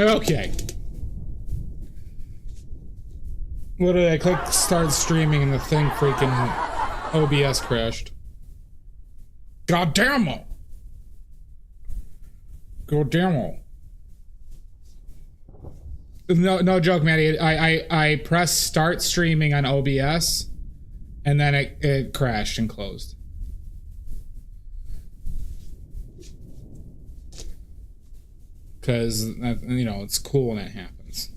Okay. Literally, I clicked start streaming and the thing freaking OBS crashed. God damn it! God damn it. No joke, Maddie. I pressed start streaming on OBS and then it crashed and closed. Because, you know, it's cool when that happens.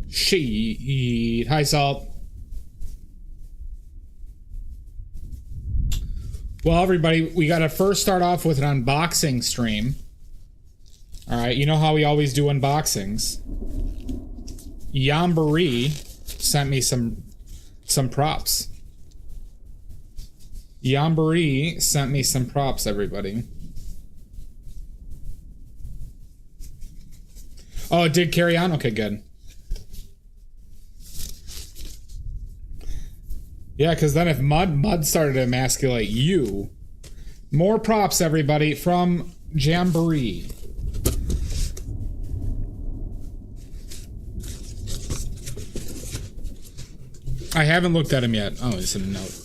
Shit. Hi, Salt. Well, everybody, we gotta first start off with an unboxing stream. Alright, you know how we always do unboxings. Yamboree sent me some props. Yamboree sent me some props, everybody. Oh, it did carry on? Okay, good. Yeah, because then if Mud started to emasculate you. More props, everybody, from Jamboree. I haven't looked at him yet. Oh, it's in a note.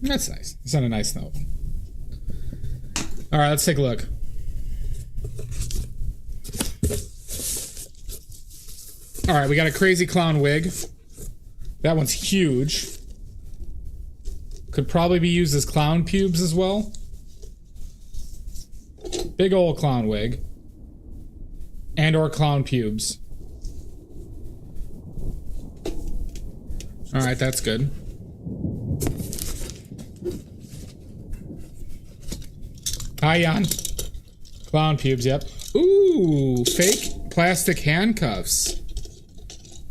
That's nice. It's on a nice note. All right, let's take a look. All right, we got a crazy clown wig. That one's huge. Could probably be used as clown pubes as well. Big old clown wig. And or clown pubes. All right, that's good. Hi, Jan. Clown pubes, yep. Ooh, fake plastic handcuffs.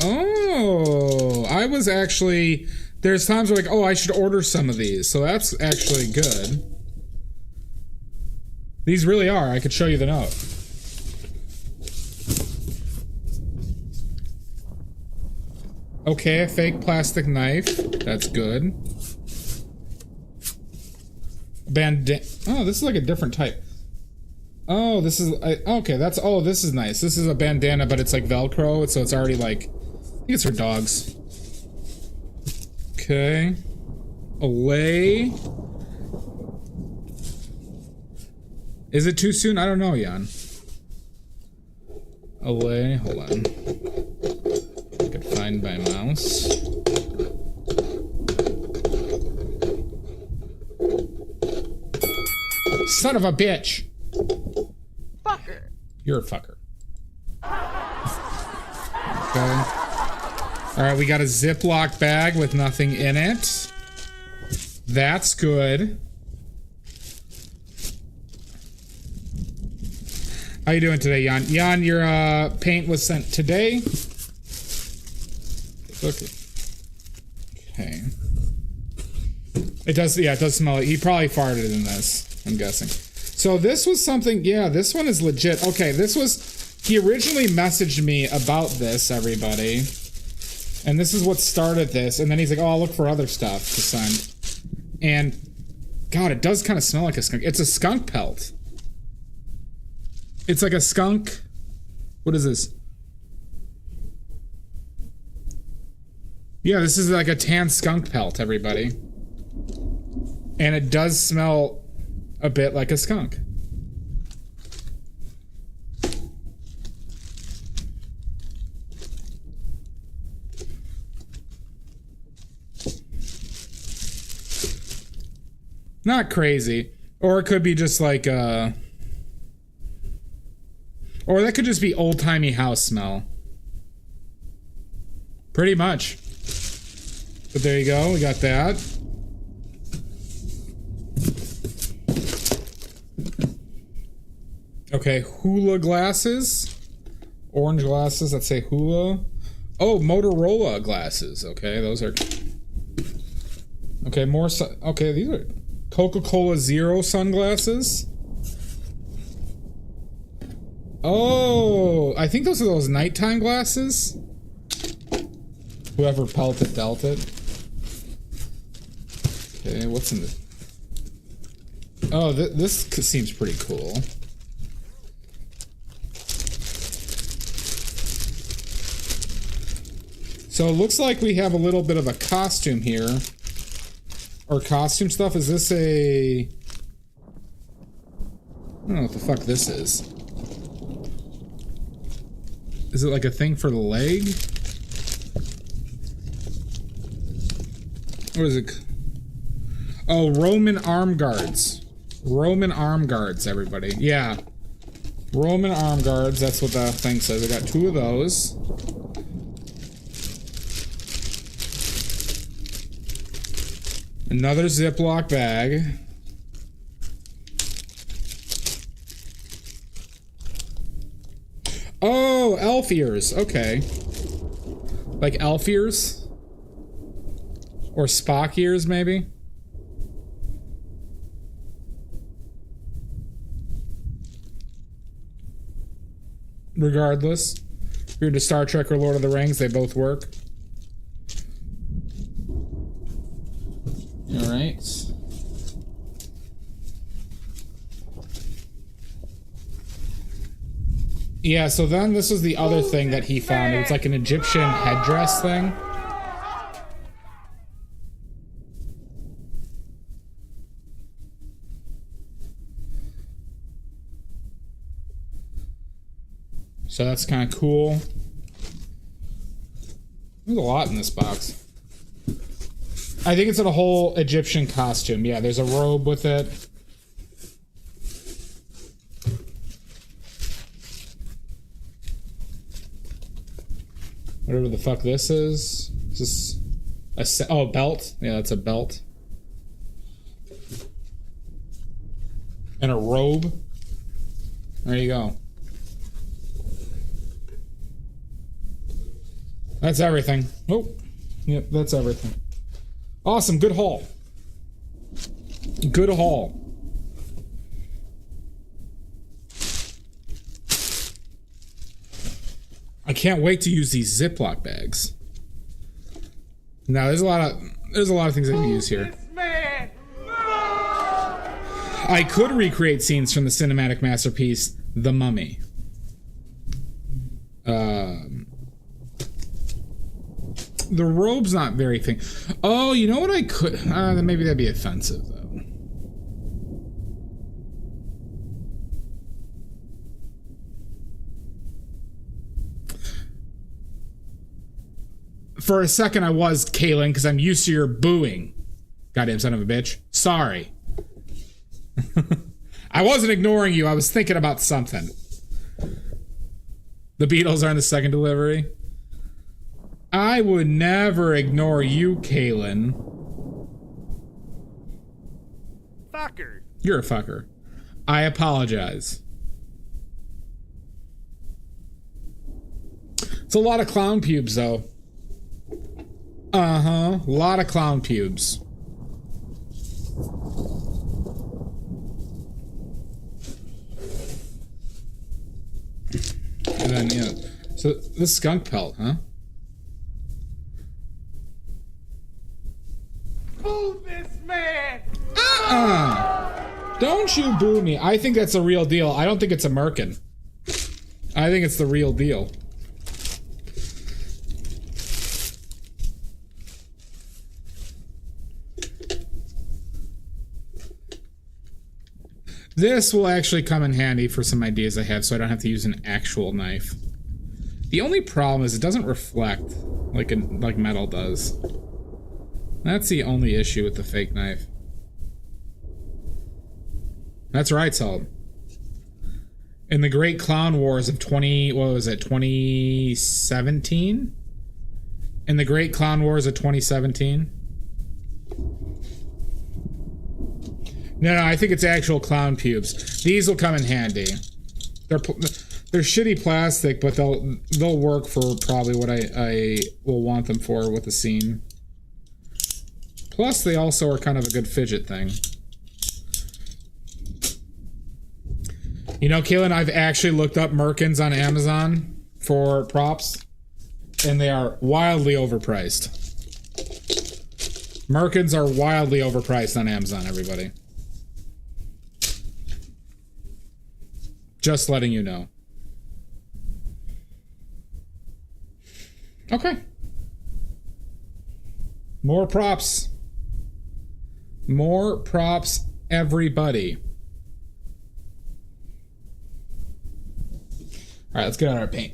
Oh, I was actually... There's times where like, oh, I should order some of these. So that's actually good. These really are. I could show you the note. Okay, a fake plastic knife. That's good. Oh, this is like a different type. Oh, this is... okay, that's... Oh, this is nice. This is a bandana, but it's like Velcro, so it's already like... I think it's for dogs. Okay. Olay. Is it too soon? I don't know, Jan. Olay. Hold on. I could find my mouse. Son of a bitch! Fucker. You're a fucker. Okay. Alright, we got a Ziploc bag with nothing in it. That's good. How you doing today, Jan? Jan, your paint was sent today. Okay. It does, yeah, it does smell like he probably farted in this, I'm guessing. So this was something, yeah, this one is legit. Okay, this was, he originally messaged me about this, everybody. And this is what started this, and then he's like, oh, I'll look for other stuff to send. And, God, it does kind of smell like a skunk. It's a skunk pelt. It's like a skunk. What is this? Yeah, this is like a tan skunk pelt, everybody. And it does smell a bit like a skunk. Not crazy. Or it could be just like or that could just be old-timey house smell. Pretty much. But there you go, we got that. Okay, hula glasses. Orange glasses that say hula. Oh, Motorola glasses. Okay, those are... Okay, more... Okay, these are... Coca-Cola Zero sunglasses. Oh, I think those are those nighttime glasses. Whoever pelted dealt it. Okay, what's in the... Oh, this seems pretty cool. So it looks like we have a little bit of a costume here. Or costume stuff. Is this a... I don't know what the fuck this is. Is it like a thing for the leg? What is it? Oh, Roman arm guards. Roman arm guards, everybody. Yeah. Roman arm guards, that's what the thing says. I got 2 of those. Another Ziploc bag. Oh, elf ears. Okay. Like elf ears? Or Spock ears, maybe? Regardless. If you're into Star Trek or Lord of the Rings, they both work. Alright. Yeah, so then this was the other thing that he found. It was like an Egyptian headdress thing. So that's kind of cool. There's a lot in this box. I think it's in a whole Egyptian costume. Yeah, there's a robe with it. Whatever the fuck this is. Is this a belt? Yeah, that's a belt. And a robe. There you go. That's everything. Oh, yep, that's everything. Awesome, good haul. Good haul. I can't wait to use these Ziploc bags. Now, there's a lot of things I can use here. I could recreate scenes from the cinematic masterpiece, The Mummy. The robe's not very thing. Oh, you know what I could... maybe that'd be offensive, though. For a second, I was Kaylin, because I'm used to your booing. Goddamn son of a bitch. Sorry. I wasn't ignoring you. I was thinking about something. The Beatles are in the second delivery. I would never ignore you, Kaylin. Fucker. You're a fucker. I apologize. It's a lot of clown pubes, though. Uh-huh. A lot of clown pubes. And then, yeah. So, this skunk pelt, huh? Boo this man! Don't you boo me. I think that's a real deal. I don't think it's a merkin. I think it's the real deal. This will actually come in handy for some ideas I have, so I don't have to use an actual knife. The only problem is it doesn't reflect like metal does. That's the only issue with the fake knife. That's right, Salt. In the Great Clown Wars of 2017? In the Great Clown Wars of 2017? No, I think it's actual clown pubes. These will come in handy. They're shitty plastic, but they'll work for probably what I will want them for with the scene. Plus, they also are kind of a good fidget thing. You know, Kaylin, I've actually looked up merkins on Amazon for props. and they are wildly overpriced. Merkins are wildly overpriced on Amazon, everybody. Just letting you know. Okay. More props. More props, everybody. All right, let's get on our paint.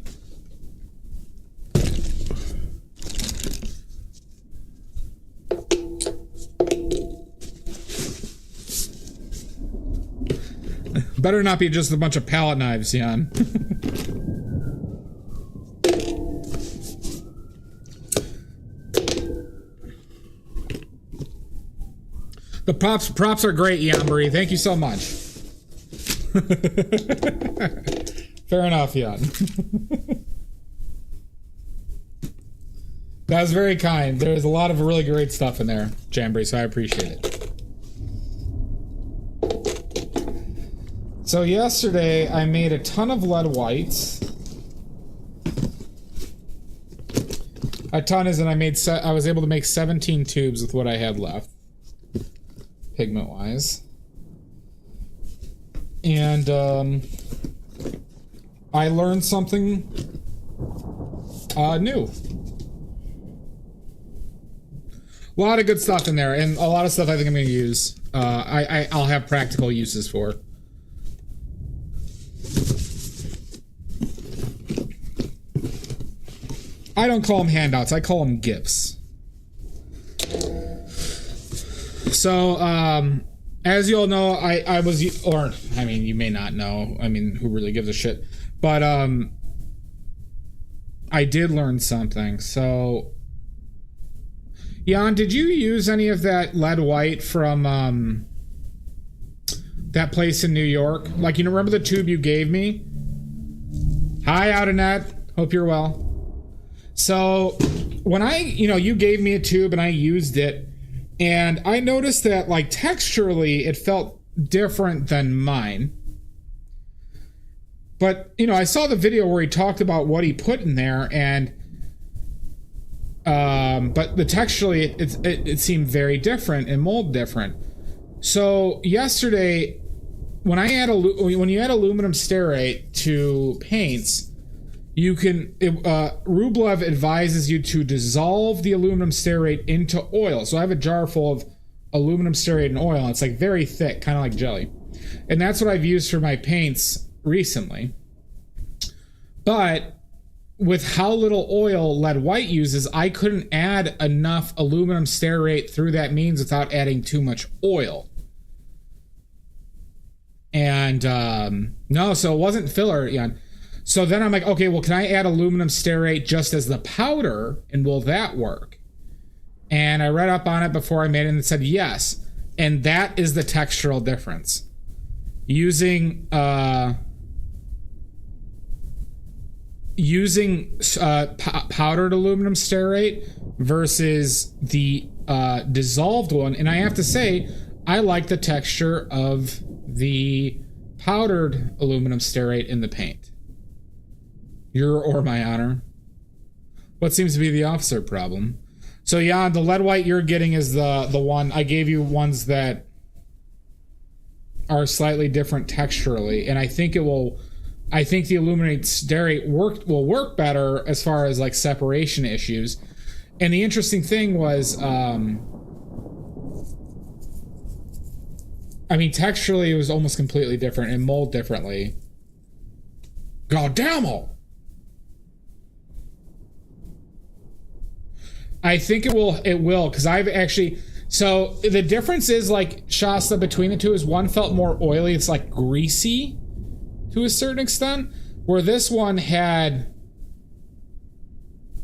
Better not be just a bunch of palette knives, Jan. The props are great, Jan-Marie. Thank you so much. Fair enough, Jan. That was very kind. There's a lot of really great stuff in there, Jamboree, so I appreciate it. So yesterday, I made a ton of lead whites. A ton is, and I was able to make 17 tubes with what I had left, pigment-wise. And I learned something new. A lot of good stuff in there, and a lot of stuff I think I'm going to use. I'll have practical uses for. I don't call them handouts, I call them gifts. So, as you all know, I was, or, I mean, you may not know, I mean, who really gives a shit, but, I did learn something. So, Jan, did you use any of that lead white from, that place in New York? Like, you remember the tube you gave me? Hi, Outernet. Hope you're well. So, when you gave me a tube and I used it, and I noticed that, like, texturally, it felt different than mine. But, I saw the video where he talked about what he put in there, and, but the texturally, it seemed very different and mold different. So, yesterday, when you add aluminum stearate to paints, Rublev advises you to dissolve the aluminum stearate into oil. So I have a jar full of aluminum stearate and oil, and it's like very thick, kind of like jelly. And that's what I've used for my paints recently. But with how little oil lead white uses, I couldn't add enough aluminum stearate through that means without adding too much oil. And no, so it wasn't filler, Jan. So then I'm like, okay, well, can I add aluminum stearate just as the powder, and will that work? And I read up on it before I made it, and it said yes. And that is the textural difference. Using powdered aluminum stearate versus the dissolved one. And I have to say, I like the texture of the powdered aluminum stearate in the paint. Your or my honor. What seems to be the opposite problem? So yeah, the lead white you're getting is the one I gave you, ones that are slightly different texturally, and I think the aluminum stearate will work better as far as like separation issues. And the interesting thing was, texturally it was almost completely different and mold differently. God damn it! I think it will, because I've actually, so the difference is, like, Shasta, between the two is one felt more oily, it's like greasy to a certain extent, where this one had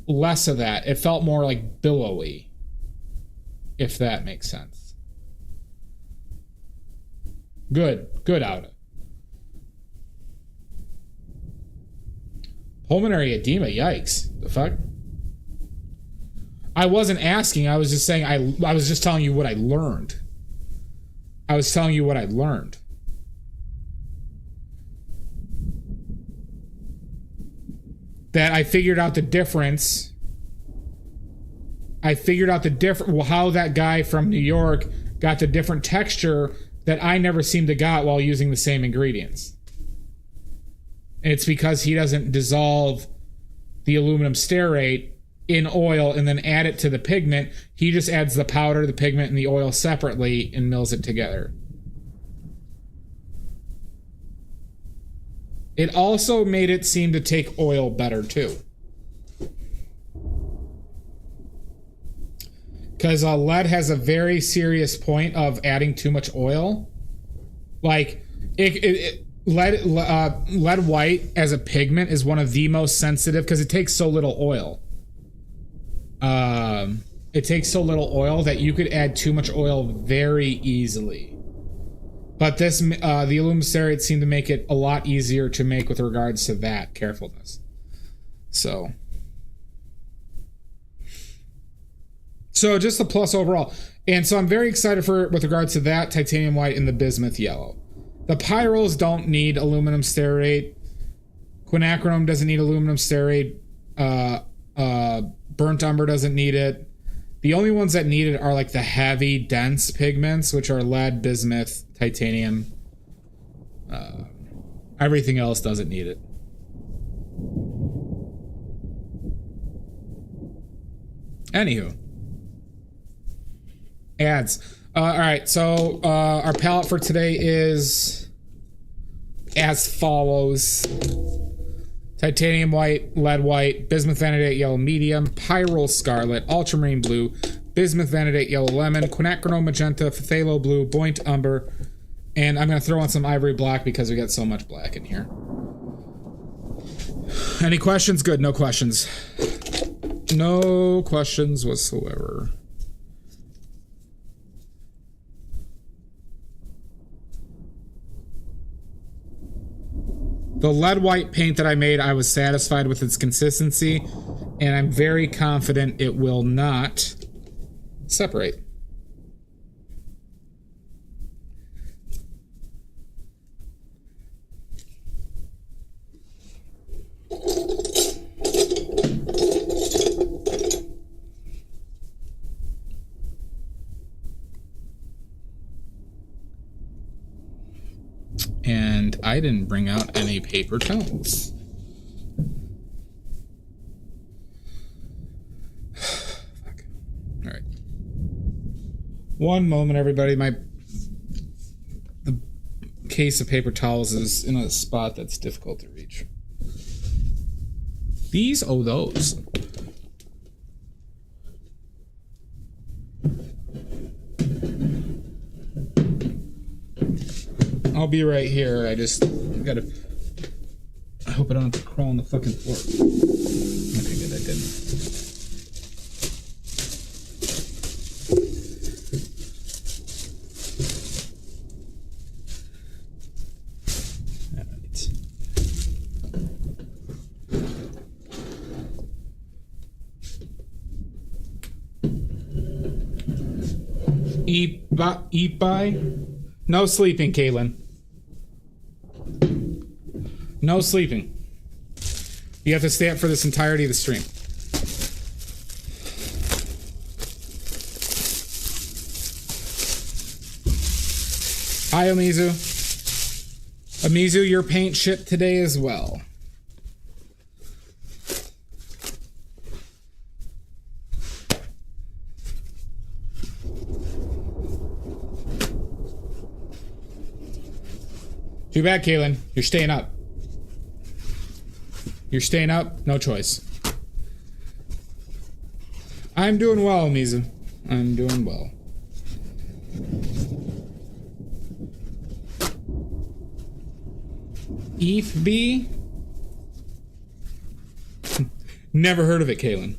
less of that. It felt more like billowy, if that makes sense. Good out. Pulmonary edema, yikes. The fuck? I wasn't asking, I was just saying, I was just telling you what I learned. That I figured out the difference I figured out the different how that guy from New York got the different texture that I never seemed to got while using the same ingredients. And it's because he doesn't dissolve the aluminum stearate in oil and then add it to the pigment. He just adds the powder, the pigment, and the oil separately and mills it together. It also made it seem to take oil better too. Because lead has a very serious point of adding too much oil. Like, lead white as a pigment is one of the most sensitive because it takes so little oil. It takes so little oil that you could add too much oil very easily. But this, the aluminum stearate seemed to make it a lot easier to make with regards to that carefulness. So just a plus overall. And so I'm very excited with regards to that titanium white and the bismuth yellow. The pyrroles don't need aluminum stearate. Quinacridone doesn't need aluminum stearate. Burnt umber doesn't need it. The only ones that need it are like the heavy, dense pigments, which are lead, bismuth, titanium. Everything else doesn't need it. Anywho. Ads. All right, so our palette for today is as follows. Titanium white, lead white, bismuth vanadate yellow medium, pyrrole scarlet, ultramarine blue, bismuth vanadate yellow lemon, quinacridone magenta, phthalo blue, buoyant umber, and I'm going to throw on some ivory black because we got so much black in here. Any questions? Good, no questions. No questions whatsoever. The lead white paint that I made, I was satisfied with its consistency, and I'm very confident it will not separate. And I didn't bring out any paper towels. Fuck. All right. One moment, everybody. The case of paper towels is in a spot that's difficult to reach. These, oh, those. I'll be right here. I just gotta. I hope I don't have to crawl on the fucking floor. Okay, good. I didn't. All right. Eat by. No sleeping, Kaylin. No sleeping. You have to stay up for this entirety of the stream. Hi, Amizu. Amizu, your paint shipped today as well. Too bad, Kaylin. You're staying up. You're staying up? No choice. I'm doing well, Mizu. I'm doing well. EFB? Never heard of it, Kaylin.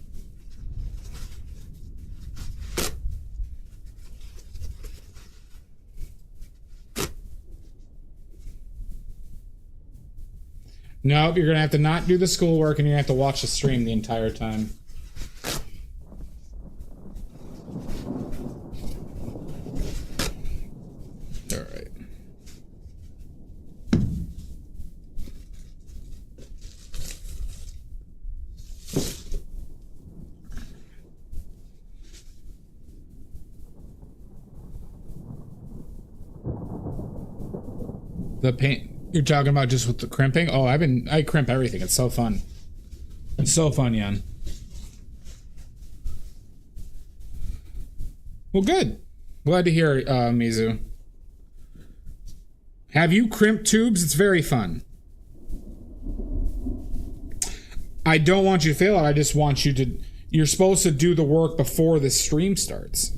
Nope, you're gonna have to not do the schoolwork and you're gonna have to watch the stream the entire time. Alright. The paint you're talking about just with the crimping? Oh, I crimp everything. It's so fun. It's so fun, Jan. Well, good. Glad to hear, Mizu. Have you crimped tubes? It's very fun. I don't want you to fail it. I just want you to... You're supposed to do the work before the stream starts.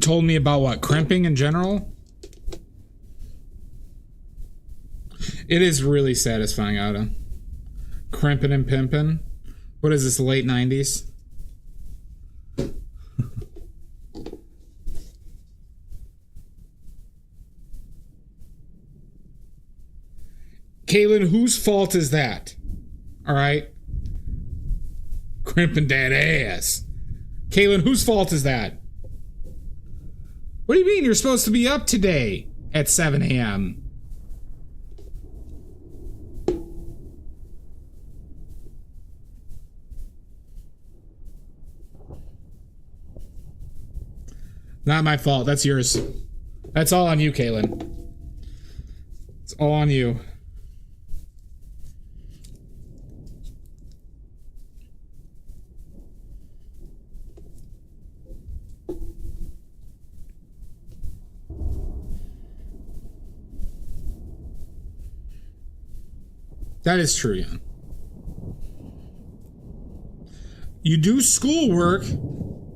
Told me about what? Crimping in general? It is really satisfying, Ada. Crimping and pimping. What is this, late 90s? Kaylin, whose fault is that? Alright? Crimping that ass. Kaylin, whose fault is that? What do you mean you're supposed to be up today at 7 a.m.? Not my fault. That's yours. That's all on you, Kaylin. It's all on you. That is true, Jan. You do schoolwork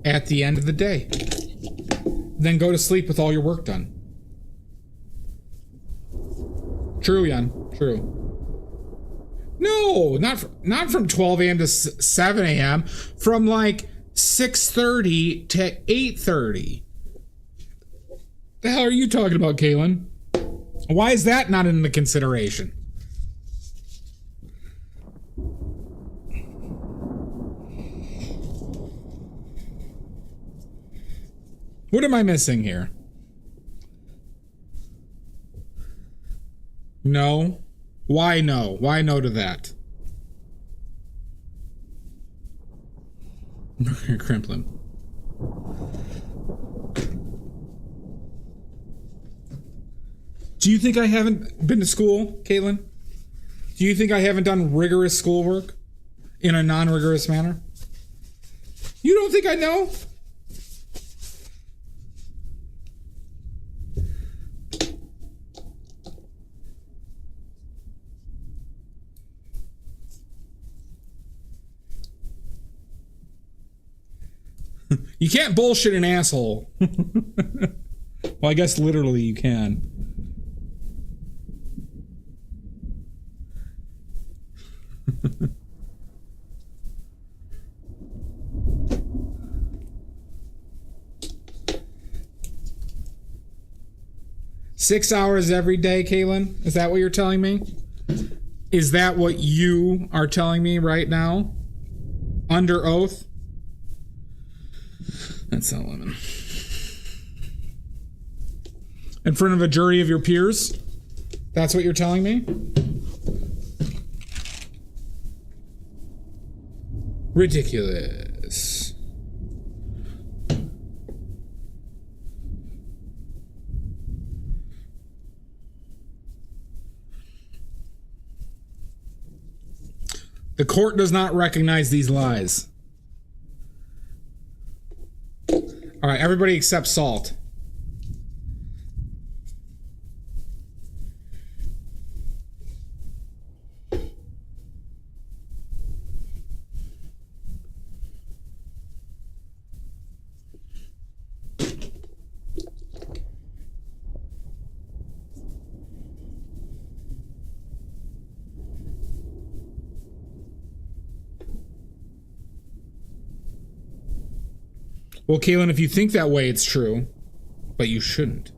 at the end of the day. Then go to sleep with all your work done. True, Jan. True. No, not from 12 a.m. to 7 a.m. From like 6:30 to 8:30. The hell are you talking about, Kaylin? Why is that not in the consideration? What am I missing here? No. Why no? Why no to that? Crimplin. Do you think I haven't been to school, Caitlin? Do you think I haven't done rigorous schoolwork in a non-rigorous manner? You don't think I know? You can't bullshit an asshole. Well, I guess literally you can. Six hours every day, Kaylin? Is that what you're telling me? Is that what you are telling me right now? Under oath? That's not lemon. In front of a jury of your peers? That's what you're telling me? Ridiculous. The court does not recognize these lies. All right, everybody except Salt. Well, Kaylin, if you think that way, it's true. But you shouldn't.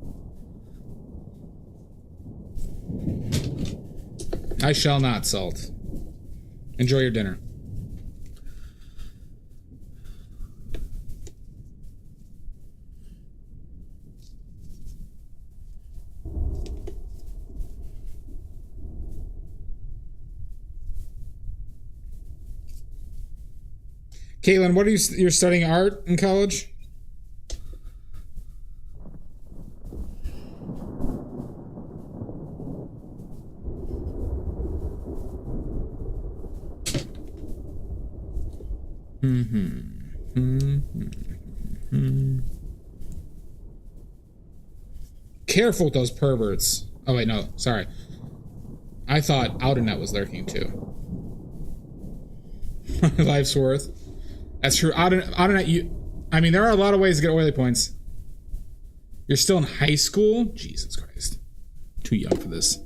I shall not, Salt. Enjoy your dinner. Caitlin, what are you're studying art in college? Careful with those perverts. Oh wait, no, sorry. I thought Outernet was lurking too. My life's worth. That's true. Outernet, I mean, there are a lot of ways to get oily points. You're still in high school? Jesus Christ. Too young for this.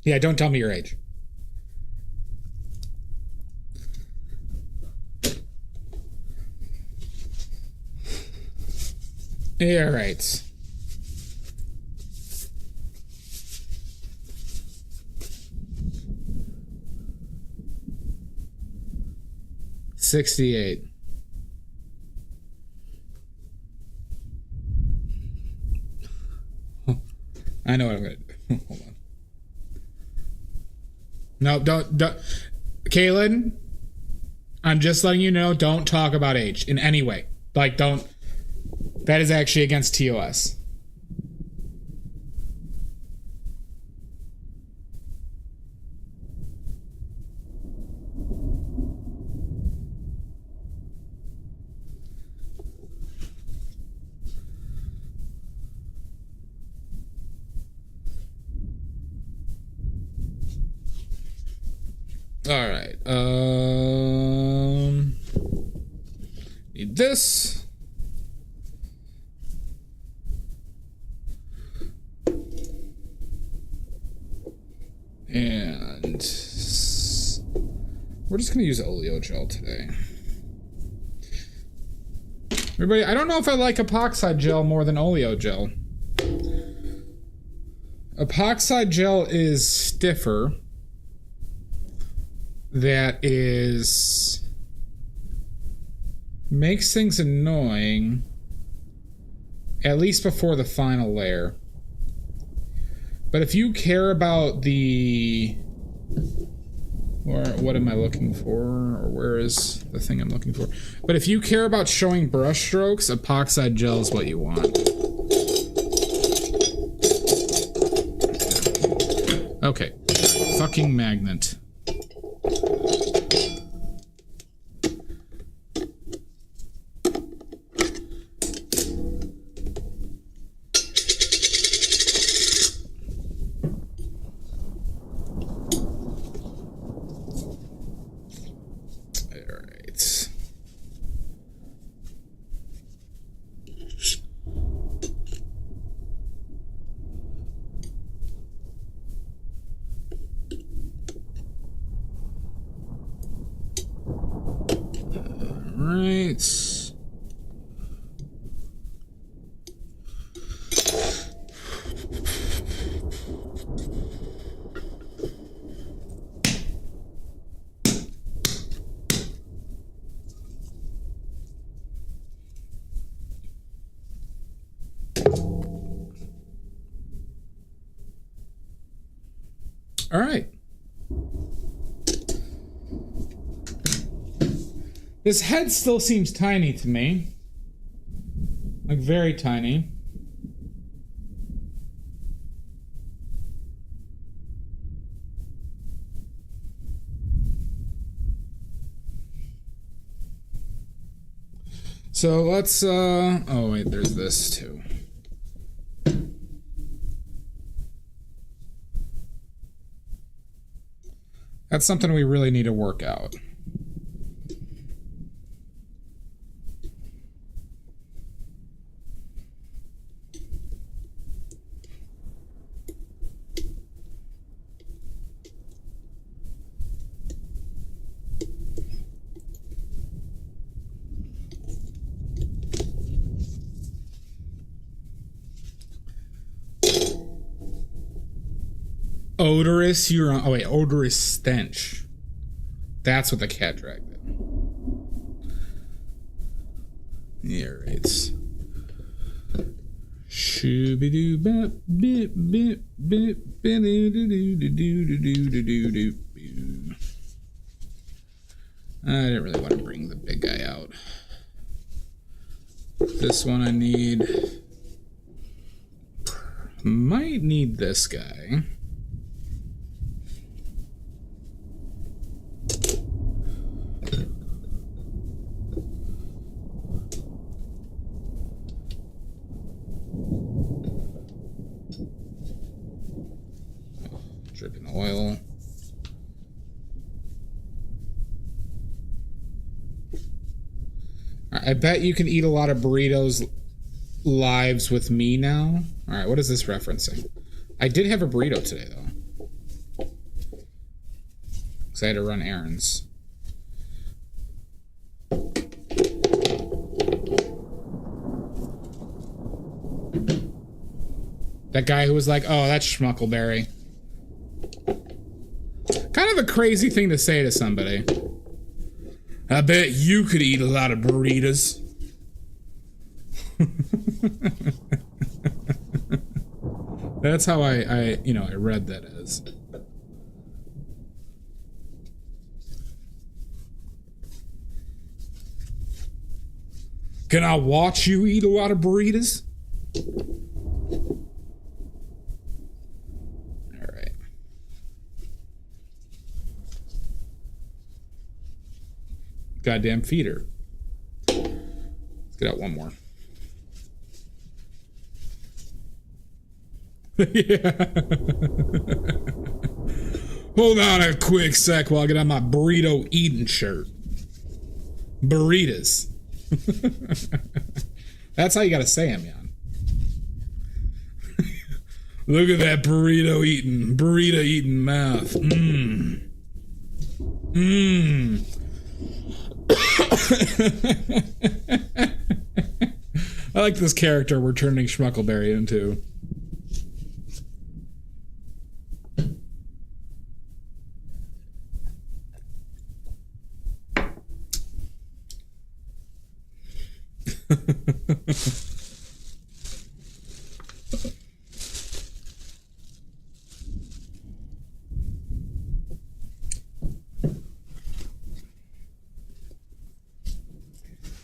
Yeah, don't tell me your age. Yeah, right. $68. I know what I'm gonna do. Hold on. No, don't. Kaylin, I'm just letting you know, don't talk about age in any way. Like, don't. That is actually against TOS. All right. Need this. And we're just going to use oleo gel today. Everybody, I don't know if I like epoxide gel more than oleo gel. Epoxide gel is stiffer. That makes things annoying, at least before the final layer. But if you care about or what am I looking for, or where is the thing I'm looking for? But if you care about showing brush strokes, epoxide gel is what you want. Okay, fucking magnet. All right. This head still seems tiny to me. Like, very tiny. So let's, oh wait, there's this too. That's something we really need to work out. Odorous urine. Oh wait, odorous stench. That's what the cat dragged in. Yeah, right. Shooby-doo bap bip bip bip doo doo doo doo doo doo doo doo. I didn't really want to bring the big guy out. This one I need. Might need this guy. Dripping oil. I bet you can eat a lot of burritos lives with me now. All right, what is this referencing? I did have a burrito today, though. Because I had to run errands. That guy who was like, oh, that's Schmuckleberry. Kind of a crazy thing to say to somebody. I bet you could eat a lot of burritos. That's how I read that as. Can I watch you eat a lot of burritos? All right. Goddamn feeder. Let's get out one more. Yeah. Hold on a quick sec while I get on my burrito eating shirt. Burritos. That's how you gotta say them, Jan. Look at that burrito eating mouth. Mmm. Mmm. I like this character we're turning Schmuckleberry into.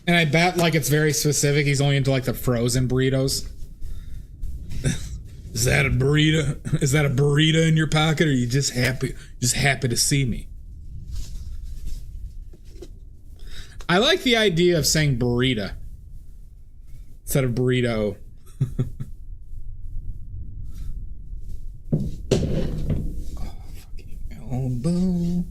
And I bet, like, it's very specific. He's only into, like, the frozen burritos. Is that a burrito? Is that a burrito in your pocket, or are you just happy to see me? I like the idea of saying burrito instead of burrito. Oh, fucking elbow.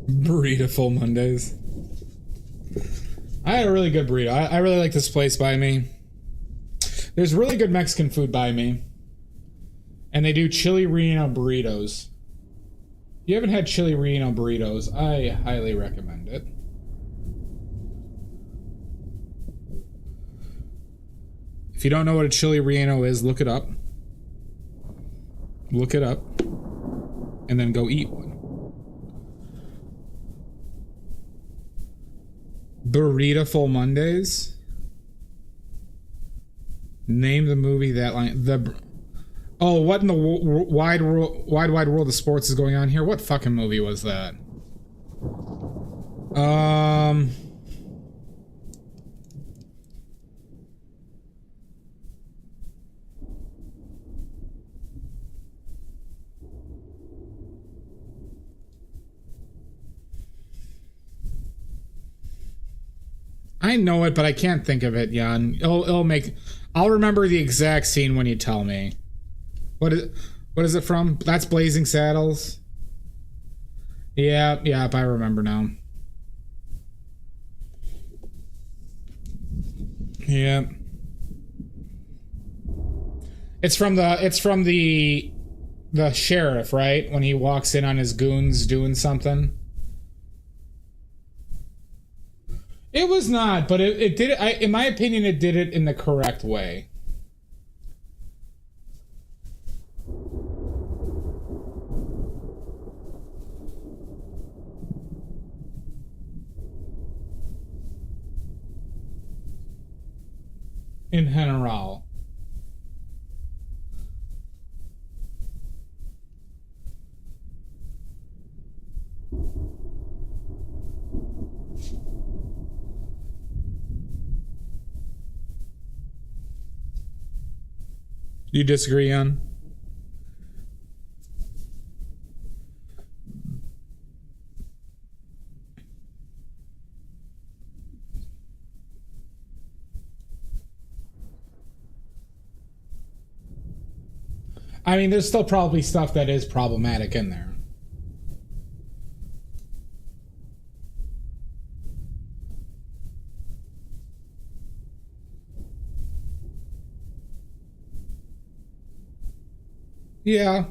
Burrito full Mondays. I had a really good burrito. I really like this place by me. There's really good Mexican food by me. And they do chili relleno burritos. If you haven't had chili relleno burritos, I highly recommend it. If you don't know what a chili relleno is, look it up. Look it up. And then go eat one. Burrito full Mondays. Name the movie that line. What in the wide world of sports is going on here? What fucking movie was that? I know it, but I can't think of it, Jan. I'll remember the exact scene when you tell me. What is it from? That's Blazing Saddles. Yeah, I remember now. Yeah. It's from the The sheriff, right? When he walks in on his goons doing something. It was not, but it did. In my opinion, it did it in the correct way. In general. You disagree on? I mean, there's still probably stuff that is problematic in there. Yeah.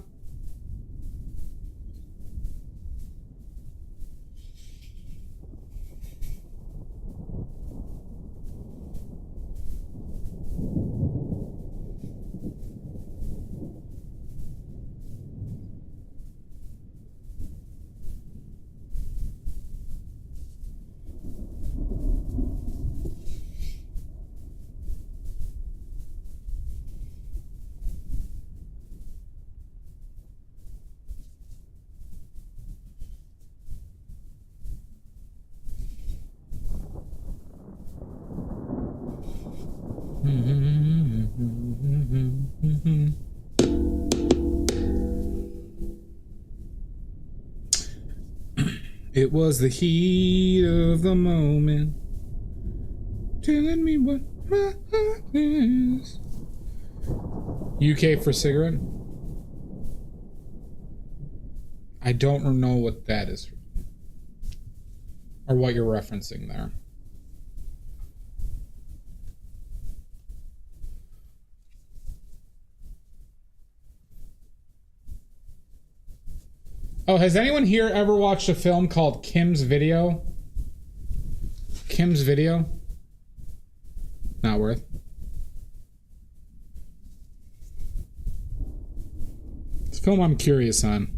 It was the heat of the moment, telling me what my heart is. UK for cigarette? I don't know what that is, or what you're referencing there. Oh, has anyone here ever watched a film called Kim's Video? Kim's Video? Not worth. It's a film I'm curious on.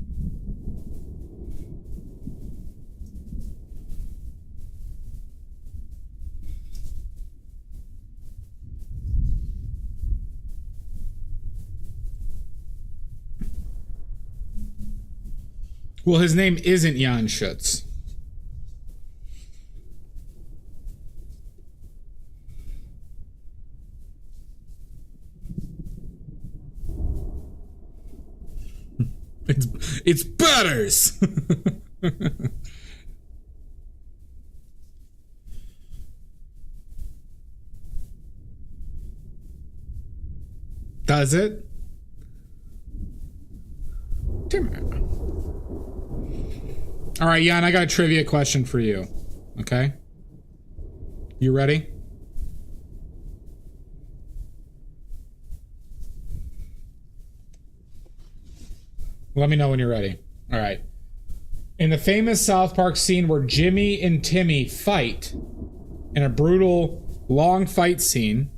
Well, his name isn't Jan Schutz. It's Butters. Does it? All right, Jan, I got a trivia question for you. Okay? You ready? Let me know when you're ready. All right. In the famous South Park scene where Jimmy and Timmy fight in a brutal, long fight scene,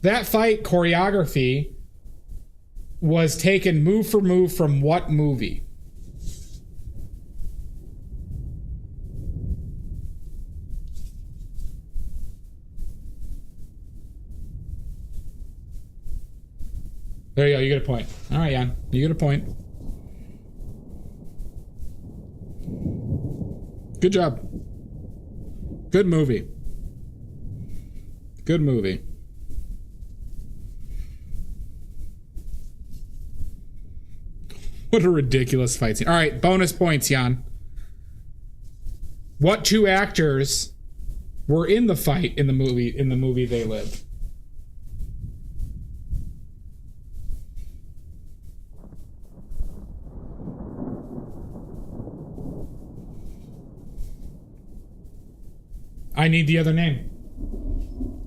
that fight choreography was taken move for move from what movie? There you go. You get a point. All right, Jan. You get a point. Good job. Good movie. Good movie. What a ridiculous fight scene. All right, bonus points, Jan. What two actors were in the fight in the movie They Live? I need the other name.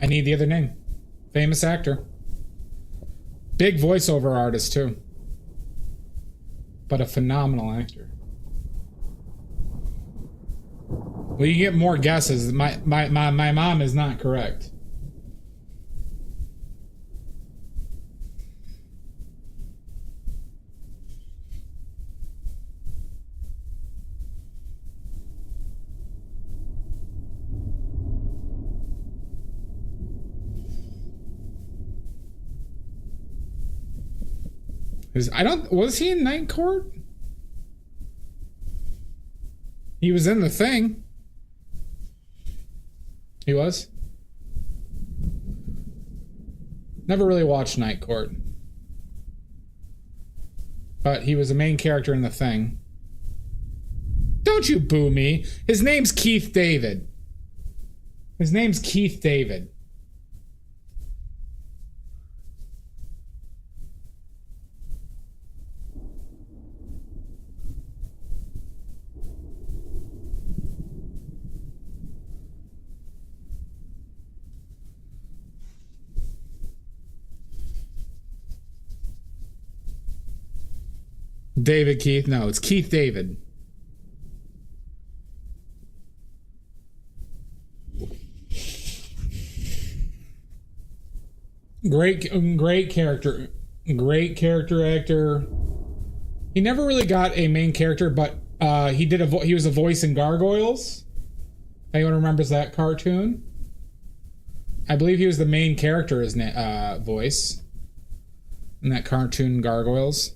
I need the other name. Famous actor. Big voiceover artist, too. but a phenomenal actor. Well, you get more guesses. My mom is not correct. Was he in Night Court? He was in The Thing. He was? Never really watched Night Court. But he was a main character in The Thing. Don't you boo me. His name's Keith David. His name's Keith David. David Keith? No, it's Keith David. Great character. Great character actor. He never really got a main character, but he was a voice in Gargoyles. Anyone remembers that cartoon? I believe he was the main character's voice in that cartoon Gargoyles.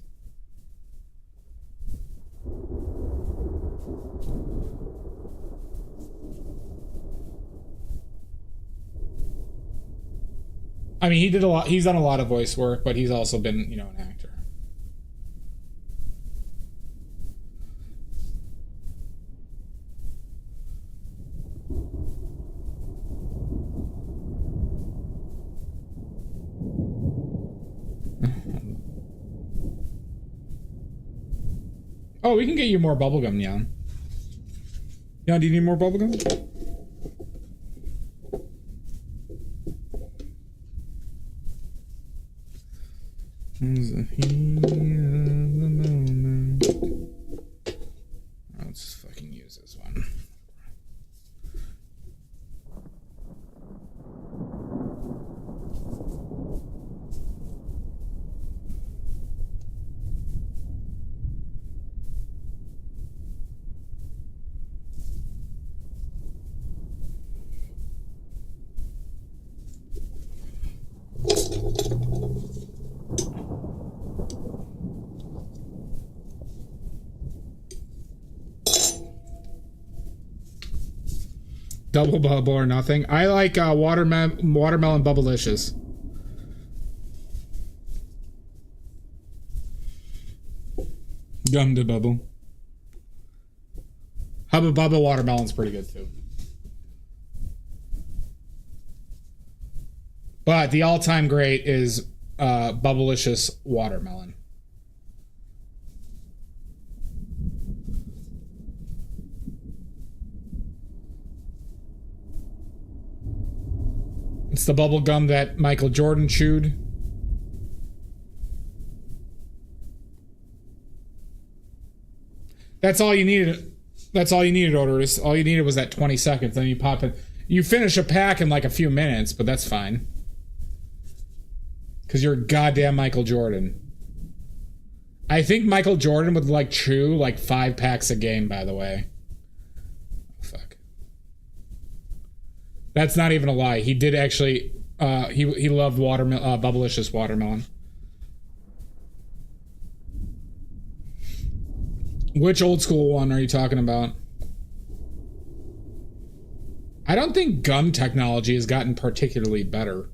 I mean, he's done a lot of voice work, but he's also been, an actor. Oh, we can get you more bubblegum, Jan. Jan, do you need more bubblegum? Let's just fucking use this one. Double bubble or nothing. I like watermelon bubblicious. Gum to bubble. Hubba Bubba watermelon's pretty good too. But the all-time great is bubblicious watermelon. It's the bubble gum that Michael Jordan chewed. That's all you needed. That's all you needed, Odorous. All you needed was that 20 seconds. Then you pop it. You finish a pack in like a few minutes, but that's fine. Because you're goddamn Michael Jordan. I think Michael Jordan would like chew like 5 packs a game, by the way. Fuck. That's not even a lie. He did actually. He loved bubblicious watermelon. Which old school one are you talking about? I don't think gum technology has gotten particularly better.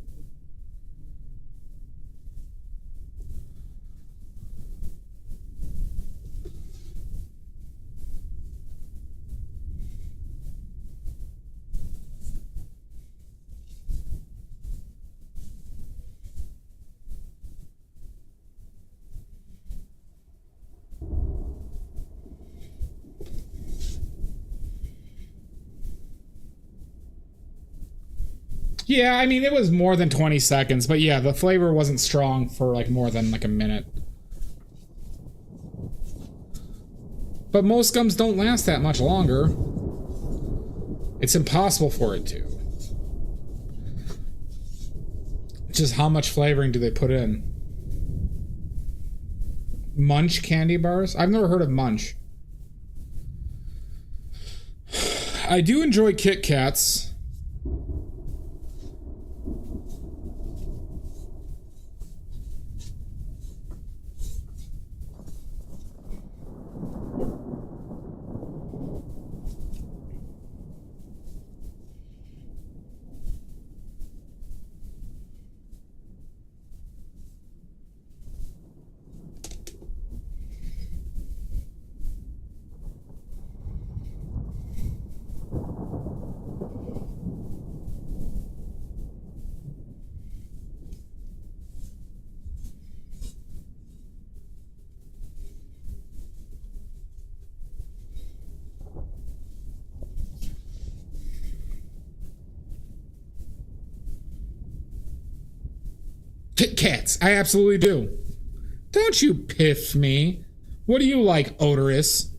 Yeah, I mean, it was more than 20 seconds, but yeah, the flavor wasn't strong for like more than like a minute. But most gums don't last that much longer. It's impossible for it to. Just how much flavoring do they put in? Munch candy bars? I've never heard of Munch. I do enjoy Kit Kats. Kit Kats, I absolutely do. Don't you piff me. What do you like, odorous?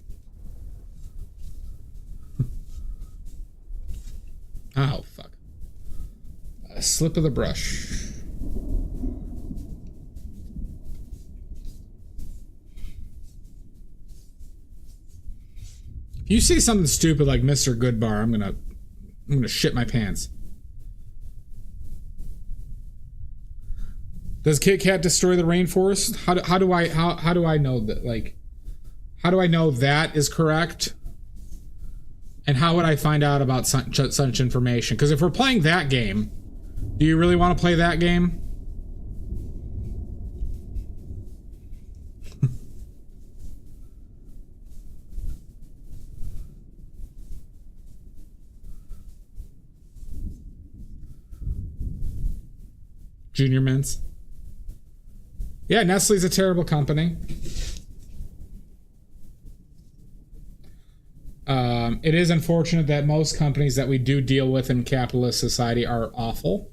Oh, fuck. A slip of the brush. If you say something stupid like Mr. Goodbar, I'm gonna shit my pants. Does Kit Kat destroy the rainforest? How do I know that? Like, how do I know that is correct? And how would I find out about such information? Because if we're playing that game, do you really want to play that game? Junior Mints. Yeah, Nestle's a terrible company. It is unfortunate that most companies that we do deal with in capitalist society are awful.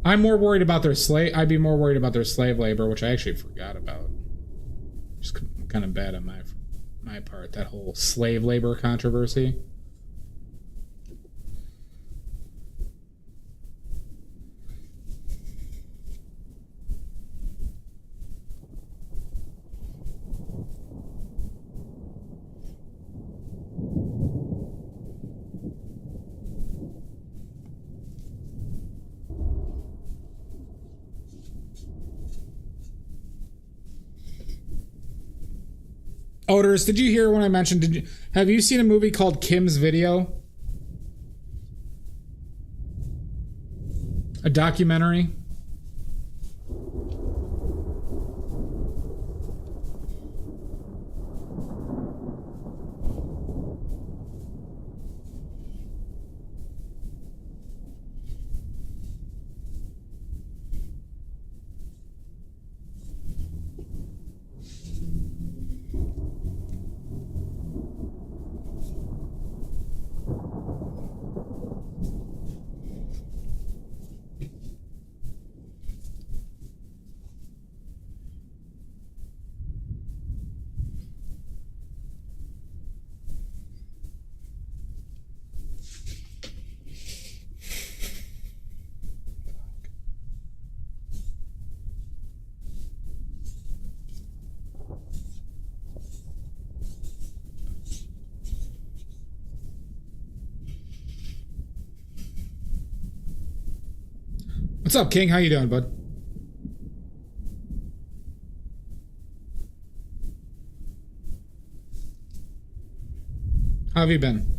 I'm more worried about their I'd be more worried about their slave labor, which I actually forgot about. Just kind of bad on my part, that whole slave labor controversy. Odors, did you hear when I mentioned, have you seen a movie called Kim's Video? A documentary? What's up, King? How you doing, bud? How have you been?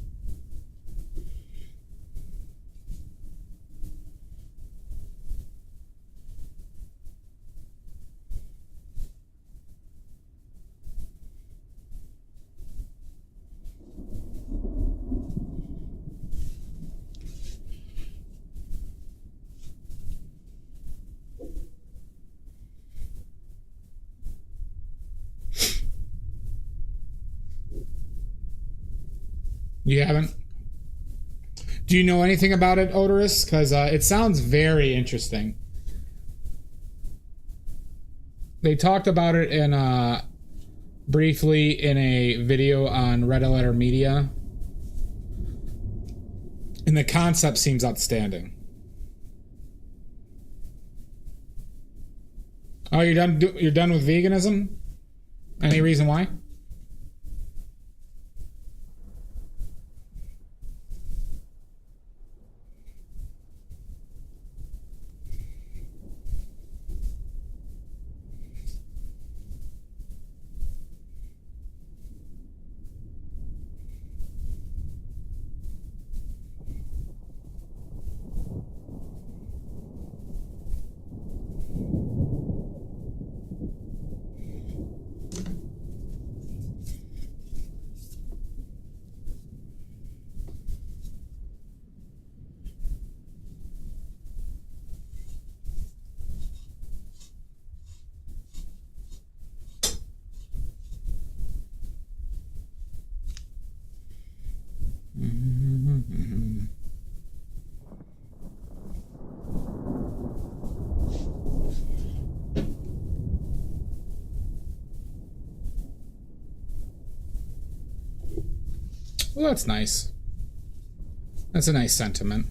You haven't? Do you know anything about it, Odorous? Because it sounds very interesting. They talked about it in briefly in a video on Red Letter Media. And the concept seems outstanding. Oh, you're done. You're done with veganism? Any reason why? Well, that's nice. That's a nice sentiment.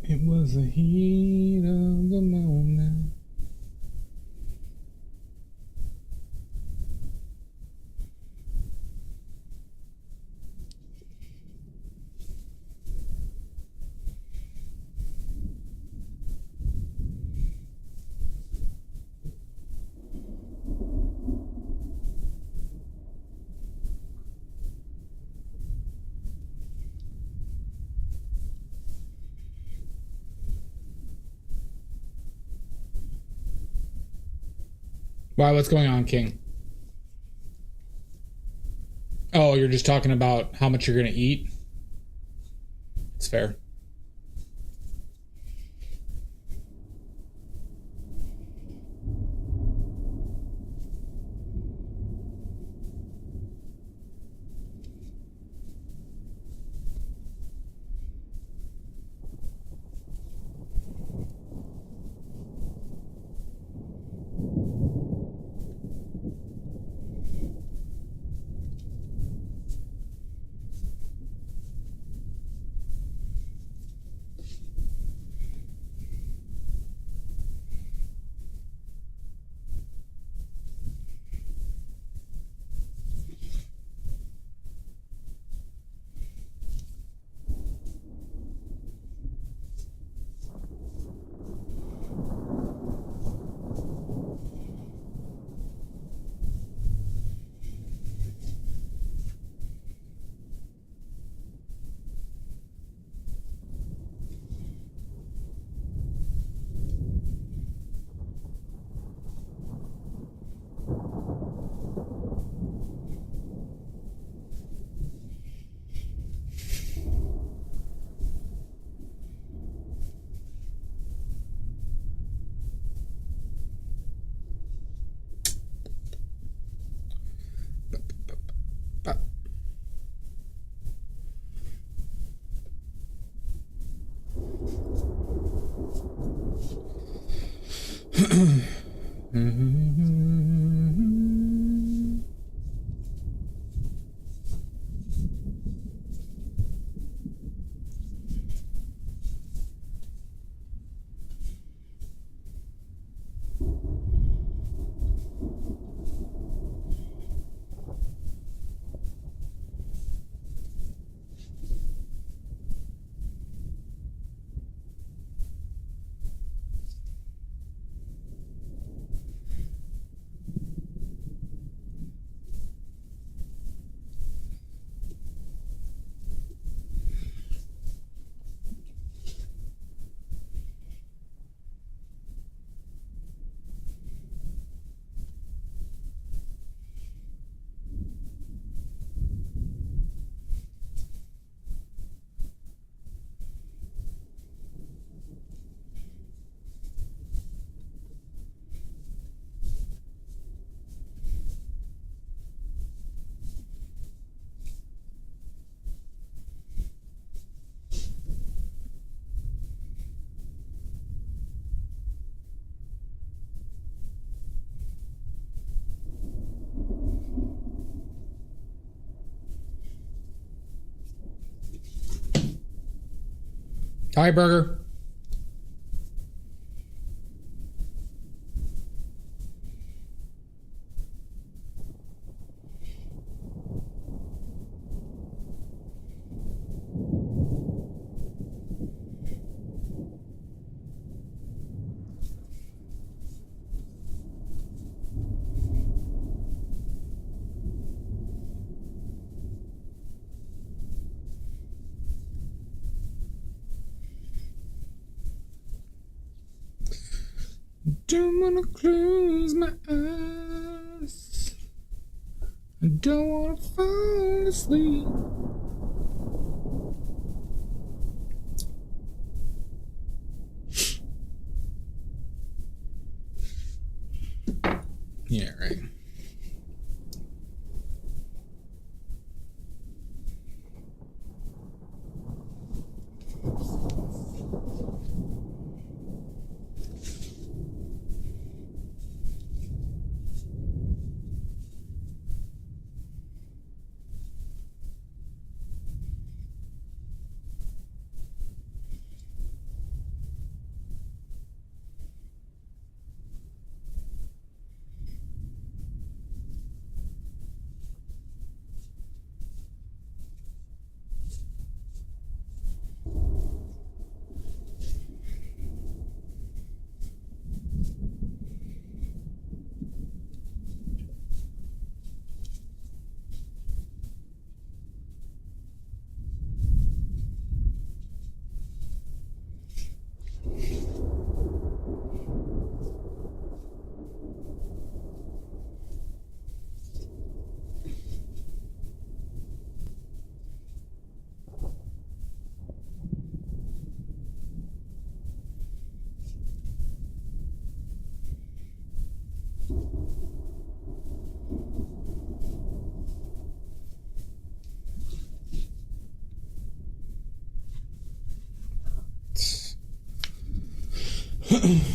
It was the heat of the moment. Why? What's going on, King? Oh, you're just talking about how much you're going to eat? It's fair. Hi, Burger. Don't wanna close my eyes. I don't wanna fall asleep. Yeah, right.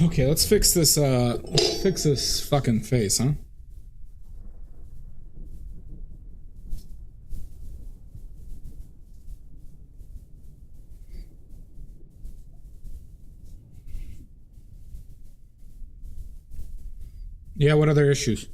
Okay, let's fix this fucking face, huh? Yeah, what other issues?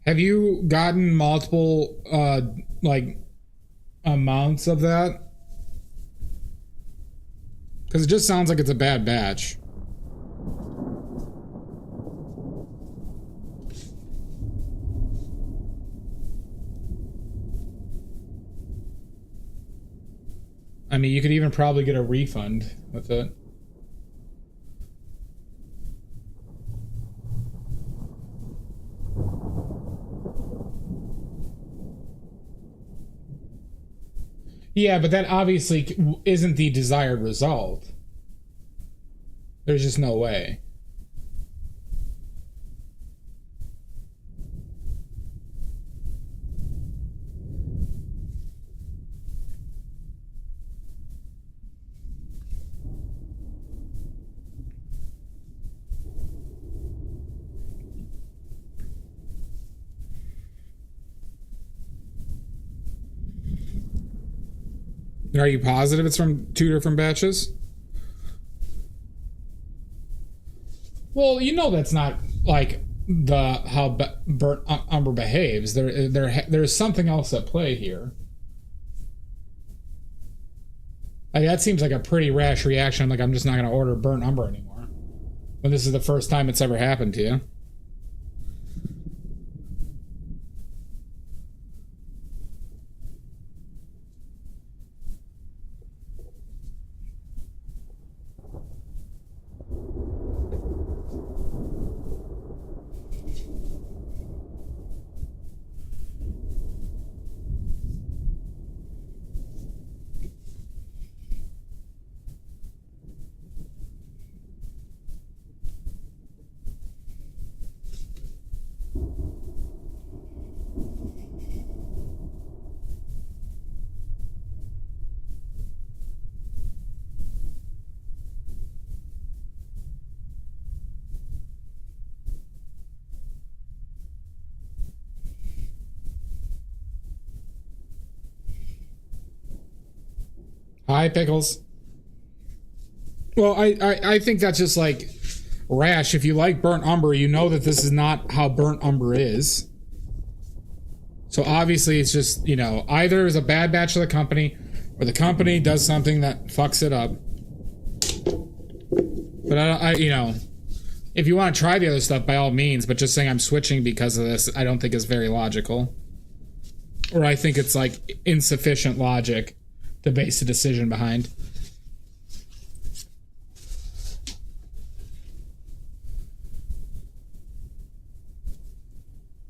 Have you gotten multiple like amounts of that? Because it just sounds like it's a bad batch. I mean, you could even probably get a refund with it. Yeah, but that obviously isn't the desired result. There's just no way. Are you positive it's from two different batches? Well, you know that's not like the how burnt umber behaves. There's something else at play here. Like, that seems like a pretty rash reaction. Like, I'm just not going to order burnt umber anymore when this is the first time it's ever happened to you. Hi, Pickles. Well, I think that's just like rash. If you like burnt umber, you know that this is not how burnt umber is. So obviously it's just, you know, either it's a bad batch of the company or the company does something that fucks it up. But I you know, if you want to try the other stuff, by all means, but just saying I'm switching because of this, I don't think is very logical. Or I think it's like insufficient logic to base a decision behind.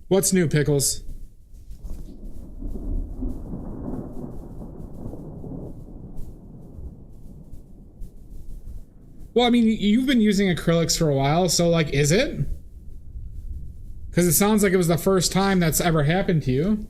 What's new, Pickles? Well, I mean, you've been using acrylics for a while, so like, is it? Because it sounds like it was the first time that's ever happened to you.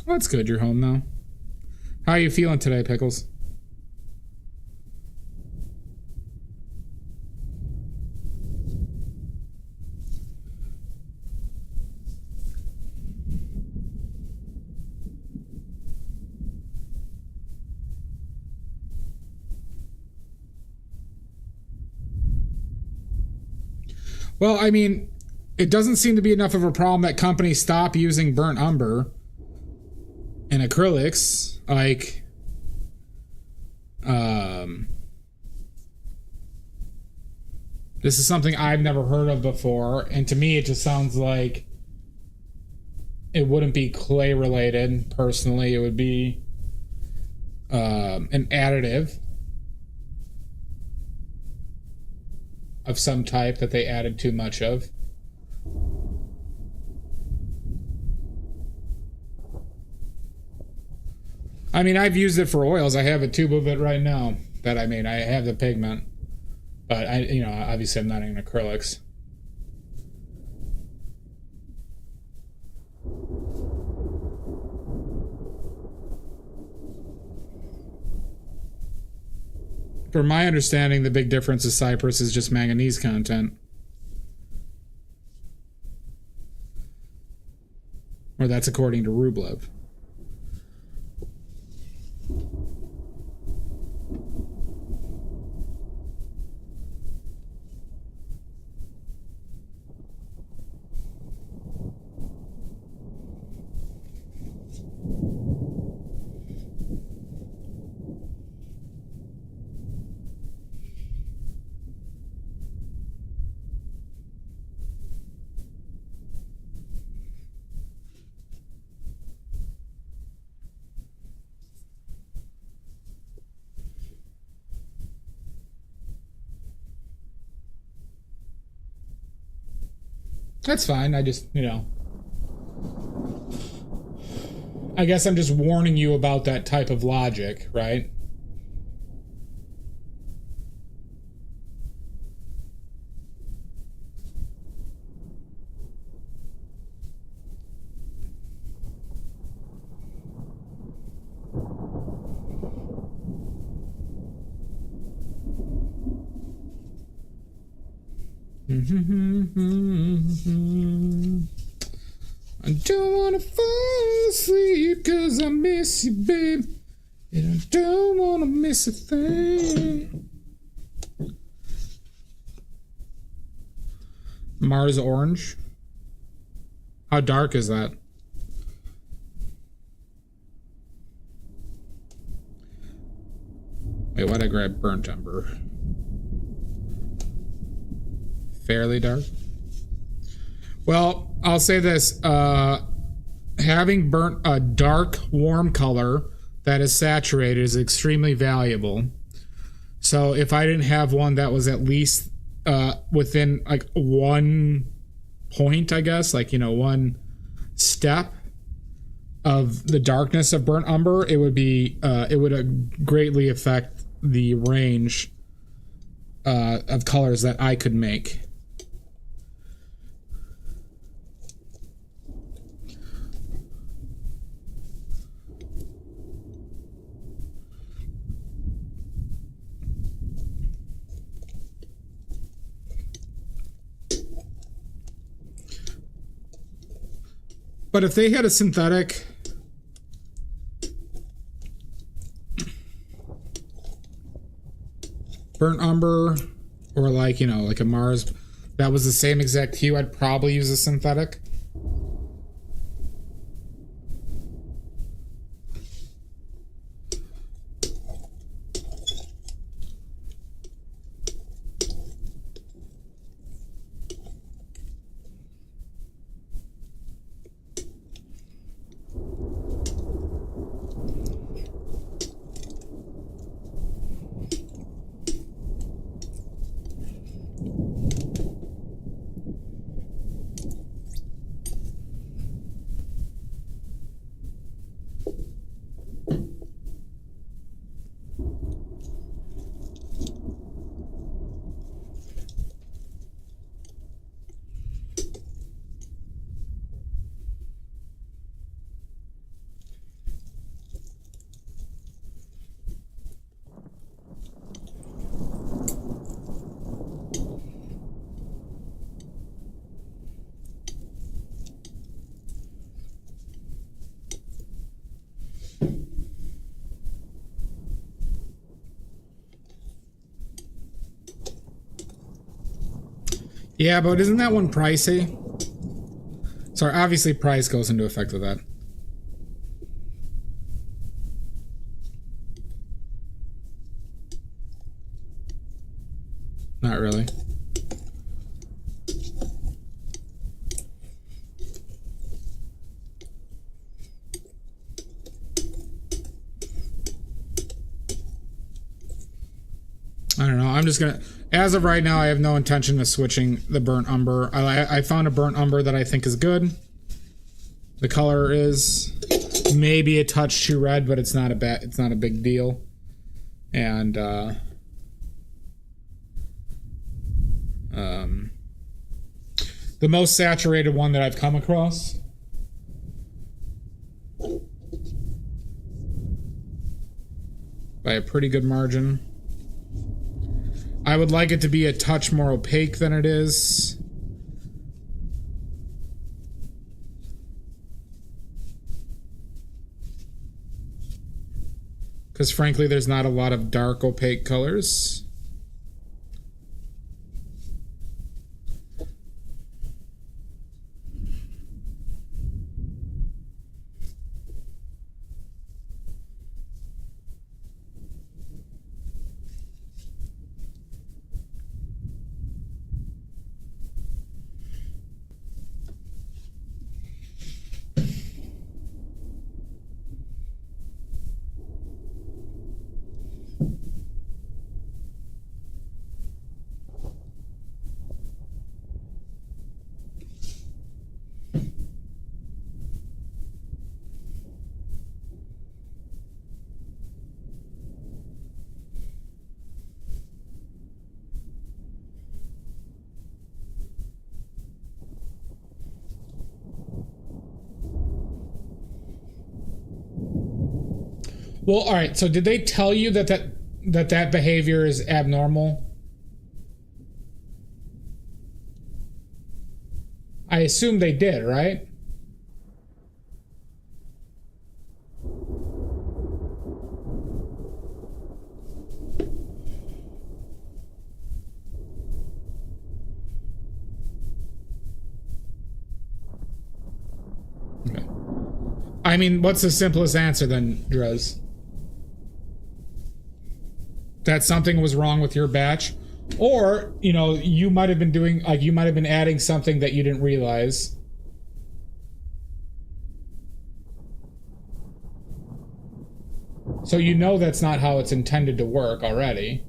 Well, that's good you're home now. How are you feeling today, Pickles? Well, I mean, it doesn't seem to be enough of a problem that companies stop using burnt umber and acrylics. Like, this is something I've never heard of before, and to me it just sounds like it wouldn't be clay related. Personally, it would be an additive of some type that they added too much of. I mean, I've used it for oils. I have a tube of it right now that I made. I have the pigment, but you know, obviously I'm not in acrylics. From my understanding, the big difference is Cypress is just manganese content. Or that's according to Rublev. That's fine. I just, you know, I guess I'm just warning you about that type of logic, right? I don't wanna fall asleep 'cause I miss you, babe. And I don't wanna miss a thing. Mars Orange? How dark is that? Wait, why'd I grab burnt umber? Fairly dark. Well, I'll say this: having burnt a dark, warm color that is saturated is extremely valuable. So if I didn't have one that was at least within like 1 point, I guess, like, you know, 1 step of the darkness of burnt umber, it would be it would greatly affect the range of colors that I could make. But if they had a synthetic burnt umber, or like, you know, like a Mars that was the same exact hue, I'd probably use a synthetic. Yeah, but isn't that one pricey? Sorry, obviously price goes into effect with that. Not really. I don't know. I'm just gonna, as of right now, I have no intention of switching the burnt umber. I found a burnt umber that I think is good. The color is maybe a touch too red, but it's not a big deal. And the most saturated one that I've come across. By a pretty good margin. I would like it to be a touch more opaque than it is. Because frankly, there's not a lot of dark opaque colors. Well, all right. So did they tell you that behavior is abnormal? I assume they did, right? Okay. I mean, what's the simplest answer then, Drez? That something was wrong with your batch, or you know, you might have been doing, like, you might have been adding something that you didn't realize. So you know that's not how it's intended to work already.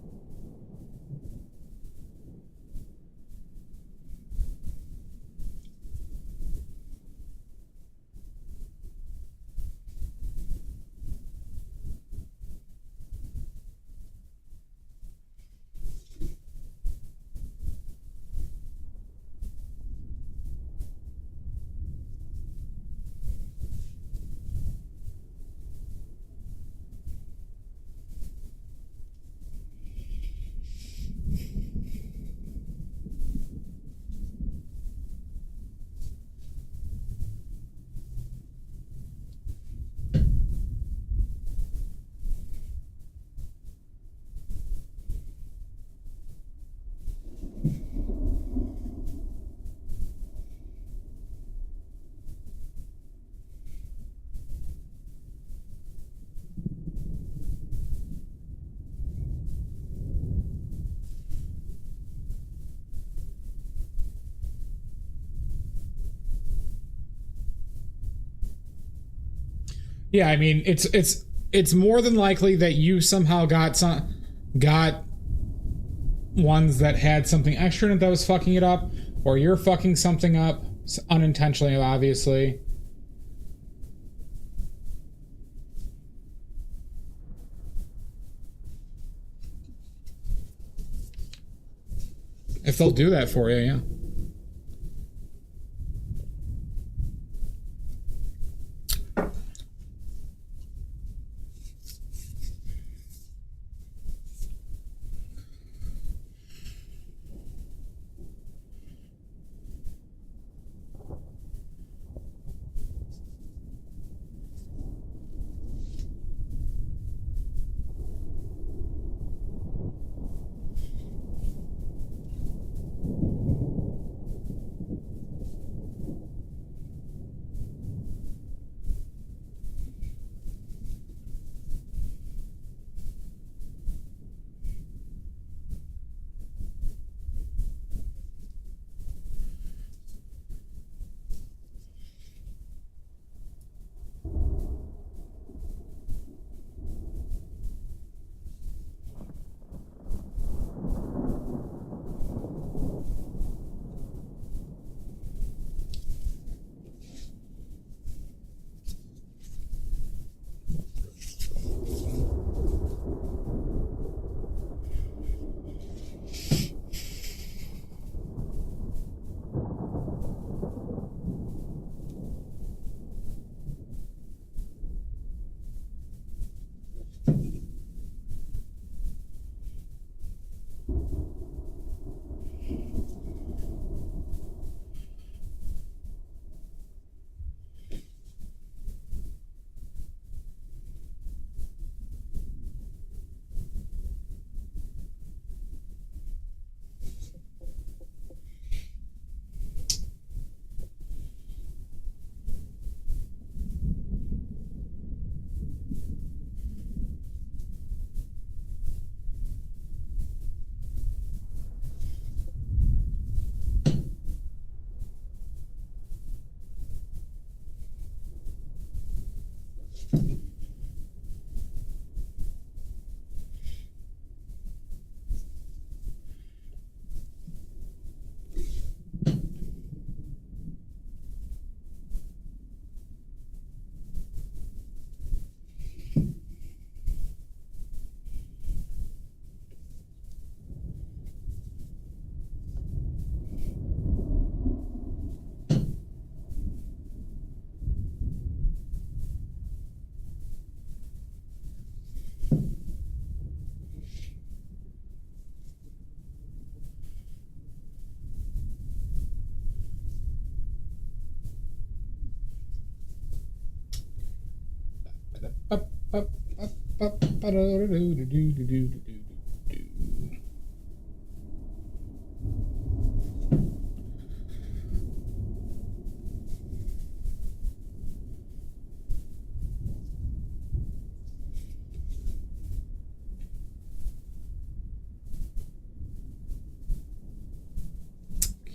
Yeah, I mean, it's more than likely that you somehow got ones that had something extra in it that was fucking it up, or you're fucking something up unintentionally, obviously. If they'll do that for you, yeah.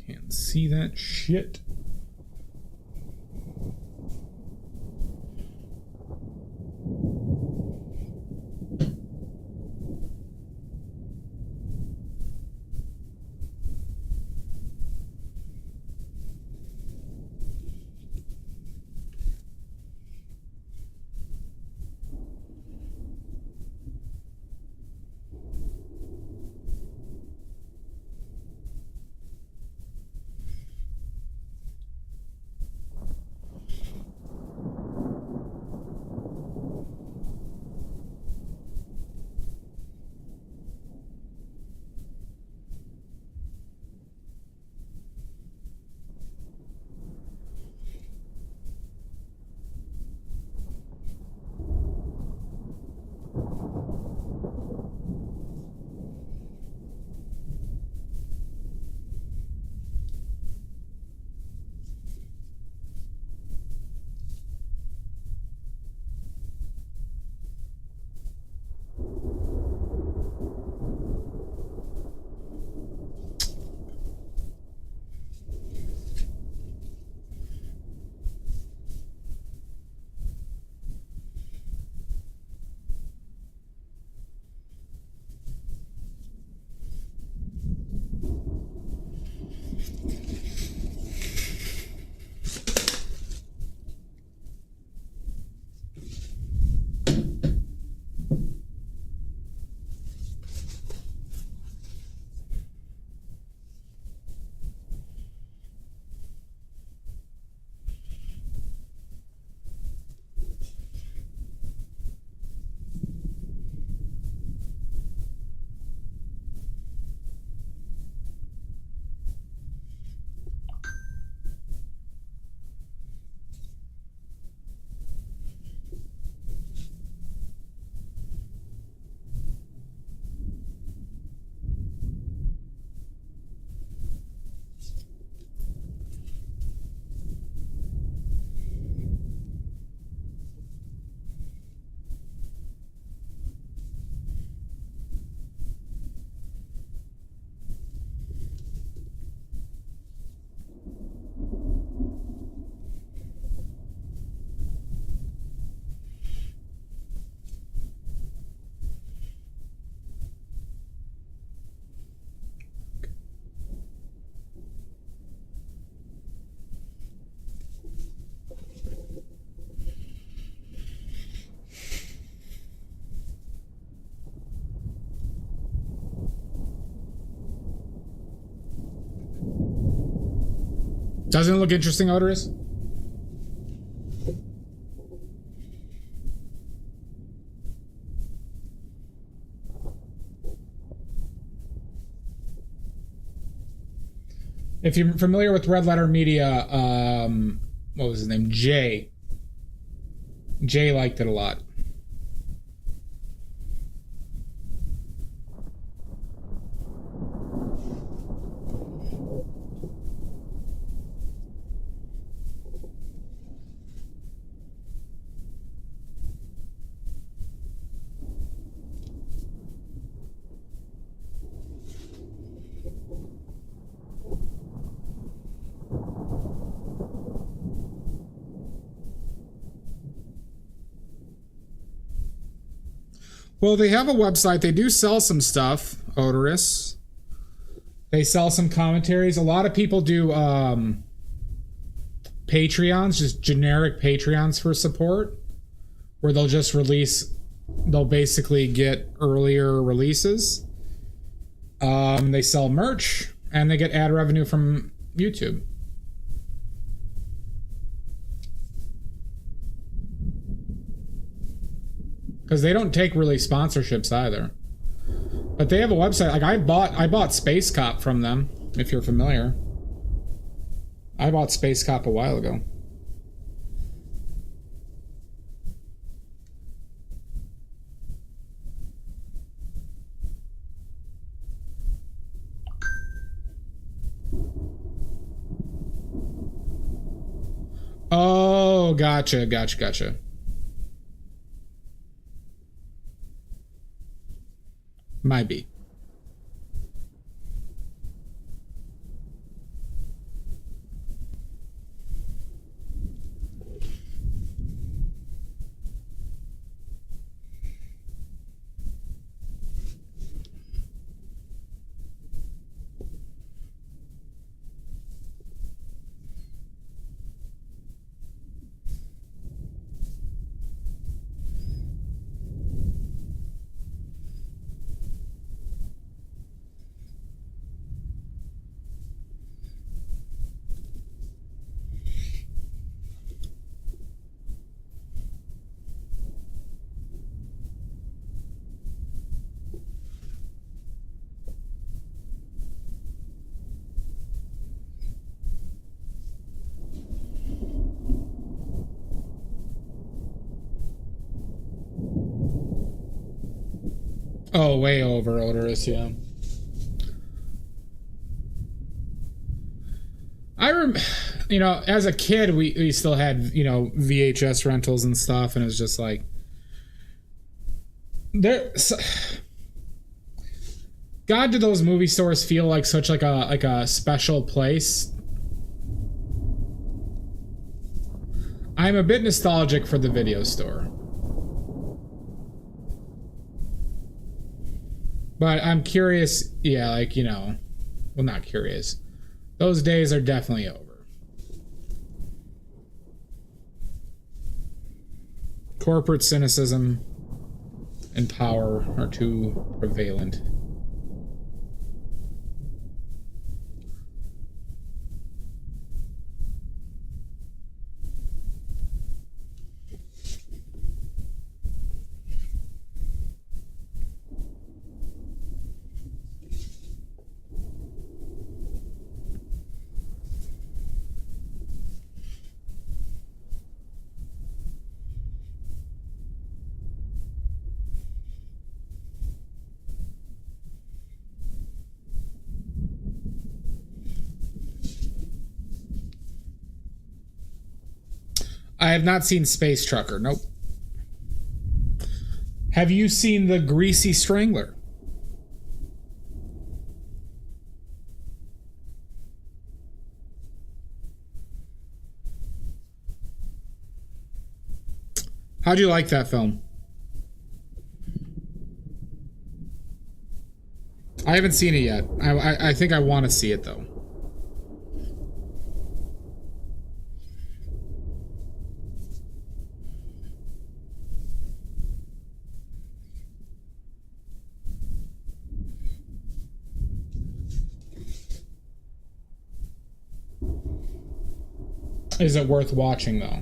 Can't see that shit. Doesn't it look interesting, Odorous? If you're familiar with Red Letter Media, what was his name? Jay liked it a lot. Well, they have a website. They do sell some stuff, Odorous. They sell some commentaries. A lot of people do Patreons, just generic Patreons for support, where they'll just release, they'll basically get earlier releases. They sell merch, and they get ad revenue from YouTube. Because they don't take really sponsorships either. But they have a website. Like I bought Space Cop from them, if you're familiar. I bought Space Cop a while ago. Oh, gotcha. Might be. Oh, way over Odorous, yeah. You know, as a kid, we still had, you know, VHS rentals and stuff, and it was just like, God, do those movie stores feel like such like a special place? I'm a bit nostalgic for the video store. But I'm curious, yeah, like, you know, well, not curious. Those days are definitely over. Corporate cynicism and power are too prevalent. I have not seen Space Trucker. Nope. Have you seen The Greasy Strangler? How'd you like that film? I haven't seen it yet. I think I want to see it though. Is it worth watching though?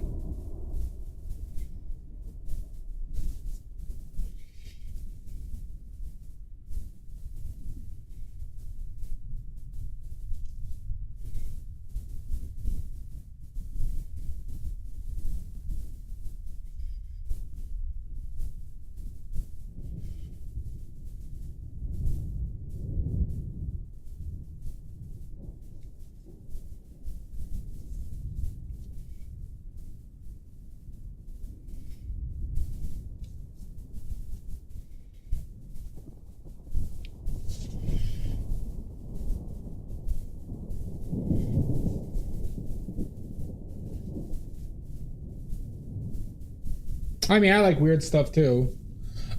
I mean, I like weird stuff too.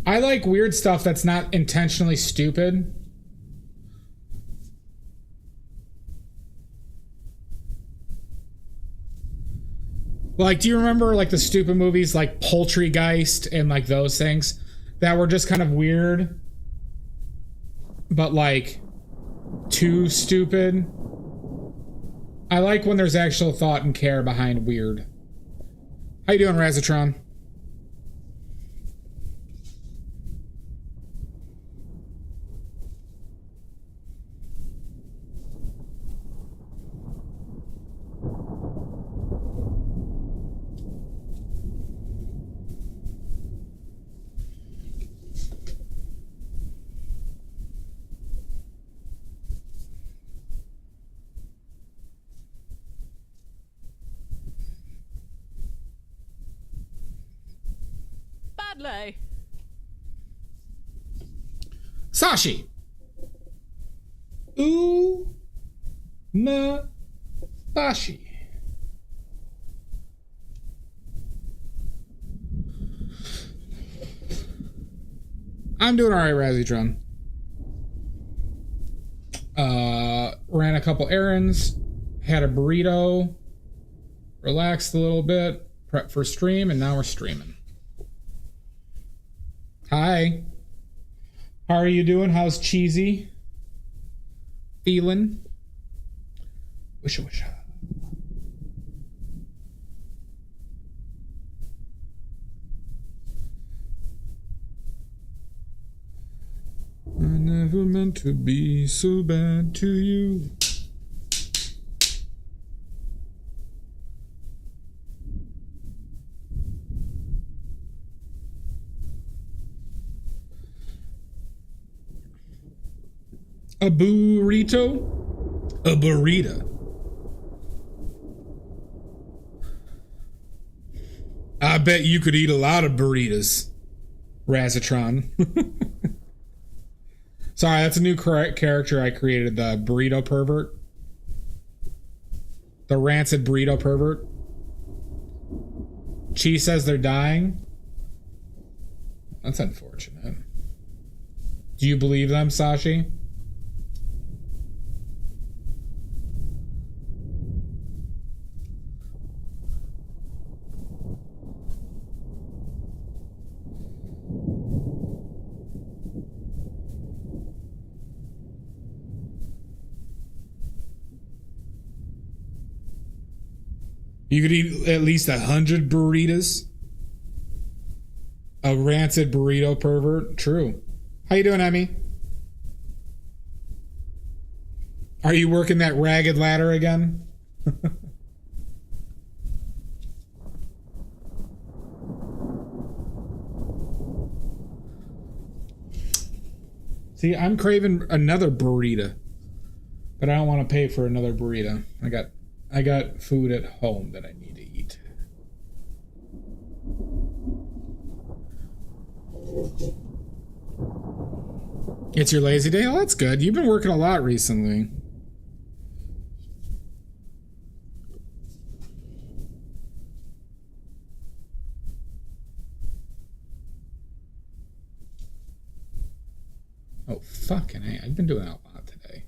I like weird stuff that's not intentionally stupid. Like, do you remember like the stupid movies like Poultrygeist and like those things that were just kind of weird, but like too stupid? I like when there's actual thought and care behind weird. How you doing, Razatron? Badly. Sashi. Ooh. Ma. Bashi. I'm doing alright, Razzytron. Ran a couple errands, had a burrito, relaxed a little bit, prepped for stream, and now we're streaming. Hi. How are you doing? How's Cheesy feeling? Wisha wisha. I never meant to be so bad to you. A burrito? A burrito. I bet you could eat a lot of burritos, Razatron. Sorry, that's a new character I created, the burrito pervert. The rancid burrito pervert. Chi says they're dying. That's unfortunate. Do you believe them, Sashi? You could eat at least 100 burritos. A rancid burrito pervert. True. How you doing, Emmy? Are you working that ragged ladder again? See, I'm craving another burrito, but I don't want to pay for another burrito. I got food at home that I need to eat. It's your lazy day? Oh, that's good. You've been working a lot recently. Oh, fucking hey. I've been doing a lot today.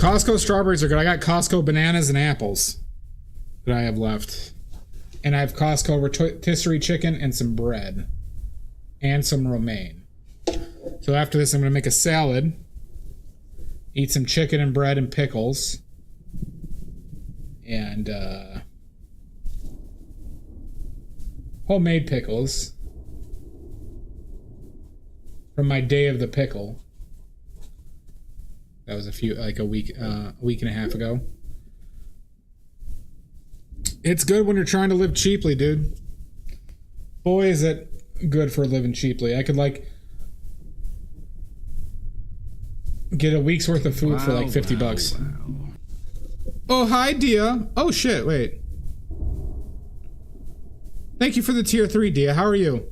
Costco strawberries are good. I got Costco bananas and apples that I have left. And I have Costco rotisserie chicken and some bread. And some romaine. So after this, I'm going to make a salad. Eat some chicken and bread and pickles. And, homemade pickles. From my day of the pickle. That was a week and a half ago. It's good when you're trying to live cheaply, dude. Boy, is it good for living cheaply. I could get a week's worth of food for like $50. Wow. Oh, hi, Dia. Oh, shit, wait. Thank you for the tier 3, Dia. How are you?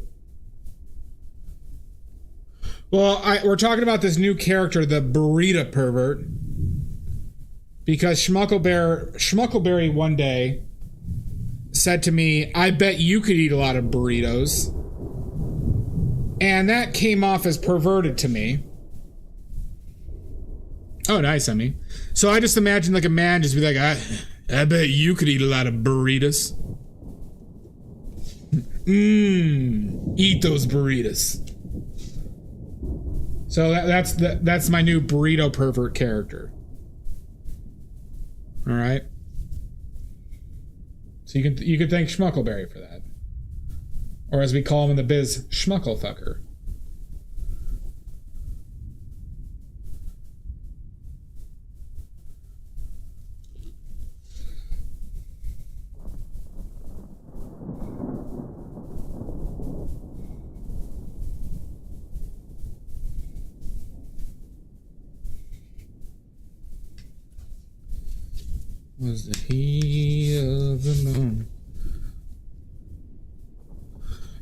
Well, we're talking about this new character, the burrito pervert. Because Schmuckleberry one day said to me, I bet you could eat a lot of burritos. And that came off as perverted to me. Oh, nice, Emmy. So I just imagine like a man just be like, I bet you could eat a lot of burritos. Eat those burritos. So that's my new burrito pervert character. All right. So you could thank Schmuckleberry for that, or as we call him in the biz, Schmucklefucker. Was the heat of the moon.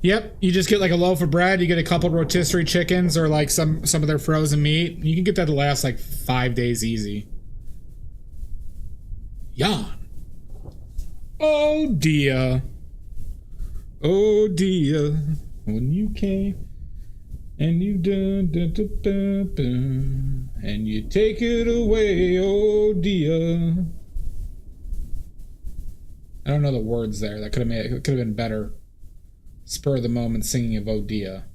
Yep, you just get like a loaf of bread, you get a couple rotisserie chickens or like some of their frozen meat. You can get that to last like 5 days easy. Yawn. Oh dear. Oh dear. When you came and you dun, and you take it away, oh dear. I don't know the words there. That could have been better. Spur of the moment singing of Oh Dia.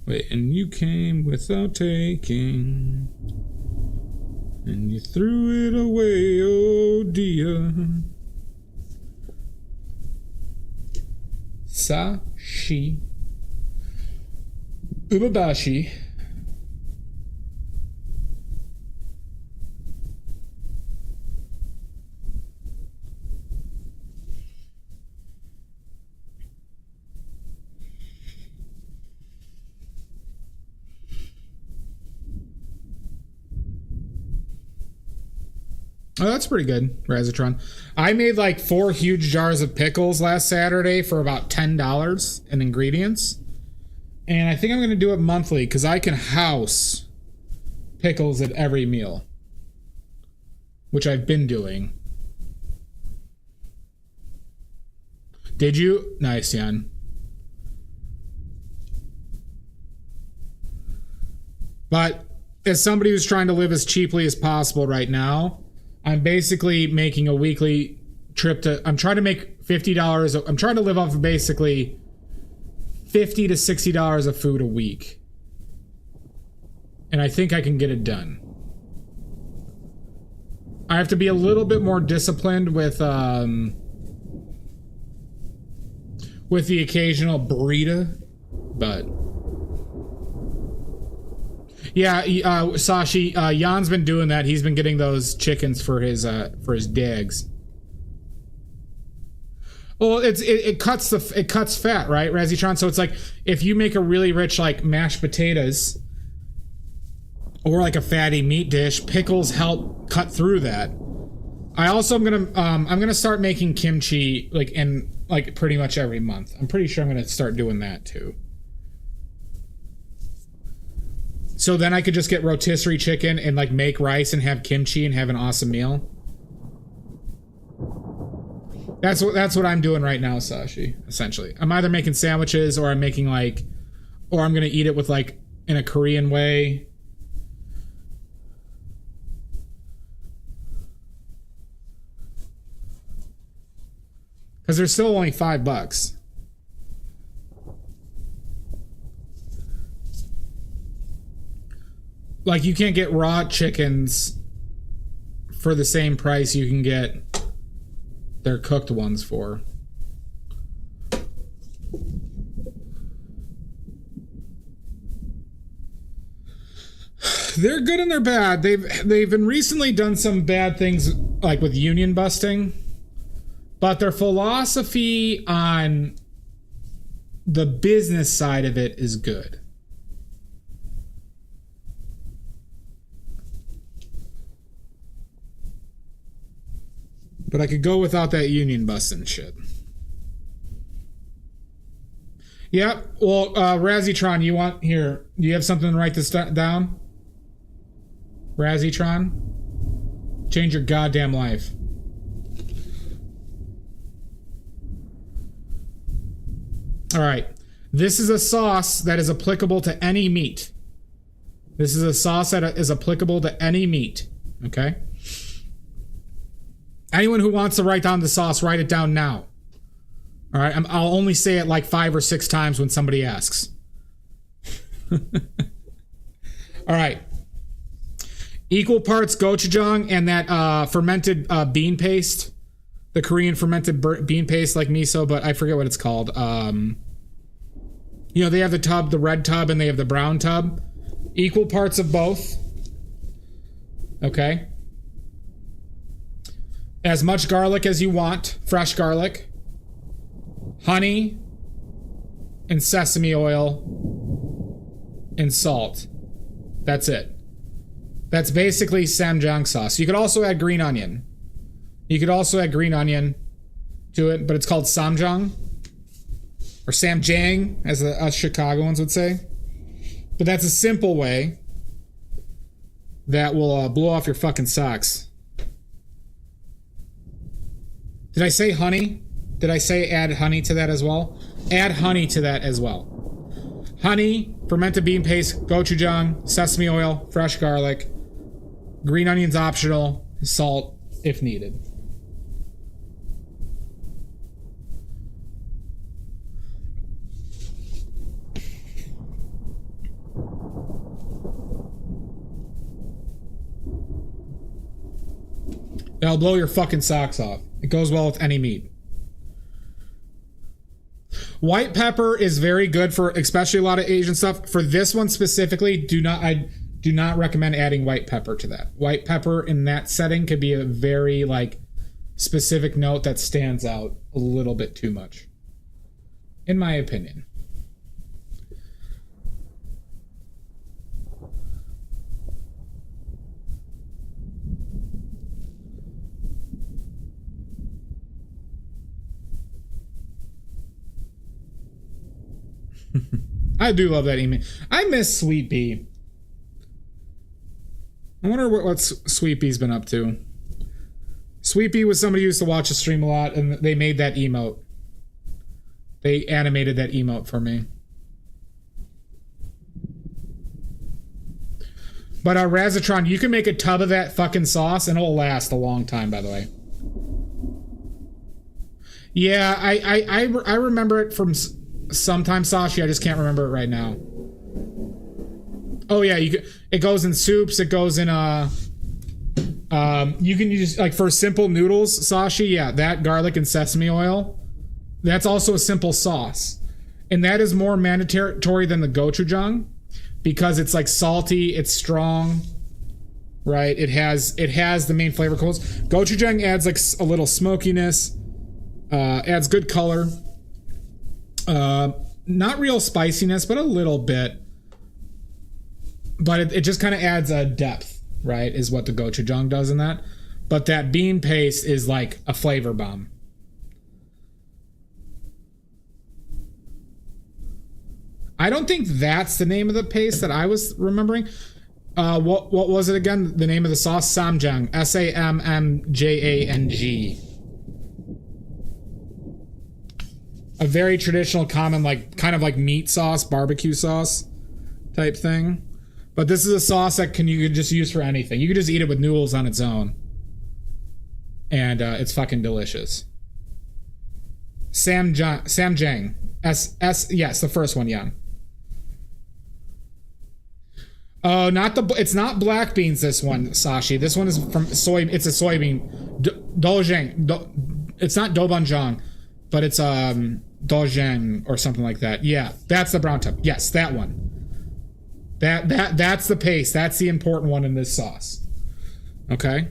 Wait, and you came without taking, and you threw it away, oh dear. Sashi Ubabashi. Oh, that's pretty good, Razatron. I made like 4 huge jars of pickles last Saturday for about $10 in ingredients. And I think I'm going to do it monthly because I can house pickles at every meal, which I've been doing. Did you? Nice, Jan. But as somebody who's trying to live as cheaply as possible right now, I'm basically making a weekly trip to... I'm trying to make $50... I'm trying to live off of basically $50 to $60 of food a week. And I think I can get it done. I have to be a little bit more disciplined with the occasional burrito, but... Yeah, Sashi, Jan's been doing that. He's been getting those chickens for his dags. Well, it cuts fat, right, Razzytron? So it's like if you make a really rich like mashed potatoes or like a fatty meat dish, pickles help cut through that. I also am gonna start making kimchi like pretty much every month. I'm pretty sure I'm gonna start doing that too. So then I could just get rotisserie chicken and like make rice and have kimchi and have an awesome meal. That's what I'm doing right now, Sashi, essentially. I'm either making sandwiches or I'm making like, or I'm going to eat it with like in a Korean way. Because they're still only $5. Like, you can't get raw chickens for the same price you can get their cooked ones for. They're good and they're bad. They've been recently done some bad things, like with union busting, but their philosophy on the business side of it is good. But I could go without that union busting shit. Yep. Well, Razzytron, you want here? Do you have something to write this down? Razzytron, change your goddamn life. All right. This is a sauce that is applicable to any meat. This is a sauce that is applicable to any meat. Okay. Anyone who wants to write down the sauce, write it down now. All right. I'll only say it like 5 or 6 times when somebody asks. All right. Equal parts gochujang and that fermented bean paste. The Korean fermented bean paste like miso, but I forget what it's called. You know, they have the tub, the red tub, and they have the brown tub. Equal parts of both. Okay. As much garlic as you want, fresh garlic. Honey and sesame oil and salt. That's it. That's basically samjang sauce. You could also add green onion. You could also add green onion to it, but it's called samjang. Or samjang, as us Chicagoans would say. But that's a simple way that will blow off your fucking socks. Did I say honey? Did I say add honey to that as well? Add honey to that as well. Honey, fermented bean paste, gochujang, sesame oil, fresh garlic. Green onions optional. Salt if needed. That'll blow your fucking socks off. It goes well with any meat. White pepper is very good for especially a lot of Asian stuff. For this one specifically, I do not recommend adding white pepper to that. White pepper in that setting could be a very like specific note that stands out a little bit too much, in my opinion. I do love that email. I miss Sweet Bee. I wonder what Sweet Bee's been up to. Sweet Bee was somebody who used to watch the stream a lot, and they made that emote. They animated that emote for me. But Razatron, you can make a tub of that fucking sauce, and it'll last a long time, by the way. Yeah, I remember it from sometimes, Sashi. I just can't remember it right now. Oh yeah, it goes in soups. It goes in you can use like for simple noodles, Sashi. Yeah, that garlic and sesame oil. That's also a simple sauce, and that is more mandatory than the gochujang because it's like salty. It's strong, right? It has the main flavor codes. Gochujang adds like a little smokiness, adds good color. Not real spiciness, but a little bit. But it just kind of adds a depth, right? Is what the gochujang does in that. But that bean paste is like a flavor bomb. I don't think that's the name of the paste that I was remembering. What was it again? The name of the sauce? Samjang. Sammjang. A very traditional, common, like kind of like meat sauce, barbecue sauce type thing. But this is a sauce that you can just use for anything. You can just eat it with noodles on its own. And it's fucking delicious. Samjang. Yes, the first one, yeah. Oh, it's not black beans, this one, Sashi. This one is from it's a soybean. Dojang. It's not Dobanjang, but it's Dojang or something like that. Yeah, that's the brown type. Yes, that one. That's the paste. That's the important one in this sauce. Okay?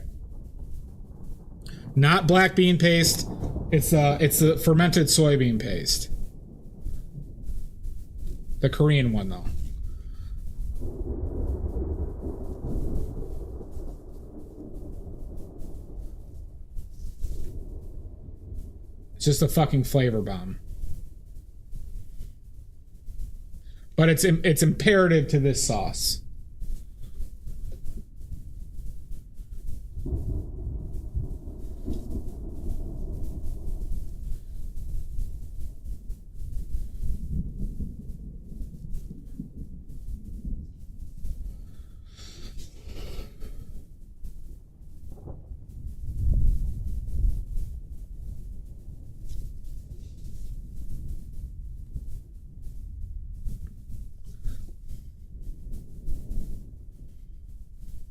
Not black bean paste. It's the fermented soybean paste. The Korean one, though. It's just a fucking flavor bomb. But it's imperative to this sauce.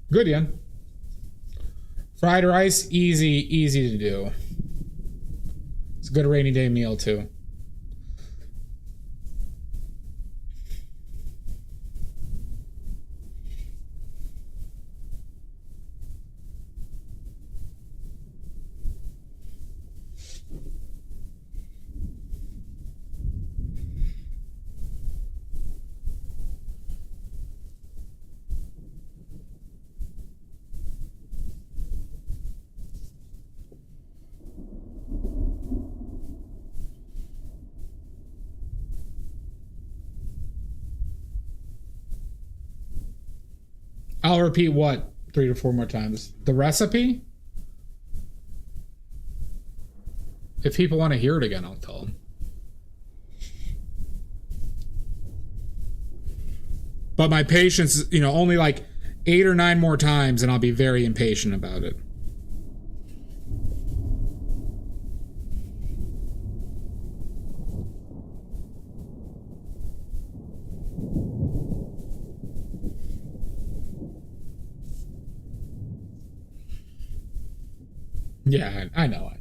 Good, Ian. Fried rice, easy to do. It's a good rainy day meal, too. I'll repeat what 3 to 4 more times. The recipe? If people want to hear it again, I'll tell them. But my patience, only like 8 or 9 more times, and I'll be very impatient about it. Yeah, I know.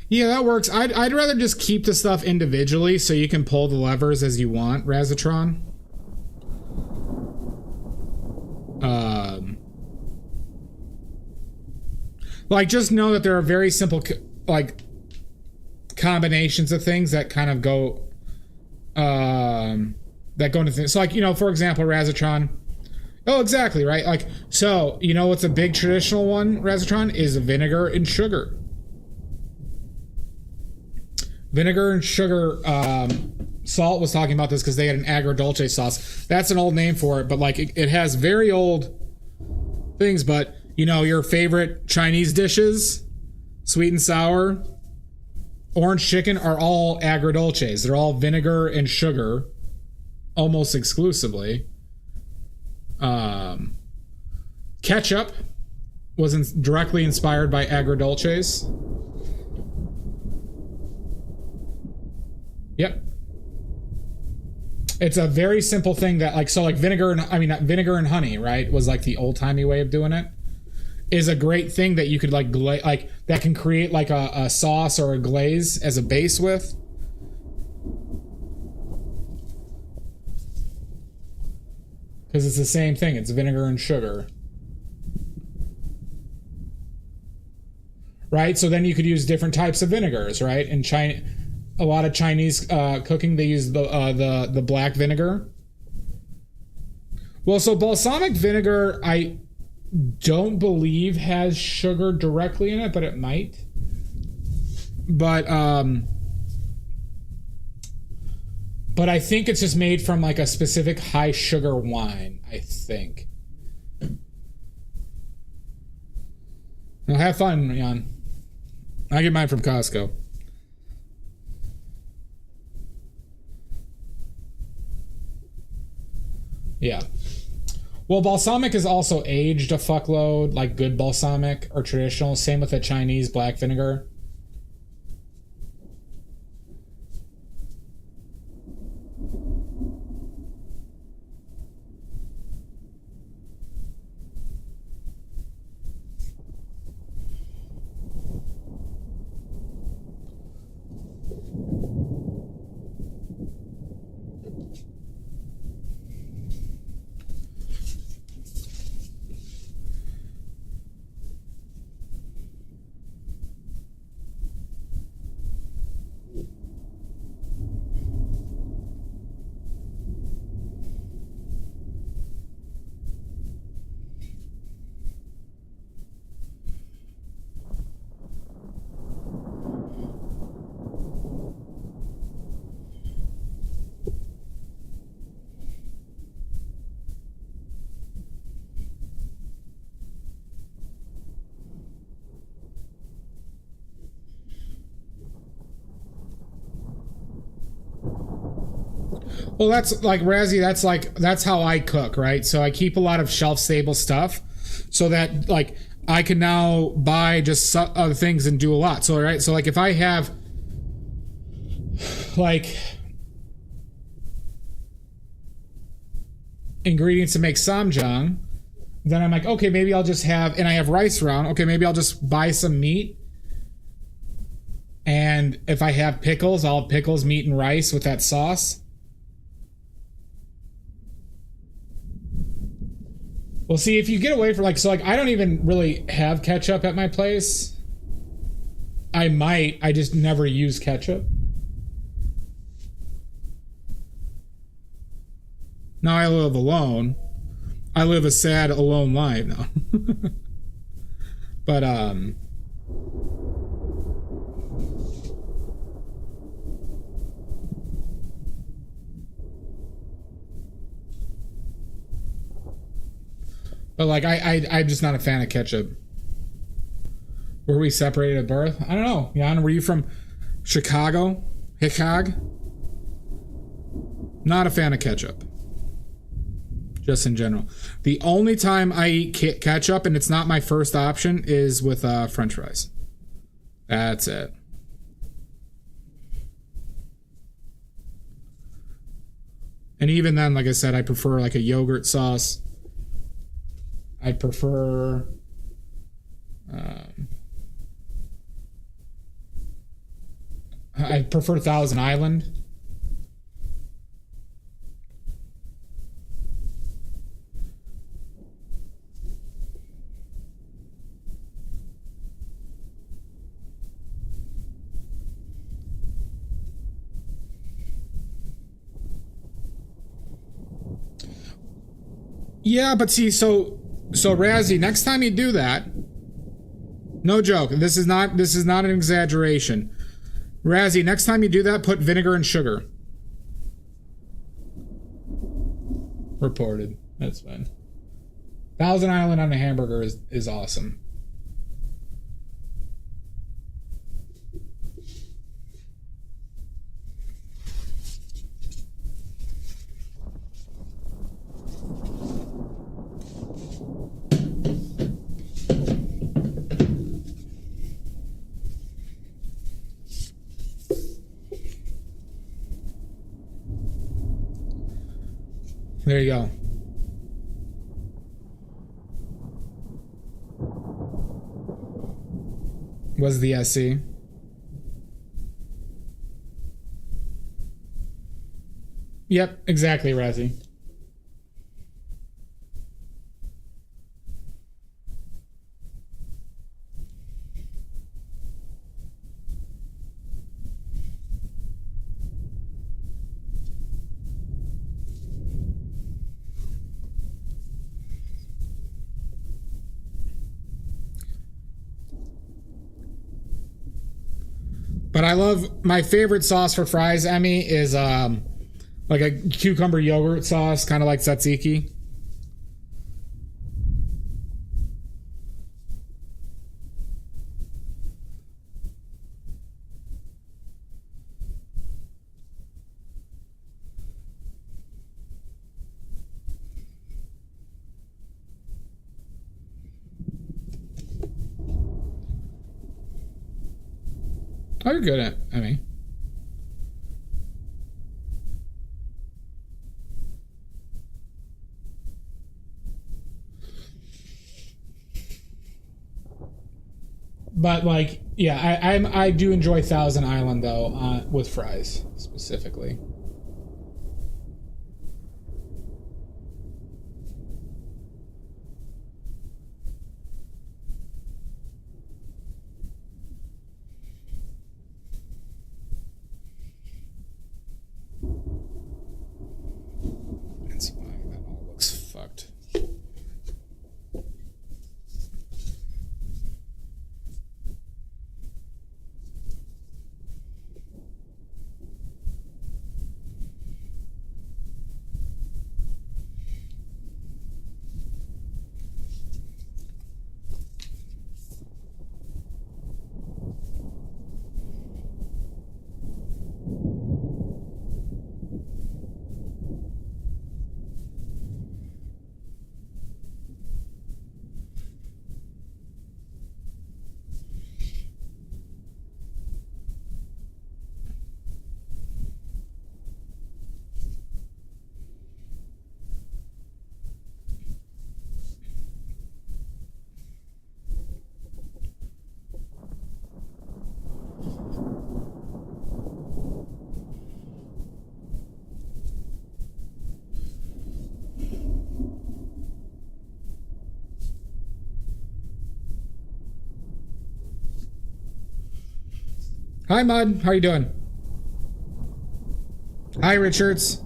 Yeah, that works. I'd rather just keep the stuff individually so you can pull the levers as you want, Razatron. Like, just know that there are very simple, combinations of things that kind of go into things. So, for example, Razatron. Oh, exactly, right? What's a big traditional one, Razatron, is vinegar and sugar. Vinegar and sugar. Salt was talking about this because they had an agrodolce sauce. That's an old name for it, but it has very old things. But your favorite Chinese dishes, sweet and sour, orange chicken, are all agrodolces. They're all vinegar and sugar, almost exclusively. Ketchup was directly inspired by agrodolces. Yep. It's a very simple thing that vinegar and honey, right, was the old-timey way of doing it, is a great thing that you could that can create a sauce or a glaze as a base with. Because it's the same thing. It's vinegar and sugar. Right? So then you could use different types of vinegars, right? In China, a lot of Chinese cooking, they use the black vinegar. Well, so balsamic vinegar, I don't believe has sugar directly in it, but it might. But I think it's just made from like a specific high sugar wine, I think. Well, have fun, Jan. I get mine from Costco. Yeah. Well, balsamic is also aged a fuckload, like good balsamic or traditional. Same with the Chinese black vinegar. Well, that's like Razzie. That's how I cook, right? So I keep a lot of shelf stable stuff, so that like I can now buy just other things and do a lot. So right, so like if I have like ingredients to make samjang, then I'm like, okay, maybe I'll just have, and I have rice around. Okay, maybe I'll just buy some meat. And if I have pickles, I'll have pickles, meat, and rice with that sauce. Well, see, if you get away from like, so like, I don't even really have ketchup at my place. I just never use ketchup. Now I live alone. I live a sad, alone life now. But, like, I'm just not a fan of ketchup. Were we separated at birth? I don't know. Jan, were you from Chicago? Hickog? Not a fan of ketchup. Just in general. The only time I eat ketchup, and it's not my first option, is with French fries. That's it. And even then, like I said, I prefer like a yogurt sauce. I prefer Thousand Island. Yeah, but see, so Razzie, next time you do that, no joke, this is not an exaggeration. Razzie, next time you do that, put vinegar and sugar. Reported. That's fine. Thousand Island on a hamburger is awesome. There you go. Was the SC. Yep, exactly, Razzie. But I love my favorite sauce for fries, Emmy, is like a cucumber yogurt sauce, kind of like tzatziki. Oh, you're good at it, Emmy. But like, yeah, I do enjoy Thousand Island though, with fries specifically. That's why that all looks fucked. Hi, Mud. How you doing? Hi, Richards.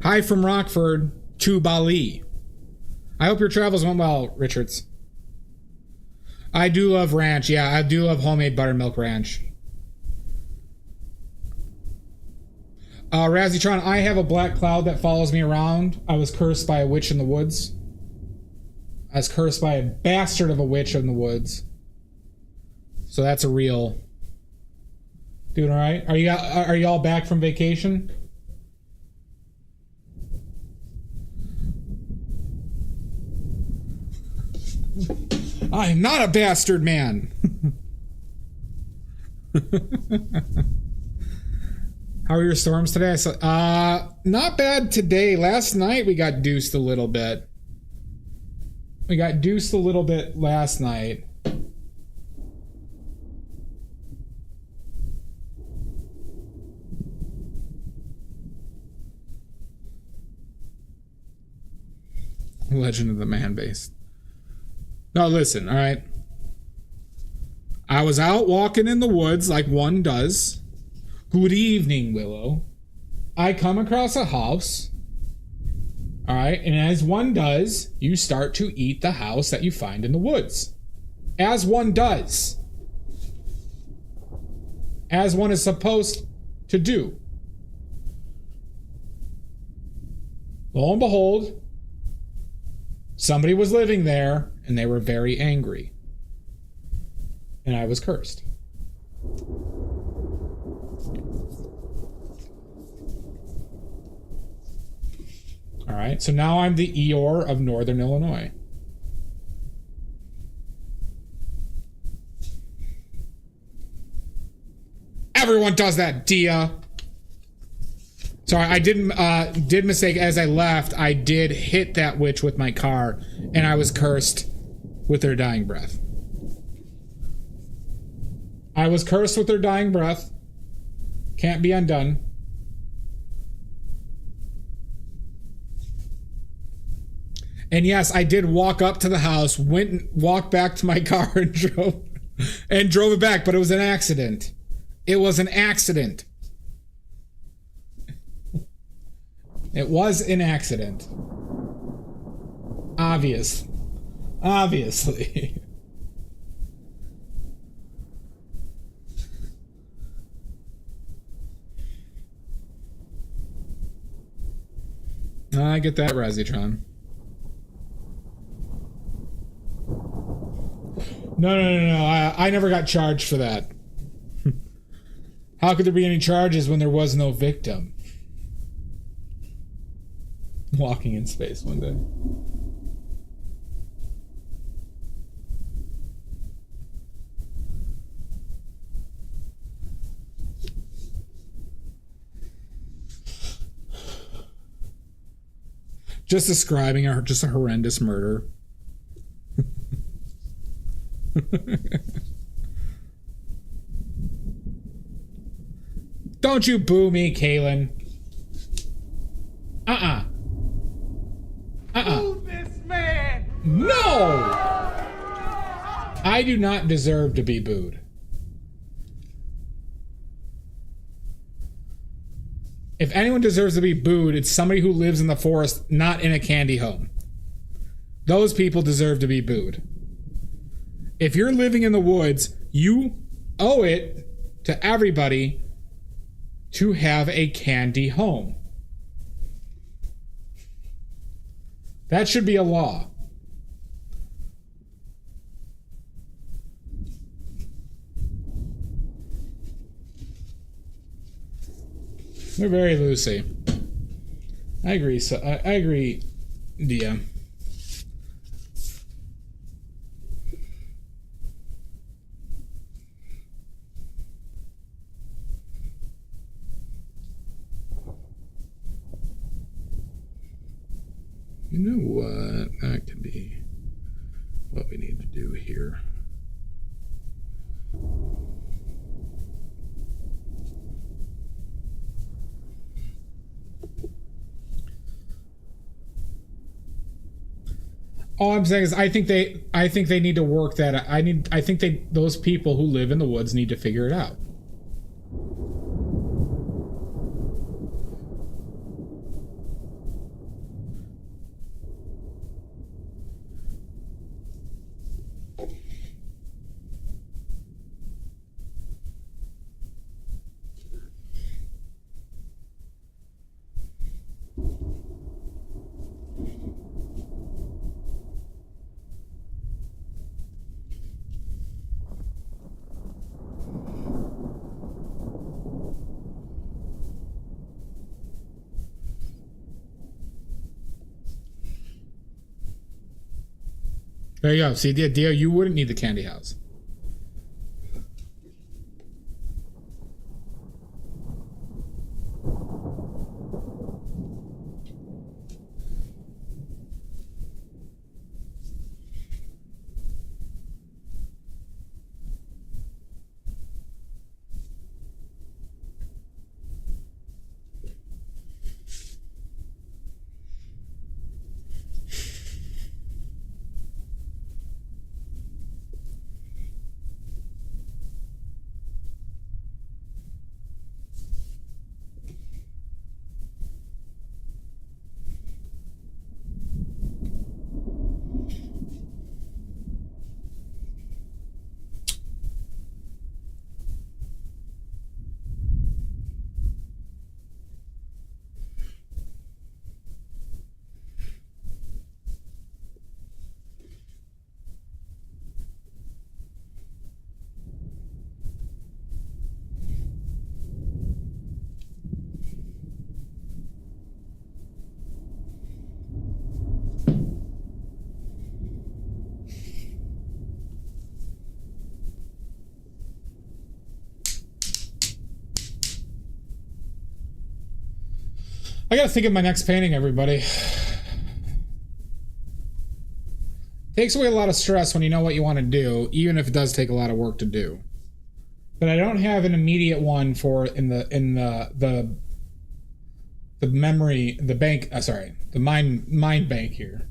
Hi from Rockford to Bali. I hope your travels went well, Richards. I do love ranch. Yeah, I do love homemade buttermilk ranch. Razzytron, I have a black cloud that follows me around. I was cursed by a witch in the woods. I was cursed by a bastard of a witch in the woods. So that's a real. Doing all right? Are you all back from vacation? I am not a bastard man. How are your storms today? Not bad today. Last night we got deuced a little bit. We got deuced a little bit last night. Legend of the Man Base. No, listen, all right. I was out walking in the woods like one does. Good evening, Willow. I come across a house. All right, and as one does, you start to eat the house that you find in the woods. As one does. As one is supposed to do. Lo and behold, somebody was living there, and they were very angry. And I was cursed. All right, so now I'm the Eeyore of Northern Illinois. Everyone does that, Dia. Sorry, I did mistake. As I left, I did hit that witch with my car, and I was cursed with their dying breath. I was cursed with their dying breath. Can't be undone. And yes, I did walk up to the house, walked back to my car and drove it back, but it was an accident. It was an accident. It was an accident. Obviously. I get that, Razitron. No. I never got charged for that. How could there be any charges when there was no victim? Walking in space one day. Just describing just a horrendous murder. Don't you boo me, Kaylin. Boo this man! No! I do not deserve to be booed. If anyone deserves to be booed, it's somebody who lives in the forest, not in a candy home. Those people deserve to be booed. If you're living in the woods, you owe it to everybody to have a candy home. That should be a law. They're very loosey. I agree. So I agree, DM. You know what? That could be what we need to do here. All I'm saying is I think they need to work that. I think those people who live in the woods need to figure it out. There you go. See, Dio, you wouldn't need the candy house. I gotta think of my next painting, everybody. Takes away a lot of stress when you know what you want to do, even if it does take a lot of work to do. But I don't have an immediate one for the memory, the bank. Sorry, the mind bank here.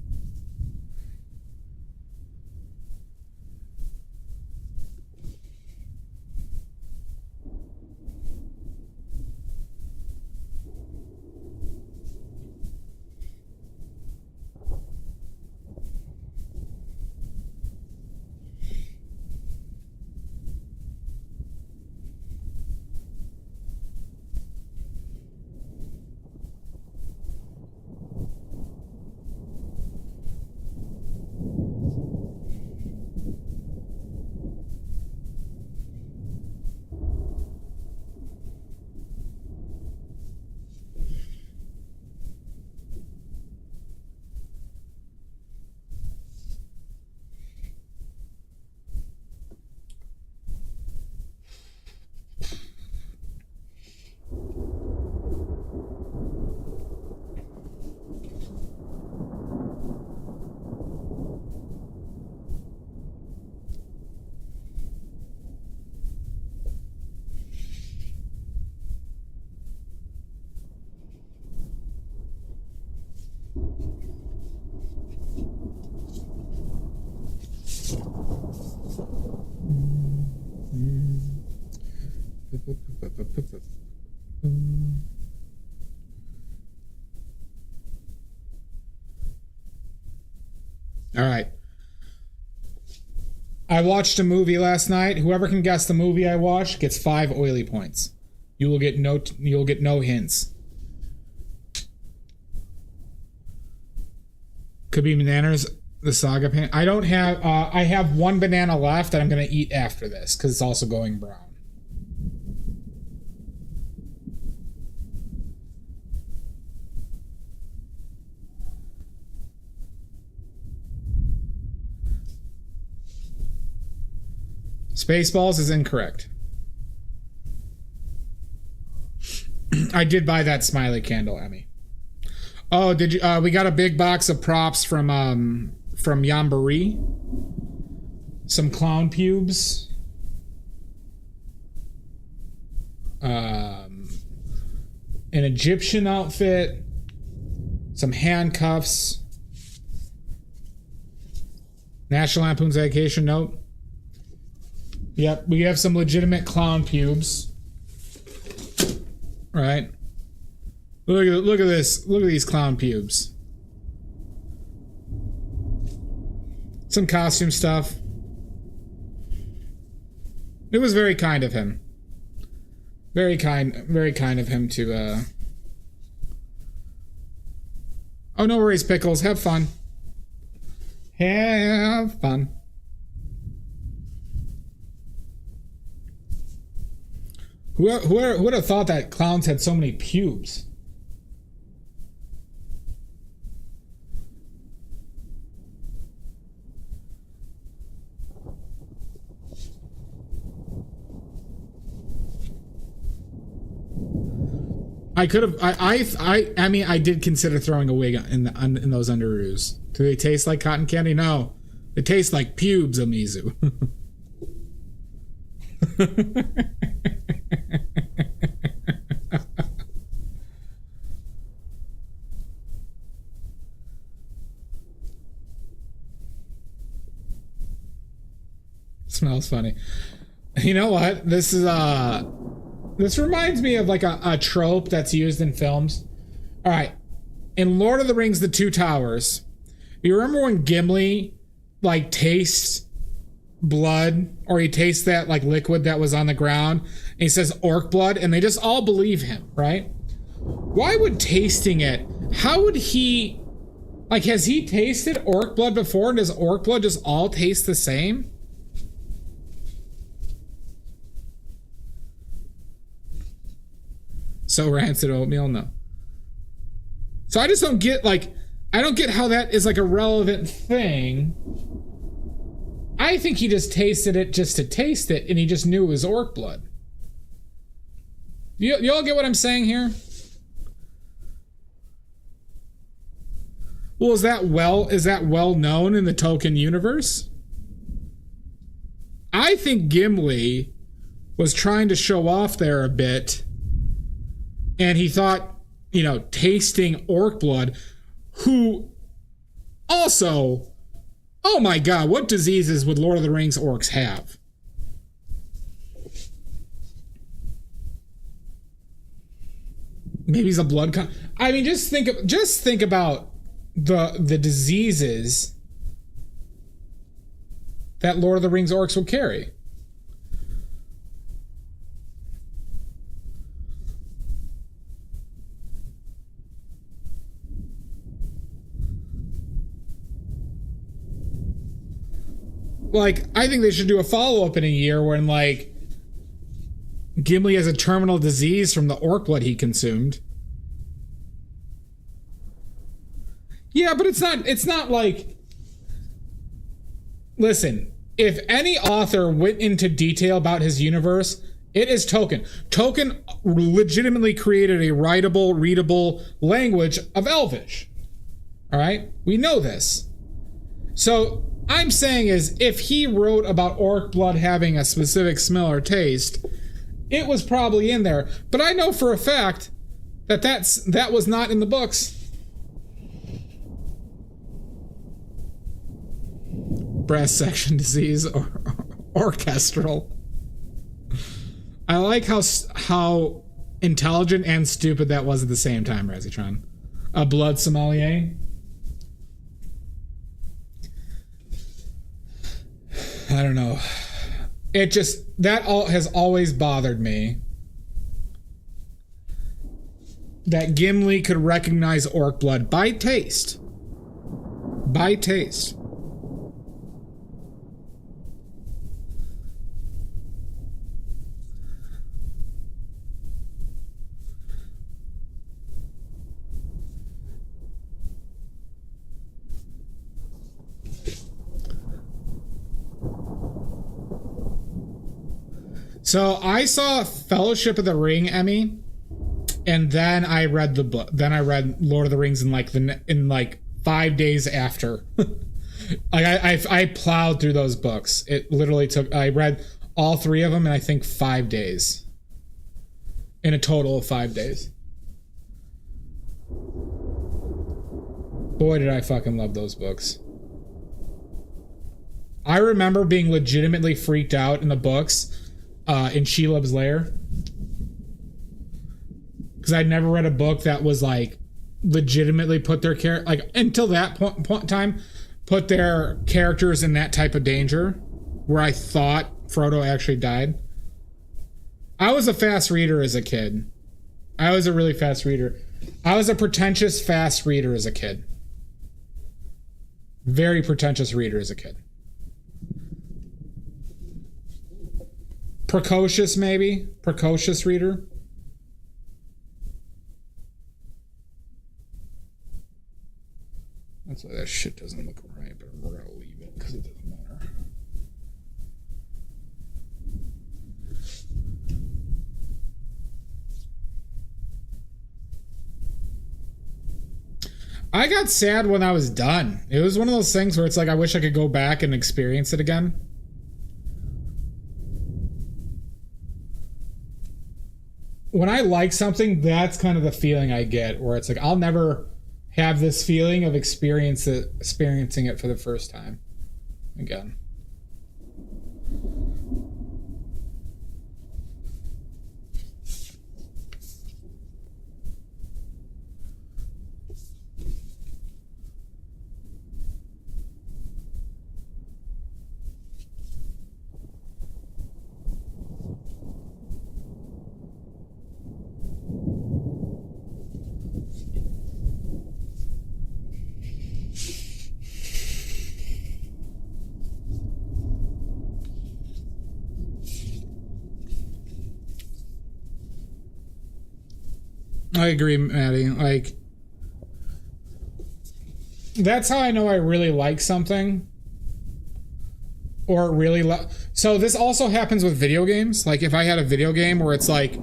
All right. I watched a movie last night. Whoever can guess the movie I watched gets 5 oily points. You'll get no hints. Could be bananas. The saga pan. I don't have. I have 1 banana left that I'm gonna eat after this because it's also going brown. Spaceballs is incorrect. I did buy that smiley candle, Emmy. Oh, did you? We got a big box of props from Yamboree. Some clown pubes. An Egyptian outfit. Some handcuffs. National Lampoon's Vacation. Nope. Yep, we have some legitimate clown pubes. Right. Look at this. Look at these clown pubes. Some costume stuff. It was very kind of him. Very kind of him to Oh, no worries, Pickles. Have fun. Have fun. Who would have thought that clowns had so many pubes? I could have. I mean, I did consider throwing a wig in those underoos. Do they taste like cotton candy? No, they taste like pubes, Amizu. Smells funny. You know what? This reminds me of like a trope that's used in films. All right. In Lord of the Rings, The Two Towers, you remember when Gimli like tastes blood, or he tastes that like liquid that was on the ground, and he says orc blood, and they just all believe him, right? Why would tasting it, how would he, like, has he tasted orc blood before, and does orc blood just all taste the same? So rancid oatmeal? No. So I just don't get, like, I don't get how that is like a relevant thing. I think he just tasted it just to taste it, and he just knew it was orc blood. You all get what I'm saying here? Well, is that well known in the Tolkien universe? I think Gimli was trying to show off there a bit, and he thought, you know, tasting orc blood, who also, oh my god, what diseases would Lord of the Rings orcs have? Maybe he's a blood I mean, just think about the diseases that Lord of the Rings orcs would carry. Like, I think they should do a follow-up in a year when, like, Gimli has a terminal disease from the orc blood he consumed. Yeah, but it's not like... Listen, if any author went into detail about his universe, it is Tolkien. Tolkien legitimately created a writable, readable language of Elvish. Alright? We know this. So... I'm saying is, if he wrote about orc blood having a specific smell or taste, it was probably in there. But I know for a fact that that was not in the books. Brass section disease or orchestral. I like how intelligent and stupid that was at the same time, Razitron. A blood sommelier. I don't know. It just, that all has always bothered me. That Gimli could recognize orc blood by taste. By taste. So I saw Fellowship of the Ring, Emmy, and then I read the book. Then I read Lord of the Rings in like 5 days after. I plowed through those books. It literally took. I read all 3 of them in I think 5 days. In a total of 5 days. Boy, did I fucking love those books. I remember being legitimately freaked out in the books. In Shelob's Lair, because I'd never read a book that was like legitimately put their until that point in time, put their characters in that type of danger, where I thought Frodo actually died. I was a fast reader as a kid. I was a really fast reader. I was a pretentious fast reader as a kid. Very pretentious reader as a kid. Precocious, maybe? Precocious reader? That's why that shit doesn't look right, but we're gonna leave it because it doesn't matter. I got sad when I was done. It was one of those things where it's like, I wish I could go back and experience it again. When I like something, that's kind of the feeling I get, where it's like, I'll never have this feeling of experiencing it for the first time again. I agree, Maddie. Like, that's how I know I really like something. Or really so this also happens with video games. Like, if I had a video game where it's like,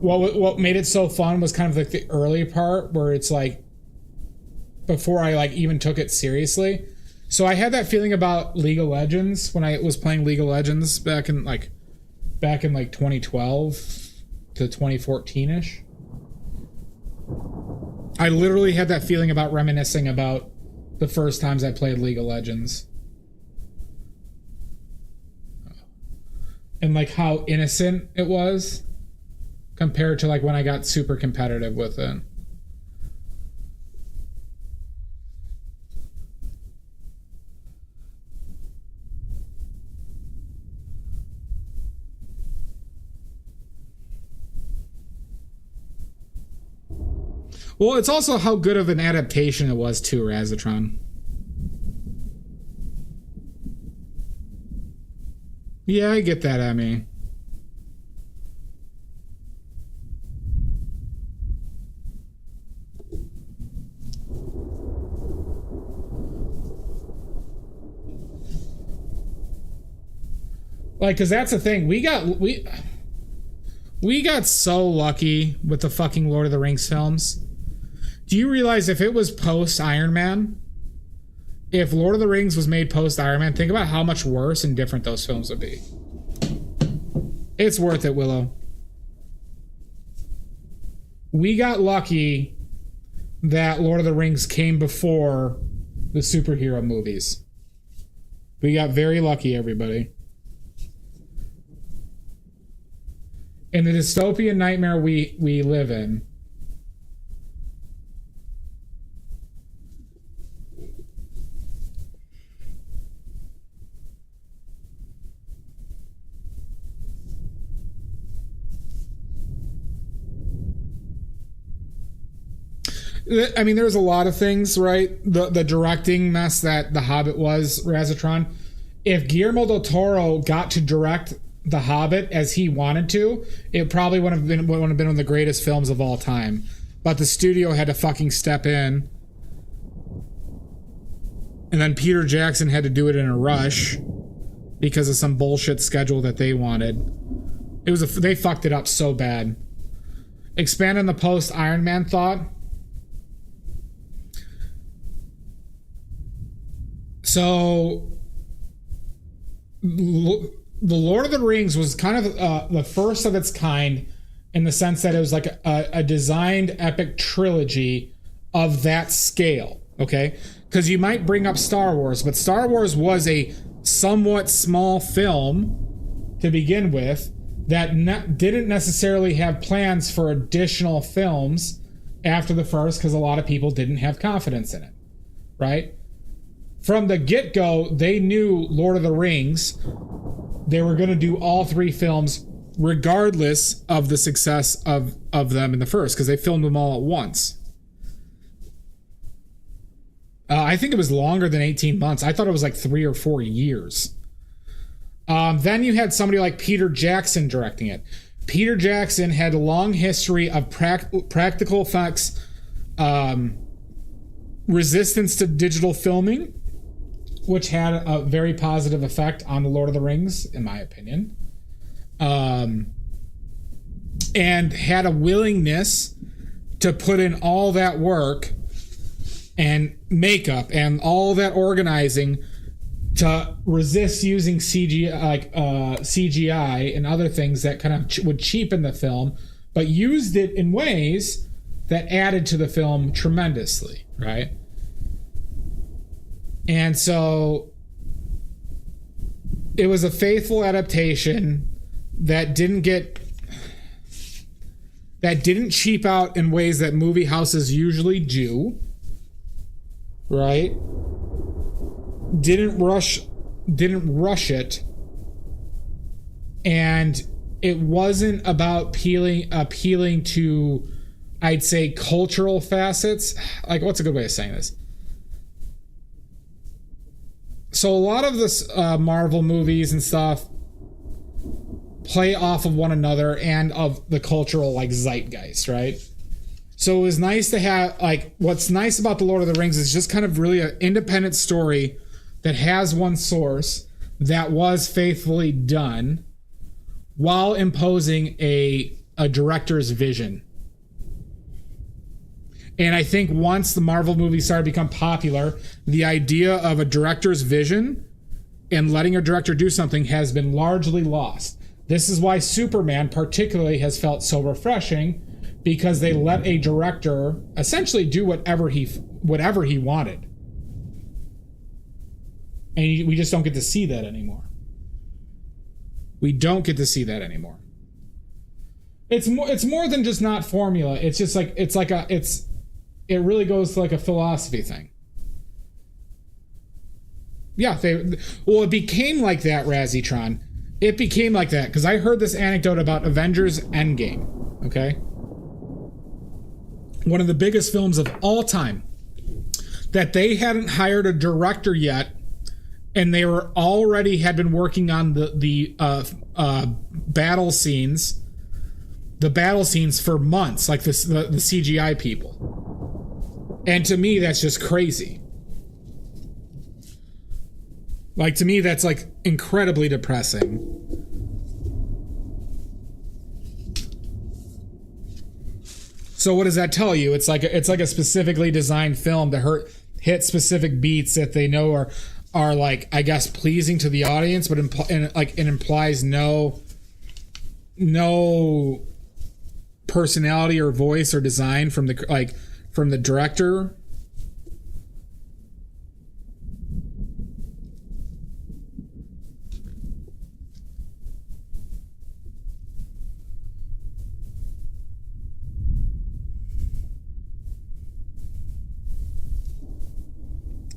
what made it so fun was kind of like the early part, where it's like, before I like even took it seriously. So I had that feeling about League of Legends when I was playing League of Legends back in 2012 to 2014-ish. I literally had that feeling about reminiscing about the first times I played League of Legends. And like how innocent it was compared to like when I got super competitive with it. Well, it's also how good of an adaptation it was too, Razatron. Yeah, I get that, Emmy. Like, cause that's the thing. We got so lucky with the fucking Lord of the Rings films. Do you realize if it was post Iron Man, if Lord of the Rings was made post Iron Man, think about how much worse and different those films would be. It's worth it, Willow. We got lucky that Lord of the Rings came before the superhero movies. We got very lucky, everybody. In the dystopian nightmare we live in, I mean, there's a lot of things, right? The directing mess that The Hobbit was, Razatron. If Guillermo del Toro got to direct The Hobbit as he wanted to, it probably would have been one of the greatest films of all time. But the studio had to fucking step in, and then Peter Jackson had to do it in a rush because of some bullshit schedule that they wanted. They fucked it up so bad. Expand on the post Iron Man thought. So, The Lord of the Rings was kind of the first of its kind in the sense that it was like a designed epic trilogy of that scale, okay? Because you might bring up Star Wars, but Star Wars was a somewhat small film to begin with that didn't necessarily have plans for additional films after the first because a lot of people didn't have confidence in it, right? From the get-go, they knew Lord of the Rings, they were going to do all 3 films regardless of the success of them in the first, because they filmed them all at once. I think it was longer than 18 months. I thought it was like 3 or 4 years. Then you had somebody like Peter Jackson directing it. Peter Jackson had a long history of practical effects, resistance to digital filming, which had a very positive effect on The Lord of the Rings, in my opinion. And had a willingness to put in all that work and makeup and all that organizing to resist using CGI and other things that kind of would cheapen the film, but used it in ways that added to the film tremendously, right? And so it was a faithful adaptation that didn't cheap out in ways that movie houses usually do, right? Didn't rush it, and it wasn't about appealing to, I'd say, cultural facets. Like, what's a good way of saying this? So a lot of this Marvel movies and stuff play off of one another and of the cultural like zeitgeist, right? So it was nice to have, like, what's nice about The Lord of the Rings is just kind of really an independent story that has one source that was faithfully done while imposing a director's vision. And I think once the Marvel movies started to become popular, the idea of a director's vision and letting a director do something has been largely lost. This is why Superman particularly has felt so refreshing, because they let a director essentially do whatever he wanted. And we just don't get to see that anymore. We don't get to see that anymore. It's more than just not formula. It's just like it really goes to like a philosophy thing. Yeah, it became like that, Razzytron. It became like that because I heard this anecdote about Avengers Endgame, okay? One of the biggest films of all time, that they hadn't hired a director yet, and they were already had been working on the battle scenes for months, like the CGI people. And to me, that's just crazy. Like, to me, that's like incredibly depressing. So what does that tell you? It's like a specifically designed film to hit specific beats that they know are like, I guess, pleasing to the audience, but it implies no personality or voice or design from the director.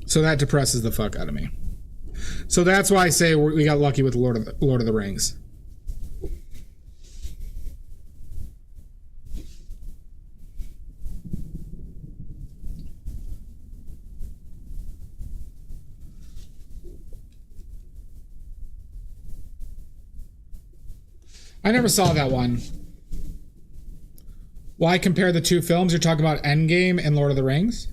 So that depresses the fuck out of me. So that's why I say we got lucky with Lord of the Rings. I never saw that one. Why compare the two films? You're talking about Endgame and Lord of the Rings?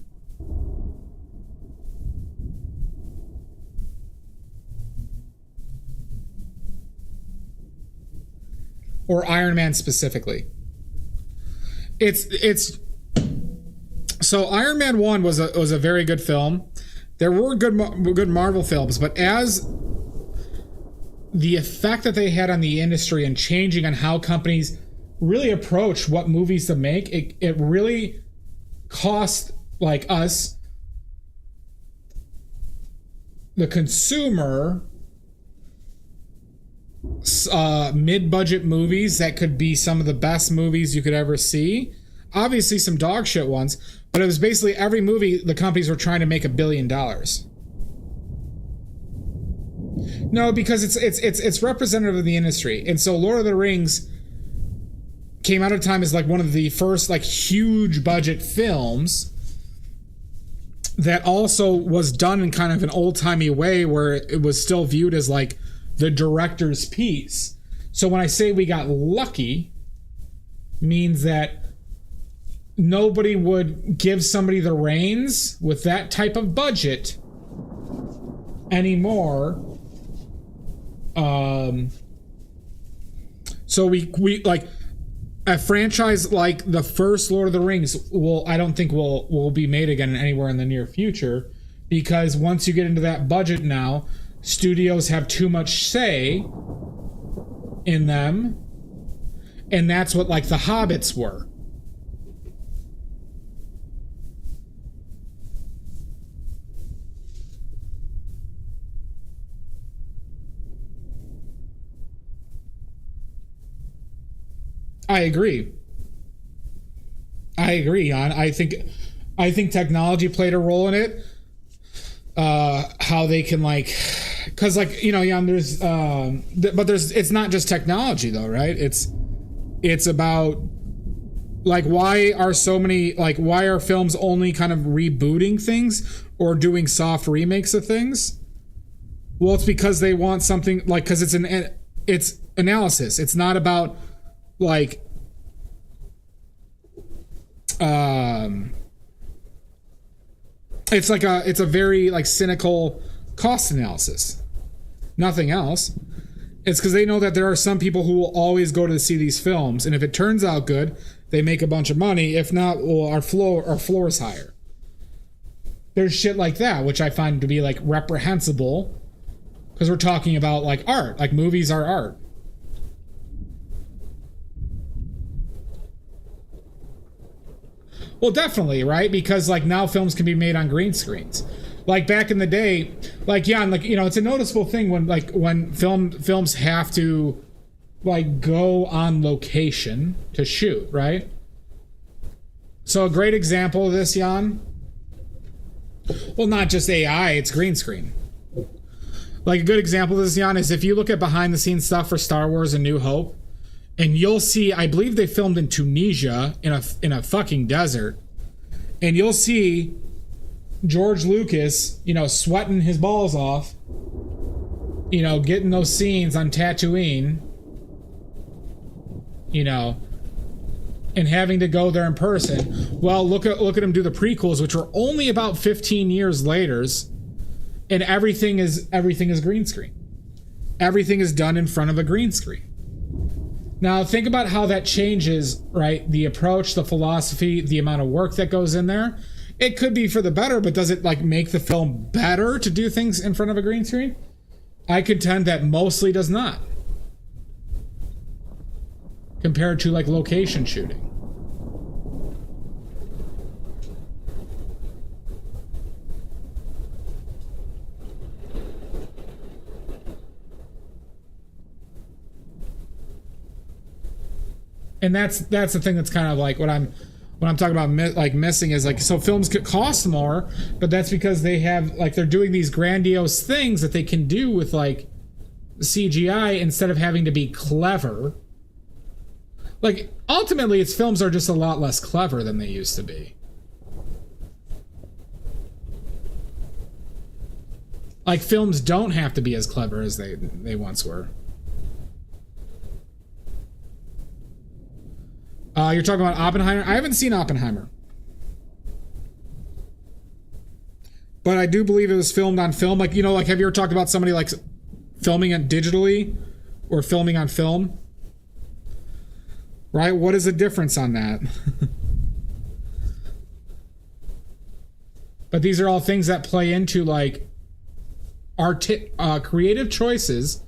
Or Iron Man specifically? It's so Iron Man 1 was a very good film. There were good Marvel films, but as the effect that they had on the industry and changing on how companies really approach what movies to make, it really cost like us, the consumer, mid-budget movies that could be some of the best movies you could ever see. Obviously some dog shit ones, but it was basically every movie the companies were trying to make $1 billion. No, because it's representative of the industry. And so Lord of the Rings came out of time as like one of the first like huge budget films that also was done in kind of an old-timey way where it was still viewed as like the director's piece. So when I say we got lucky, means that nobody would give somebody the reins with that type of budget anymore. So we like a franchise like the first Lord of the Rings I don't think will be made again anywhere in the near future, because once you get into that budget now, studios have too much say in them, and that's what like the Hobbits were. I agree, Jan. I think technology played a role in it. How they can like, because like, you know, Jan, there's but it's not just technology though, right? It's about like why are films only kind of rebooting things or doing soft remakes of things? Well, it's because they want something like, because it's analysis. It's not about like it's a very like cynical cost analysis, nothing else. It's because they know that there are some people who will always go to see these films, and if it turns out good, they make a bunch of money. If not, well, our floor is higher. There's shit like that, which I find to be like reprehensible, because we're talking about like art, like movies are art. Well, definitely, right? Because like now films can be made on green screens. Like back in the day, like yeah, like you know, it's a noticeable thing when films have to like go on location to shoot, right? So a great example of this, Jan. Well, not just AI, it's green screen. Like a good example of this, Jan, is if you look at behind the scenes stuff for Star Wars: A New Hope, and you'll see, I believe they filmed in Tunisia in a fucking desert, and you'll see George Lucas, you know, sweating his balls off, you know, getting those scenes on Tatooine, you know, and having to go there in person. Well, look at him do the prequels, which were only about 15 years later, and everything is green screen. Everything is done in front of a green screen. Now, think about how that changes, right? The approach, the philosophy, the amount of work that goes in there. It could be for the better, but does it like make the film better to do things in front of a green screen? I contend that mostly does not, compared to like location shooting. And that's the thing that's kind of like what I'm When I'm talking about missing is like, so films could cost more, but that's because they have like, they're doing these grandiose things that they can do with like CGI instead of having to be clever. Like ultimately its films are just a lot less clever than they used to be. Like films don't have to be as clever as they once were. You're talking about Oppenheimer? I haven't seen Oppenheimer. But I do believe it was filmed on film. Like, you know, like have you ever talked about somebody like filming it digitally or filming on film? Right? What is the difference on that? But these are all things that play into like creative choices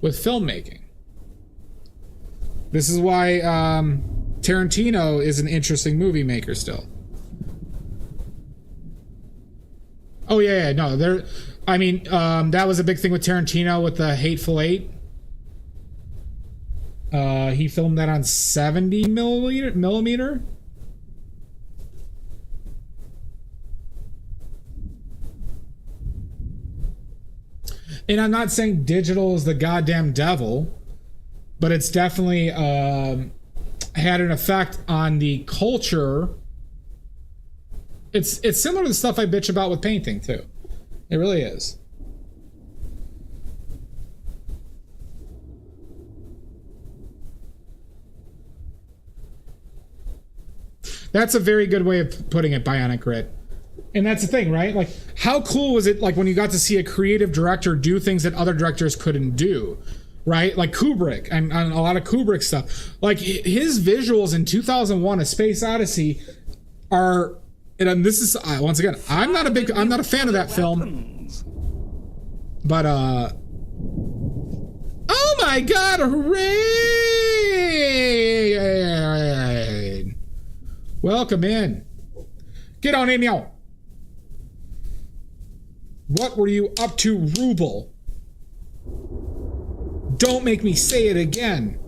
with filmmaking. This is why Tarantino is an interesting movie maker still. Oh yeah, no, there. I mean, that was a big thing with Tarantino with the Hateful Eight. He filmed that on 70 millimeter. And I'm not saying digital is the goddamn devil, but it's definitely had an effect on the culture. It's similar to the stuff I bitch about with painting too. It really is. That's a very good way of putting it, Bionic Grit. And that's the thing, right? Like, how cool was it, like, when you got to see a creative director do things that other directors couldn't do, right? Like Kubrick and a lot of Kubrick stuff. Like, his visuals in 2001: A Space Odyssey are, and this is, once again, I'm not a fan of that film. But, oh my God, hooray! Welcome in. Get on in, y'all. What were you up to, Ruble? Don't make me say it again.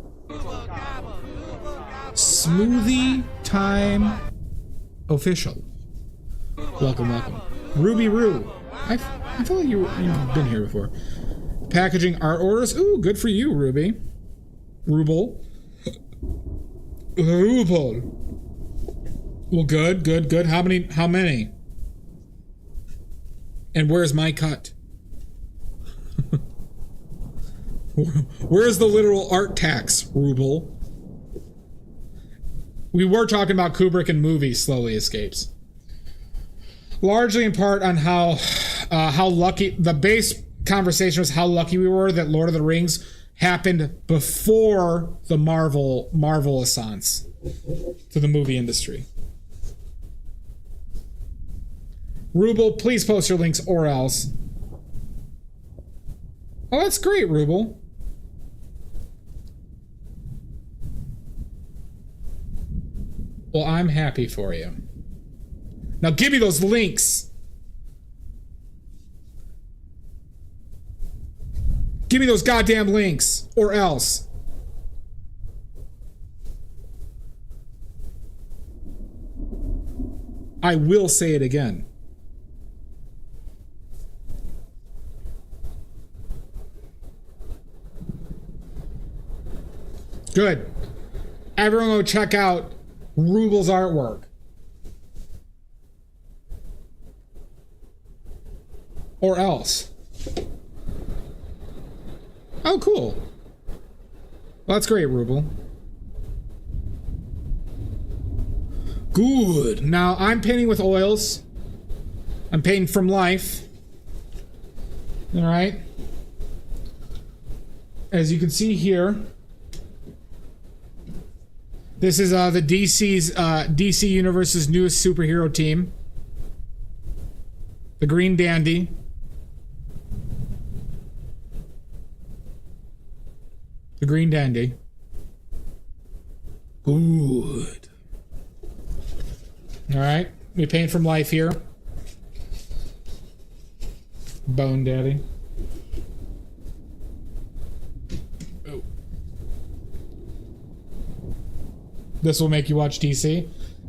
Smoothie Time Official. Welcome, welcome. Ruby Roo. I feel like you've been here before. Packaging art orders. Ooh, good for you, Ruby. Ruble. Ruble. Well, good. How many? And where's my cut? Where's the literal art tax, Ruble? We were talking about Kubrick and movies slowly escapes. Largely in part on how lucky, the base conversation was how lucky we were that Lord of the Rings happened before the Marvel assance to the movie industry. Ruble, please post your links or else. Oh, that's great, Ruble. Well, I'm happy for you. Now give me those links. Give me those goddamn links or else. I will say it again. Good. Everyone go check out Ruble's artwork. Or else. Oh, cool. Well, that's great, Ruble. Good. Now, I'm painting with oils. I'm painting from life. All right. As you can see here, this is the DC Universe's newest superhero team. The Green Dandy. The Green Dandy. Good. All right. We paint from life here. Bone Daddy. Oh. This will make you watch DC.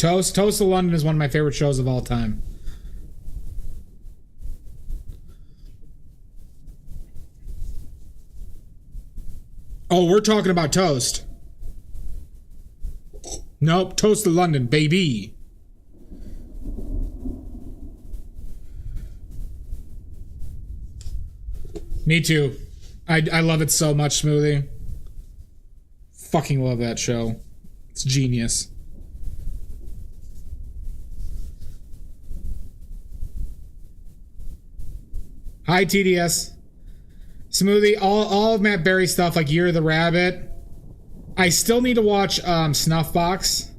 Toast of London is one of my favorite shows of all time. Oh, we're talking about Toast. Nope, Toast of London, baby. Me too. I love it so much, Smoothie. Fucking love that show. It's genius. Hi, TDS. Smoothie, all of Matt Berry stuff, like Year of the Rabbit. I still need to watch Snuffbox.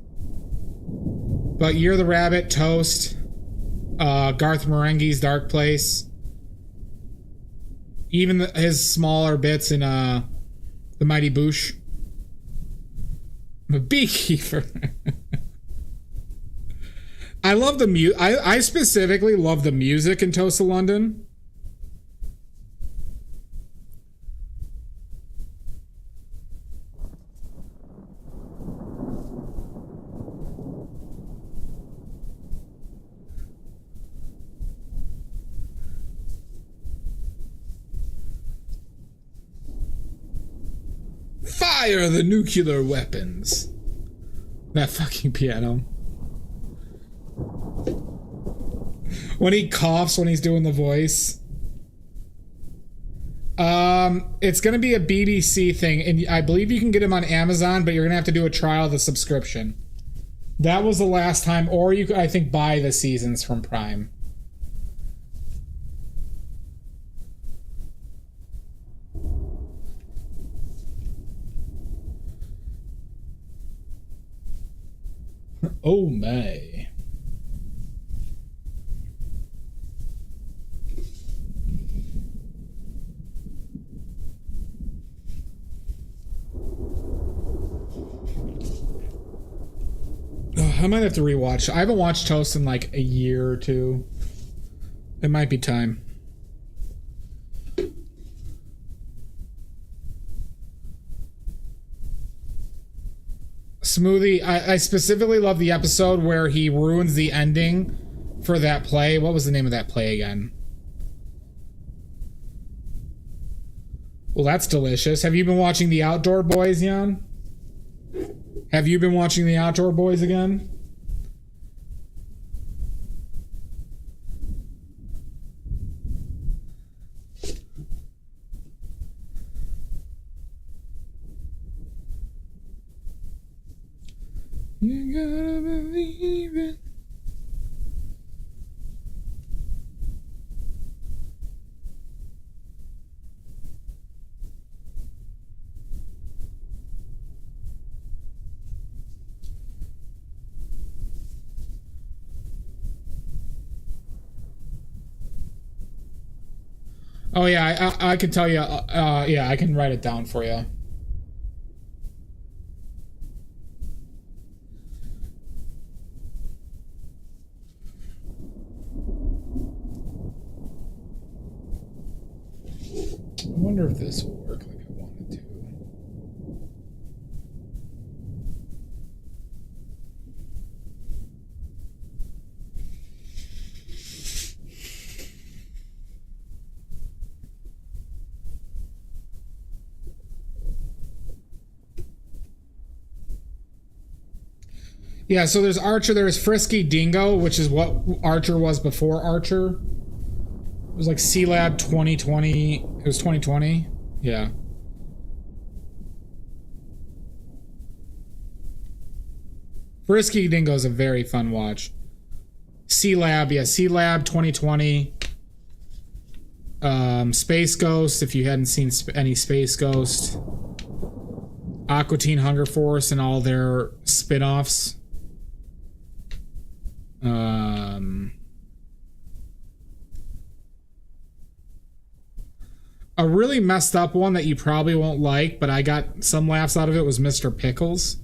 But Year of the Rabbit, Toast, Garth Marenghi's Dark Place. Even his smaller bits in The Mighty Boosh. I'm a beekeeper. I love the music. I specifically love the music in Toast of London. Fire the nuclear weapons. That fucking piano. When he coughs when he's doing the voice. It's gonna be a BBC thing, and I believe you can get him on Amazon, but you're gonna have to do a trial of the subscription. That was the last time, or you could, I think, buy the seasons from Prime. Oh my. I might have to rewatch. I haven't watched Toast in like a year or two. It might be time. Smoothie, I specifically love the episode where he ruins the ending for that play. What was the name of that play again? Well, that's delicious. Have you been watching The Outdoor Boys, Jan? Have you been watching The Outdoor Boys again? You gotta believe it. Oh yeah, I can tell you. Yeah, I can write it down for you. I wonder if this will work like I want it to. Yeah, so there's Archer, there's Frisky Dingo, which is what Archer was before Archer. It was like C-Lab 2020. It was 2020. Yeah. Frisky Dingo is a very fun watch. C-Lab, yeah, C-Lab 2020. Space Ghost, if you hadn't seen any Space Ghost. Aqua Teen Hunger Force and all their spin-offs. A really messed up one that you probably won't like, but I got some laughs out of it, was Mr. Pickles.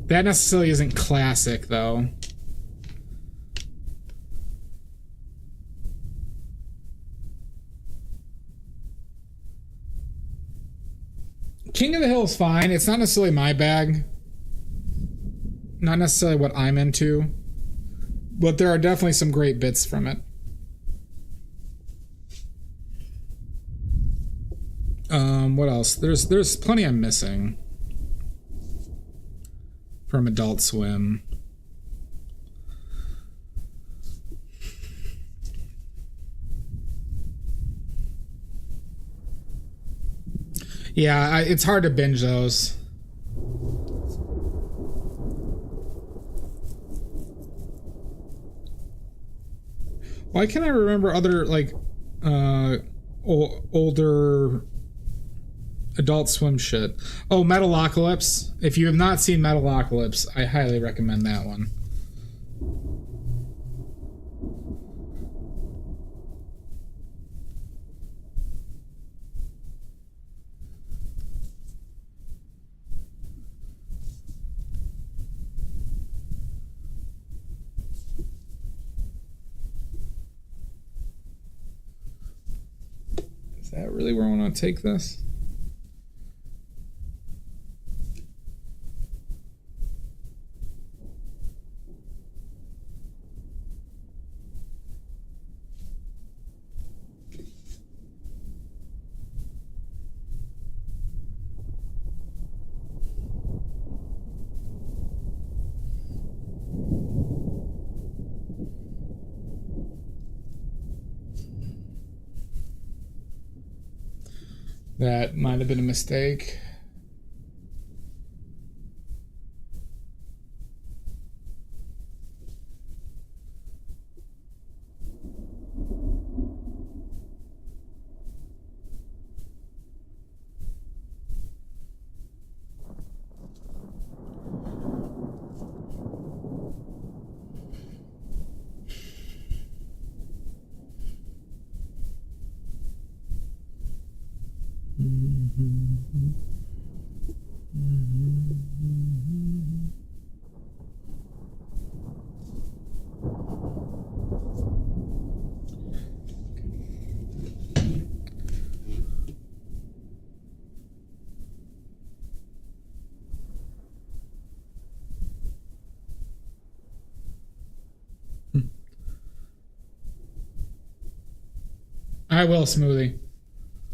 That necessarily isn't classic, though. King of the Hill is fine. It's not necessarily my bag. not necessarily what I'm into, but there are definitely some great bits from it. What else? There's plenty I'm missing from Adult Swim. Yeah, it's hard to binge those. Why can't I remember other like older Adult Swim shit? Oh, Metalocalypse. If you have not seen Metalocalypse, I highly recommend that one. Is that really where I want to take this? That might have been a mistake. I will, Smoothie.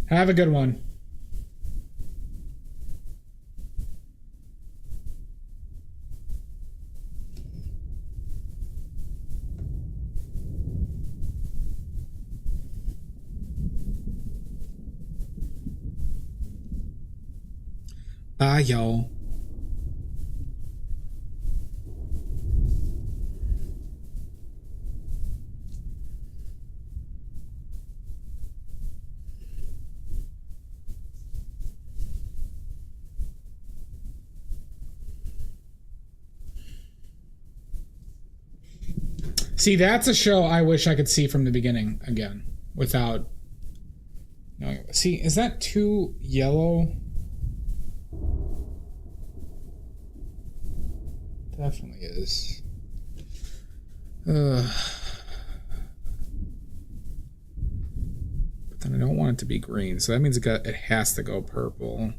Have a good one. Bye, y'all. See, that's a show I wish I could see from the beginning again without knowing. See, is that too yellow? Definitely is. But then I don't want it to be green, so that means it has to go purple.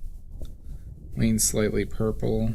Lean slightly purple.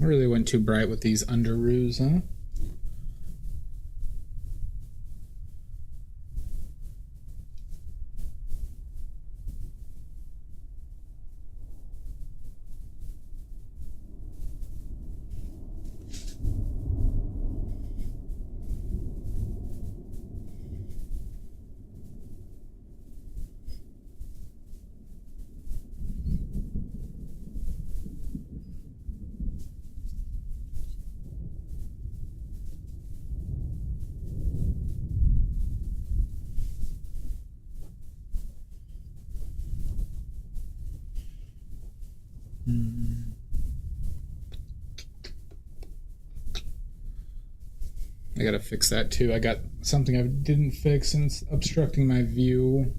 I really went too bright with these underoos, huh? I gotta fix that too. I got something I didn't fix and it's obstructing my view.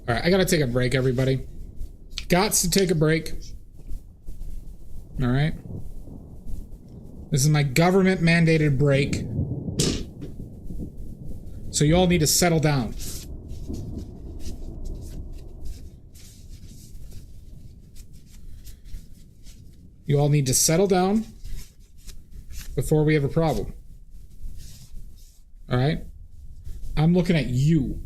All right, I gotta take a break, everybody. Gots to take a break. All right. This is my government mandated break. So you all need to settle down. You all need to settle down before we have a problem. All right? I'm looking at you.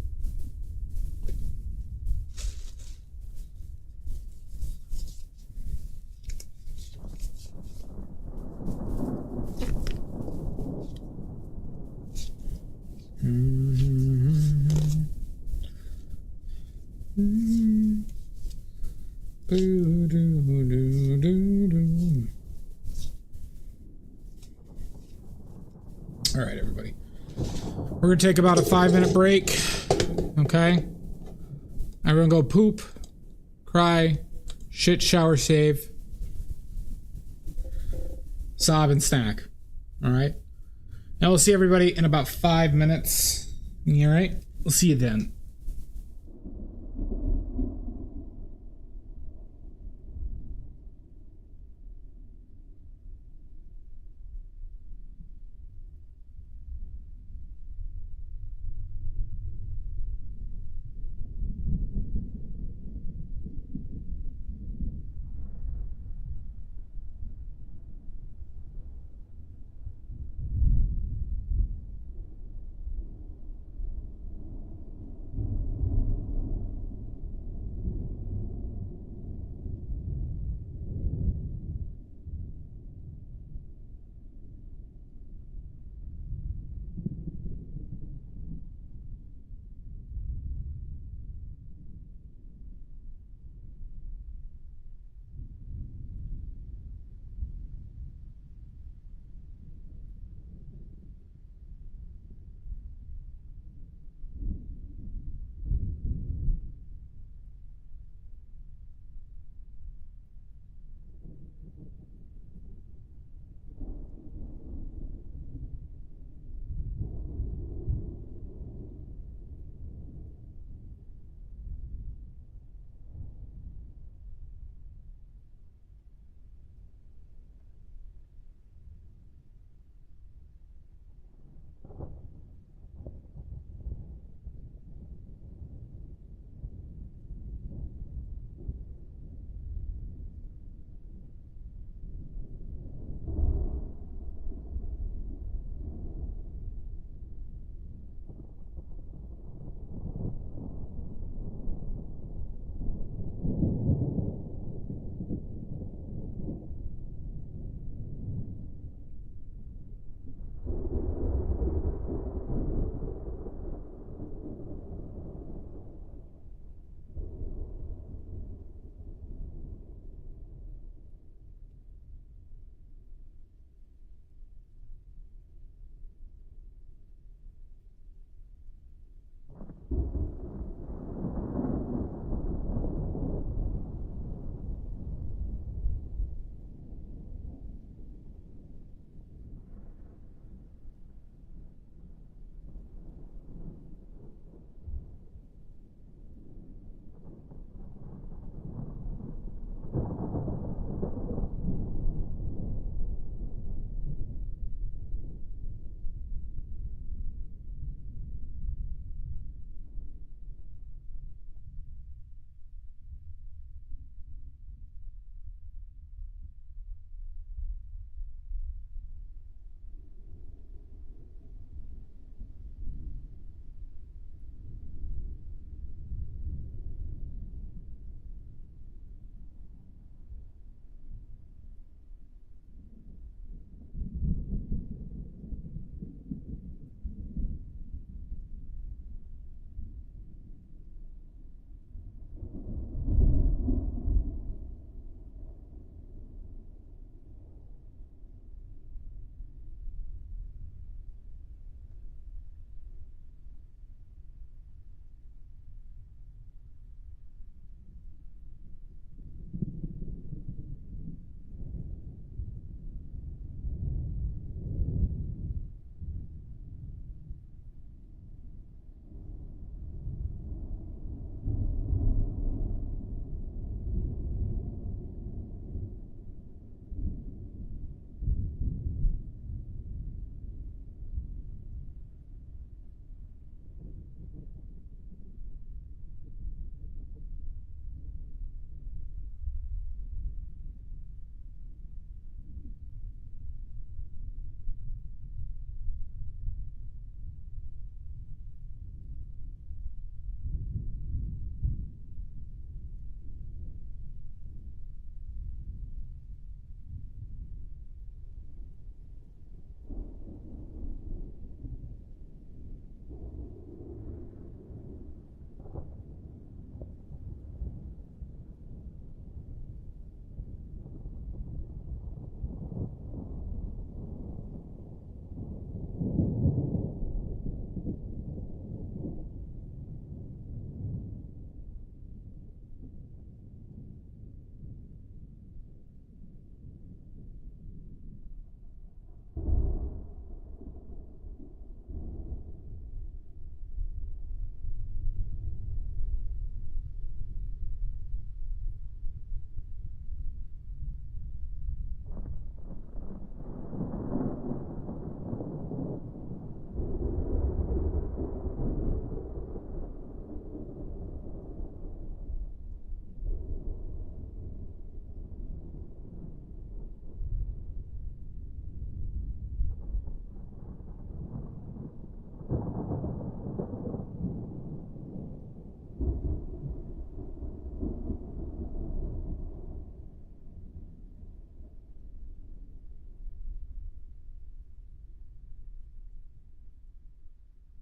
All right, everybody. We're gonna take about a 5-minute break. Okay? Everyone go poop, cry, shit, shower, save, sob, and snack. All right? Now we'll see everybody in about 5 minutes. All right? We'll see you then.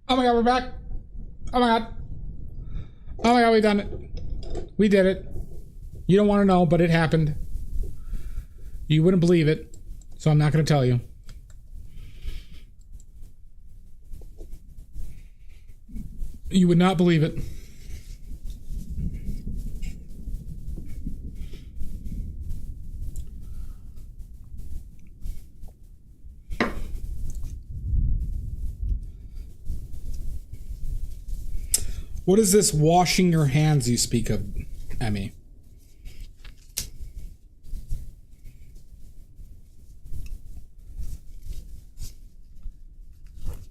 Oh my god, we're back. Oh my god. Oh my god, we done it. We did it. You don't want to know, but it happened. You wouldn't believe it, so I'm not going to tell you. You would not believe it. What is this washing your hands you speak of, Emmy?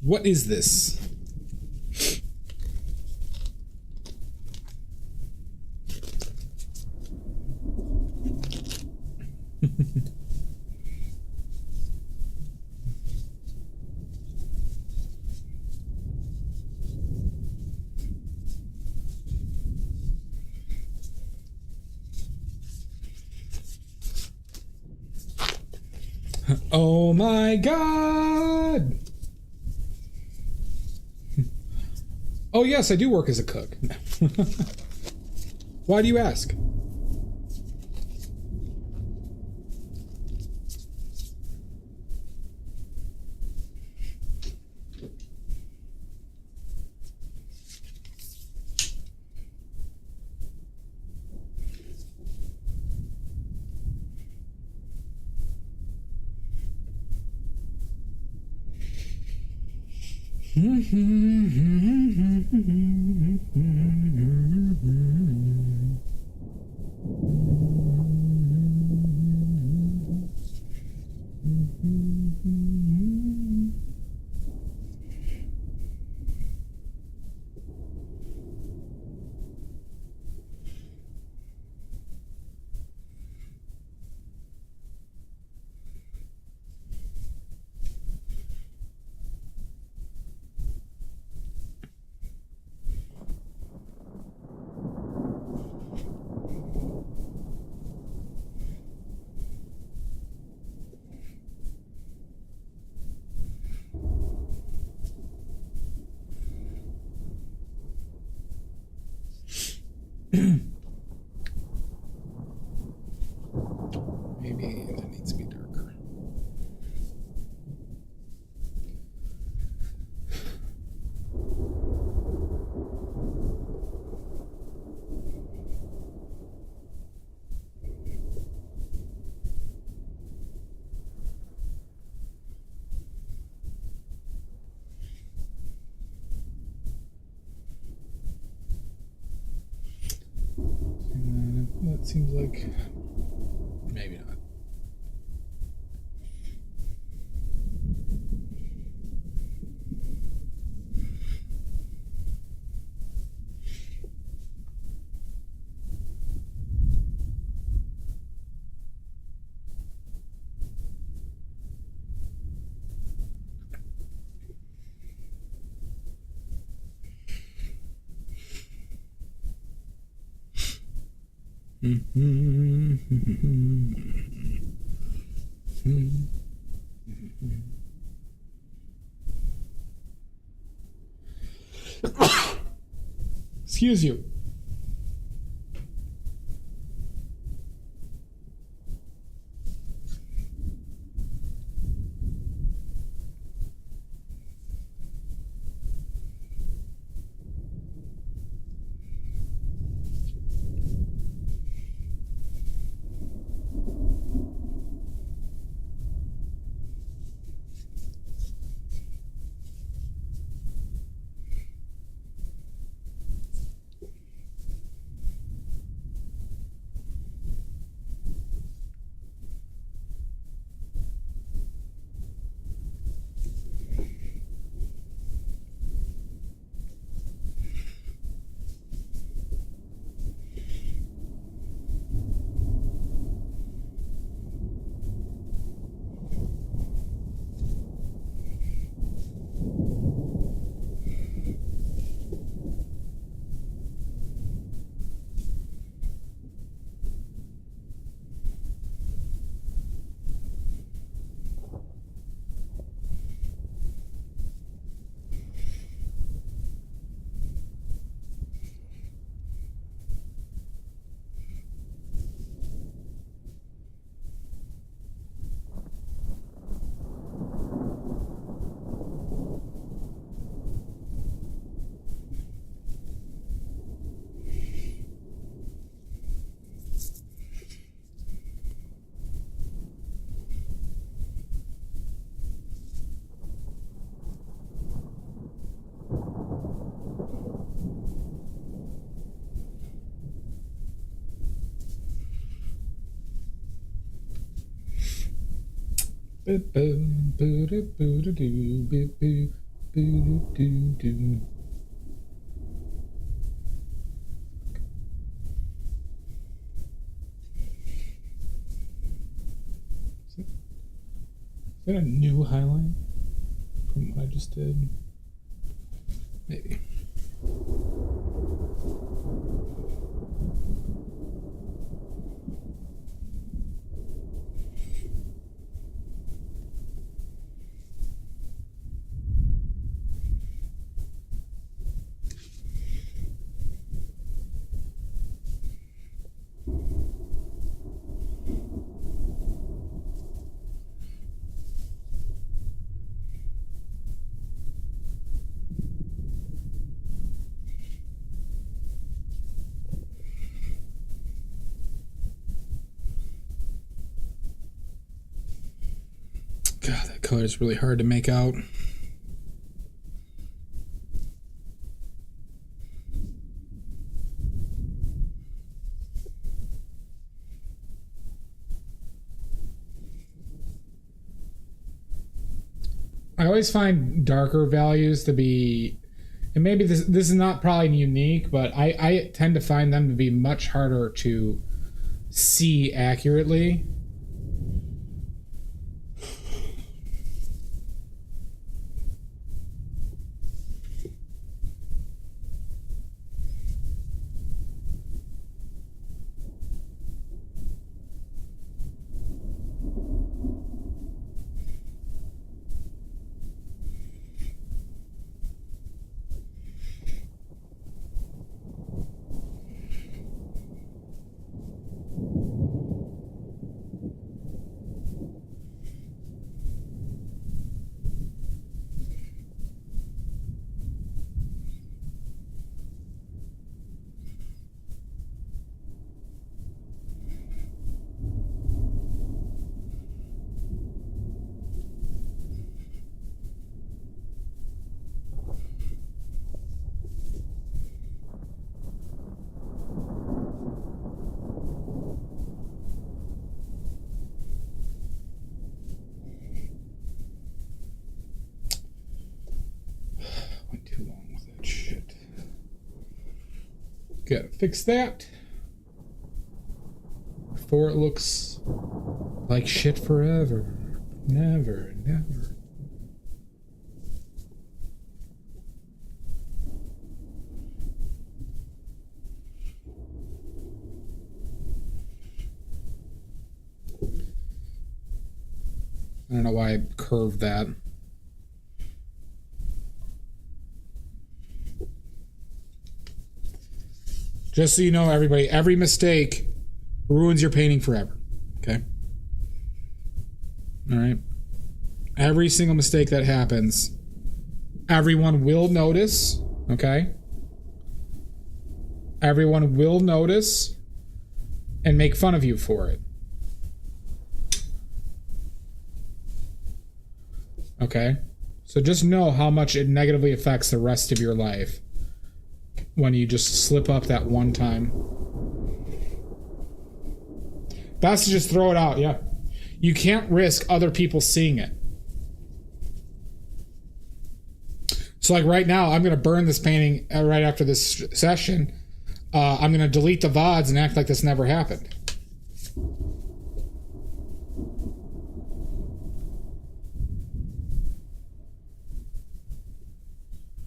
What is this? Oh my god! Oh yes, I do work as a cook. Why do you ask? Maybe that needs to be darker. That seems like maybe not. Excuse you. Is that a new highlight from what I just did? Maybe. God, that color is really hard to make out. I always find darker values to be, and maybe this is not probably unique, but I tend to find them to be much harder to see accurately. Gotta fix that before it looks like shit forever. Never. I don't know why I curved that. Just so you know, everybody, every mistake ruins your painting forever. Okay? All right? Every single mistake that happens, everyone will notice. Okay? Everyone will notice and make fun of you for it. Okay? So just know how much it negatively affects the rest of your life when you just slip up that one time. Best to just throw it out, yeah. You can't risk other people seeing it. So like right now, I'm going to burn this painting right after this session. I'm going to delete the VODs and act like this never happened.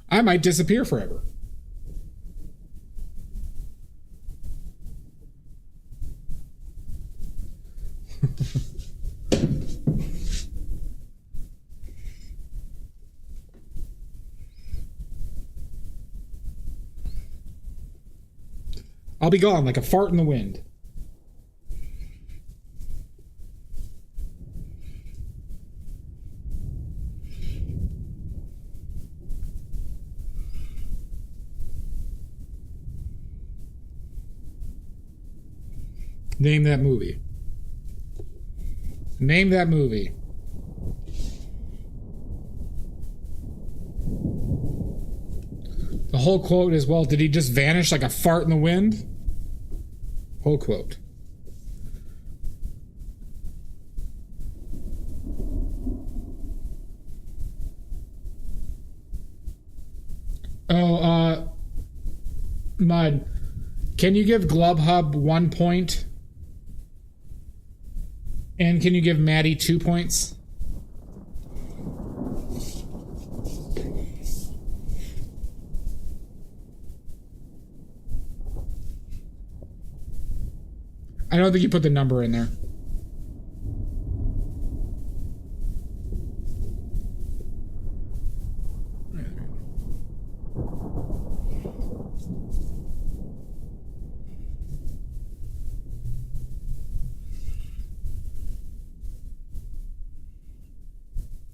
I might disappear forever. I'll be gone like a fart in the wind. Name that movie. Name that movie. The whole quote is, well, did he just vanish like a fart in the wind? Whole quote. Oh, Mud, can you give Glub Hub 1 point? And can you give Maddie 2 points? I don't think you put the number in there.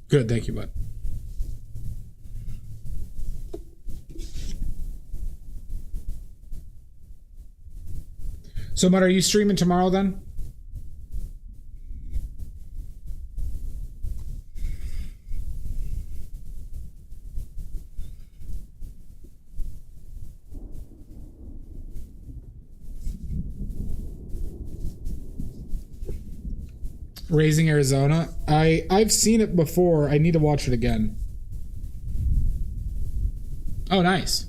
Good, thank you, bud. So, Mud, are you streaming tomorrow then? Raising Arizona. I've seen it before. I need to watch it again. Oh, nice.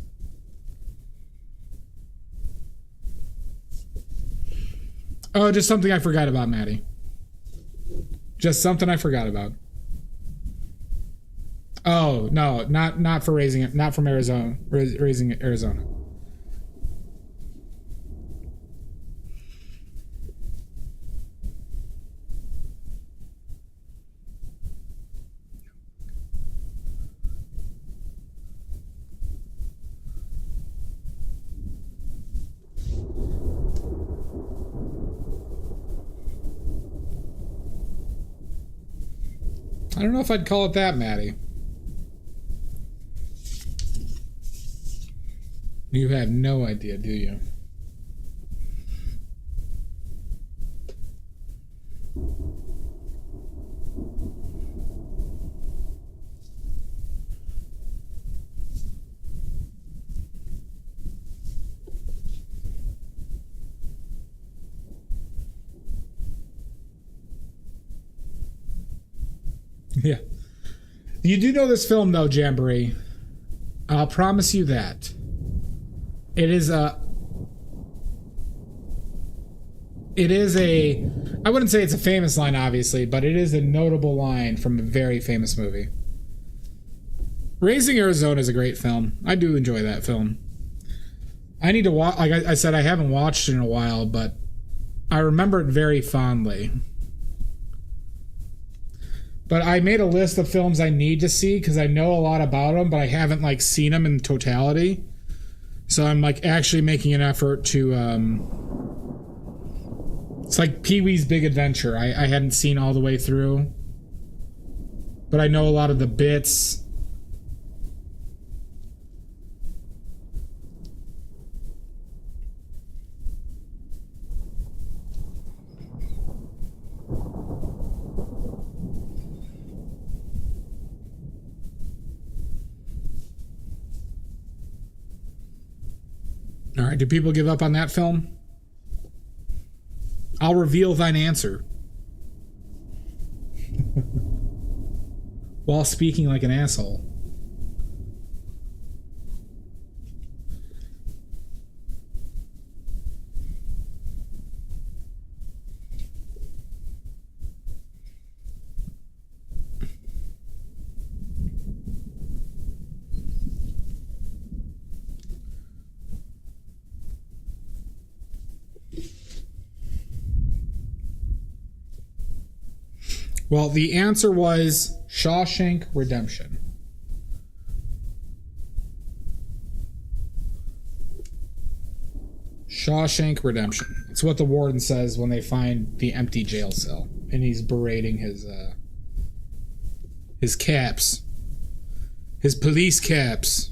Oh, just something I forgot about, Maddie. Just something I forgot about. Oh, no, not for raising it, not from Arizona. Raising Arizona. I don't know if I'd call it that, Maddie. You have no idea, do you? Yeah. You do know this film, though, Jamboree. I'll promise you that. It is a... I wouldn't say it's a famous line, obviously, but it is a notable line from a very famous movie. Raising Arizona is a great film. I do enjoy that film. I need to watch... Like I said, I haven't watched it in a while, but I remember it very fondly. But I made a list of films I need to see because I know a lot about them, but I haven't like seen them in totality. So I'm like actually making an effort to. It's like Pee-wee's Big Adventure. I hadn't seen all the way through, but I know a lot of the bits. All right, do people give up on that film? I'll reveal thine answer. While speaking like an asshole. Well, the answer was Shawshank Redemption. Shawshank Redemption. It's what the warden says when they find the empty jail cell, and he's berating his caps, his police caps.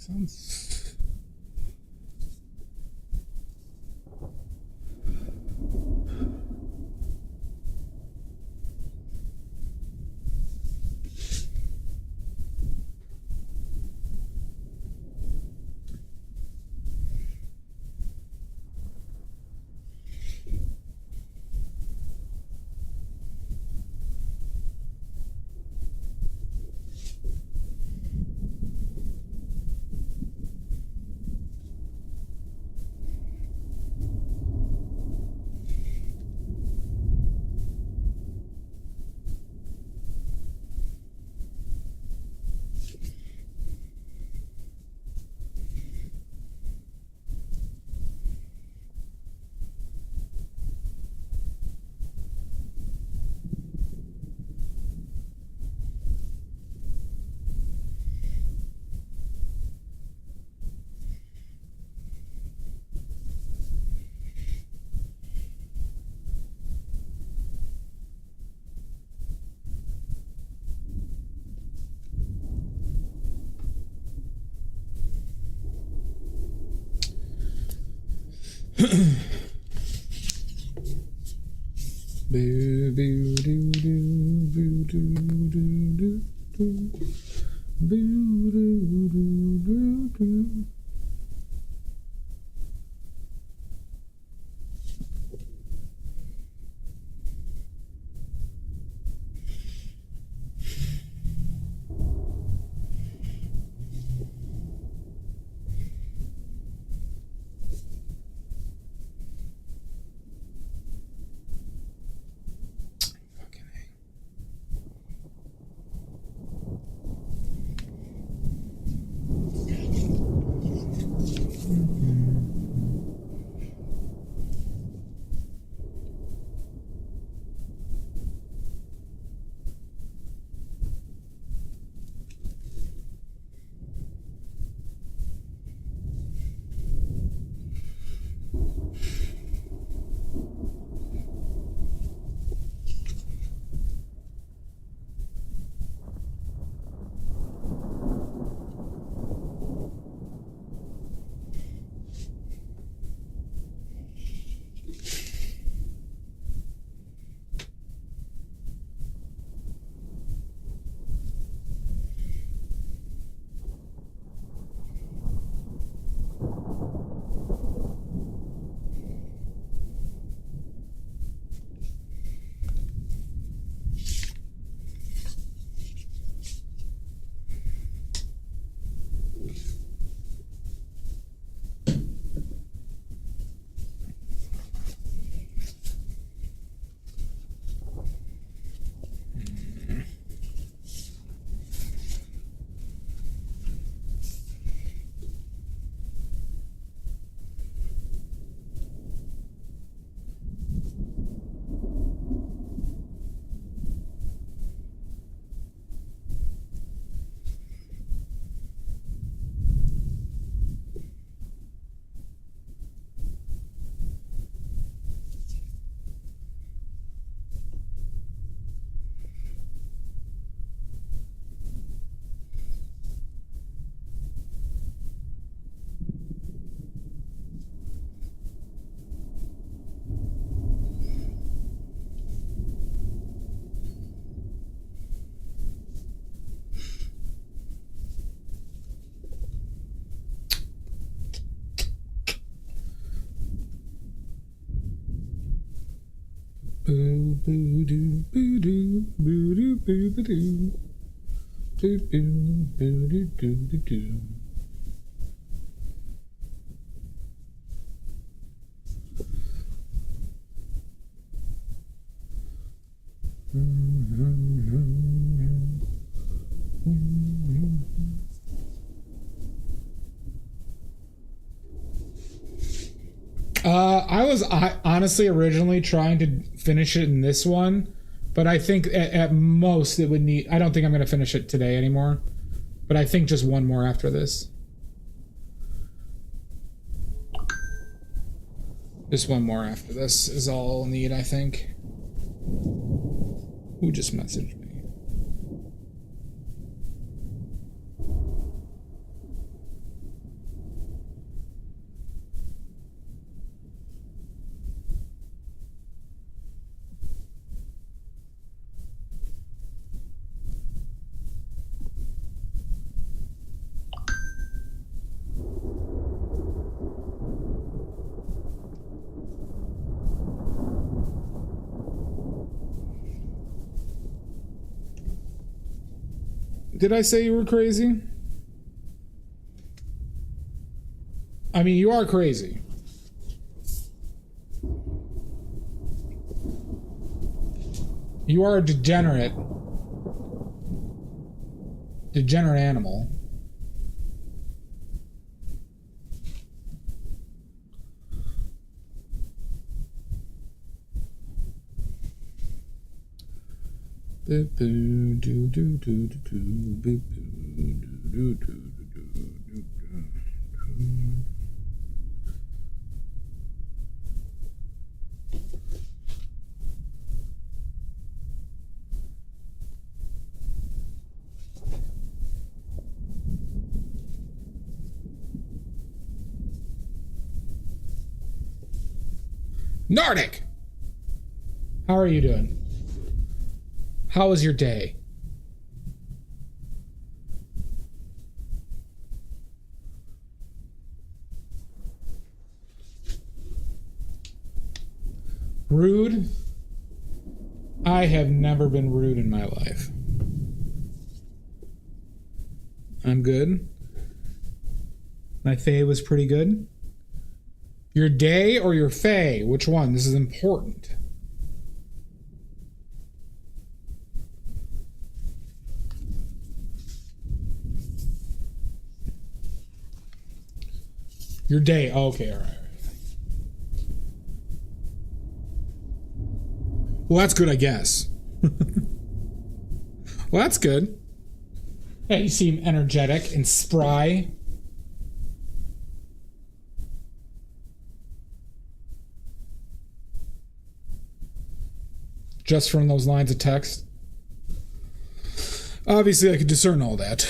Sounds. Boo, boo, doo, doo, boo, doo, doo, doo, doo. Boo, doo, doo, doo, doo. Fucking A. Boo, boo, doo, boo, doo, boo, doo, boo, boo, doo. Doo, boo, boo, doo, doo, doo, doo. I was honestly originally trying to finish it in this one, but I think at most it would need. I don't think I'm going to finish it today anymore, but I think just one more after this. Just one more after this is all I'll need, I think. Who just messaged me? Did I say you were crazy? I mean, you are crazy. You are a degenerate animal. Nordic! How are you doing? How was your day? Rude? I have never been rude in my life. I'm good. My fae was pretty good. Your day or your fae? Which one? This is important. Your day. Oh, okay, all right. Well, that's good, I guess. Well, that's good. Yeah, you seem energetic and spry. Just from those lines of text. Obviously, I could discern all that.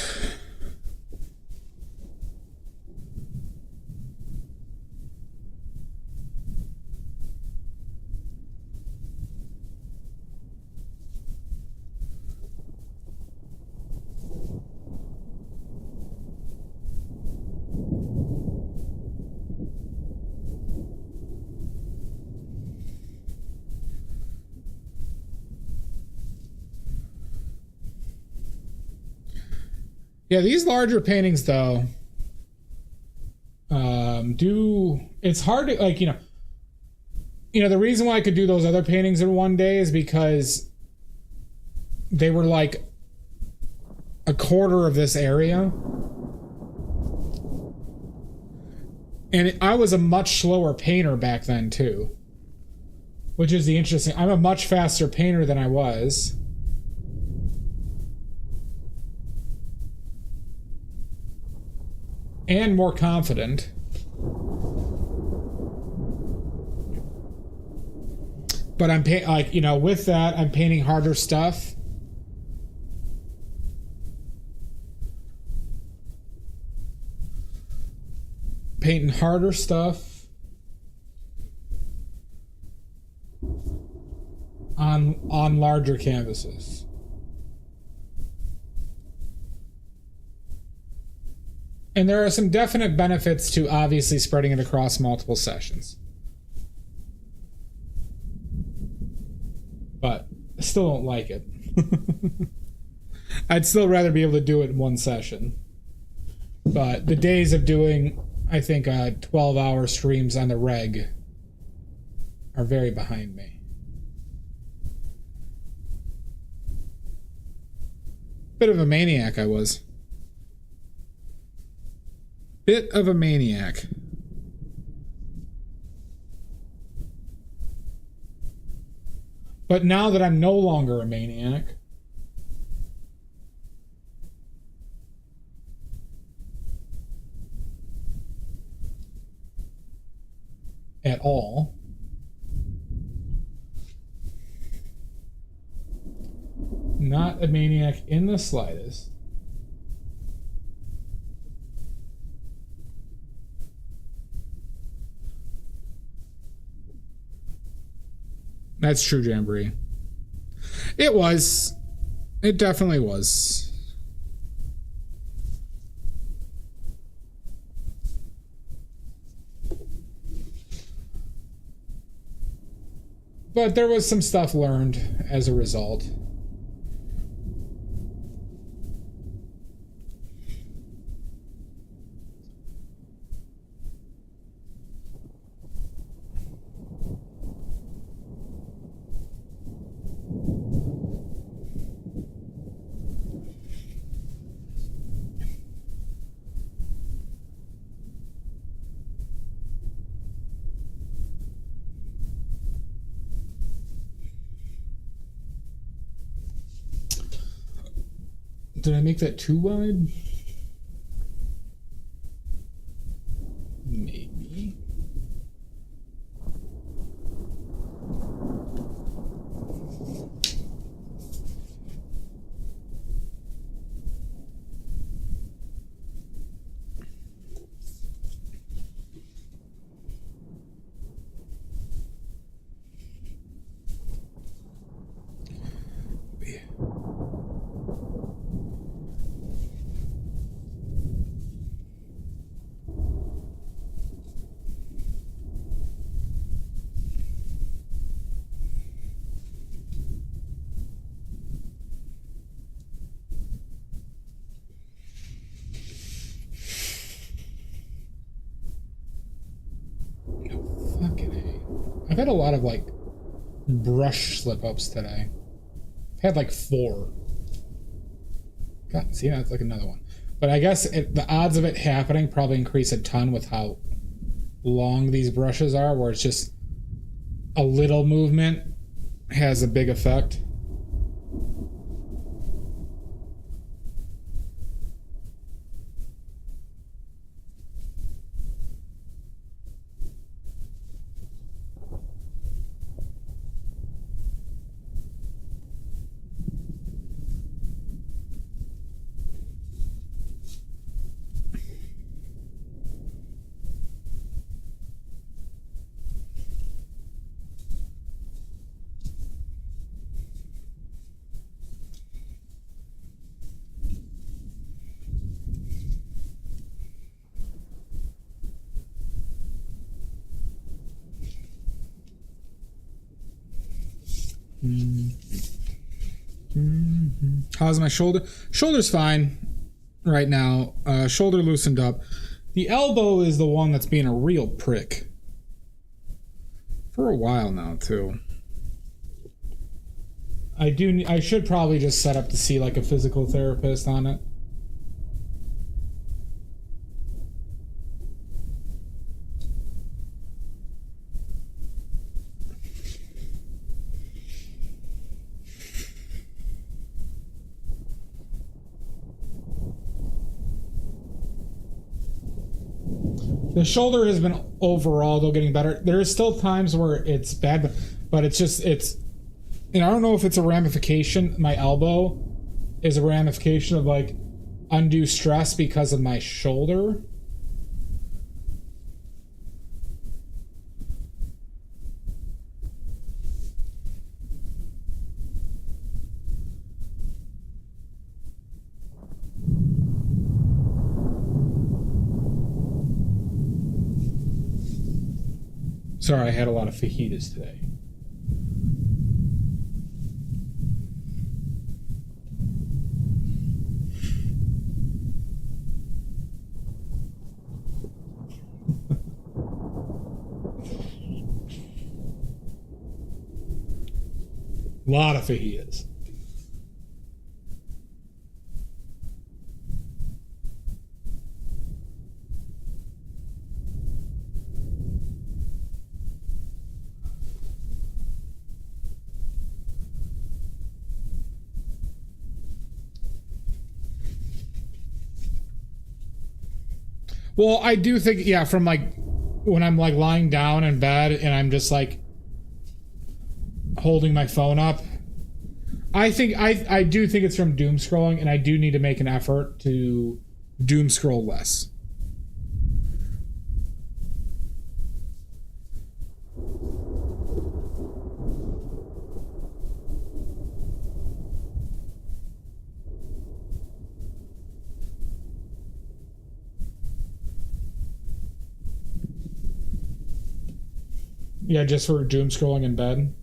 Yeah, these larger paintings, though, it's hard to, like, the reason why I could do those other paintings in one day is because they were like a quarter of this area. And I was a much slower painter back then, too. Which is the interesting, I'm a much faster painter than I was. And more confident. But I'm with that, I'm painting harder stuff. Painting harder stuff on larger canvases. And there are some definite benefits to obviously spreading it across multiple sessions. But I still don't like it. I'd still rather be able to do it in one session. But the days of doing, I think, 12-hour streams on the reg are very behind me. Bit of a maniac I was. Bit of a maniac. But now that I'm no longer a maniac, at all, not a maniac in the slightest. That's true, Jamboree. It was. It definitely was. But there was some stuff learned as a result. Did I make that too wide? Maybe. I've had a lot of like brush slip ups today. I've had like 4. God, see, that's like another one. But I guess the odds of it happening probably increase a ton with how long these brushes are, where it's just a little movement has a big effect. How's my shoulder? Shoulder's fine right now. Shoulder loosened up. The elbow is the one that's being a real prick. For a while now, too. I should probably just set up to see like a physical therapist on it. The shoulder has been overall though getting better. There is still times where it's bad, but it's and I don't know if it's a ramification. My elbow is a ramification of like undue stress because of my shoulder. Sorry, I had a lot of fajitas today. A lot of fajitas. Well, I do think, yeah, from like when I'm like lying down in bed and I'm just like holding my phone up, I think I do think it's from doom scrolling, and I do need to make an effort to doom scroll less. Yeah, just for doom scrolling in bed.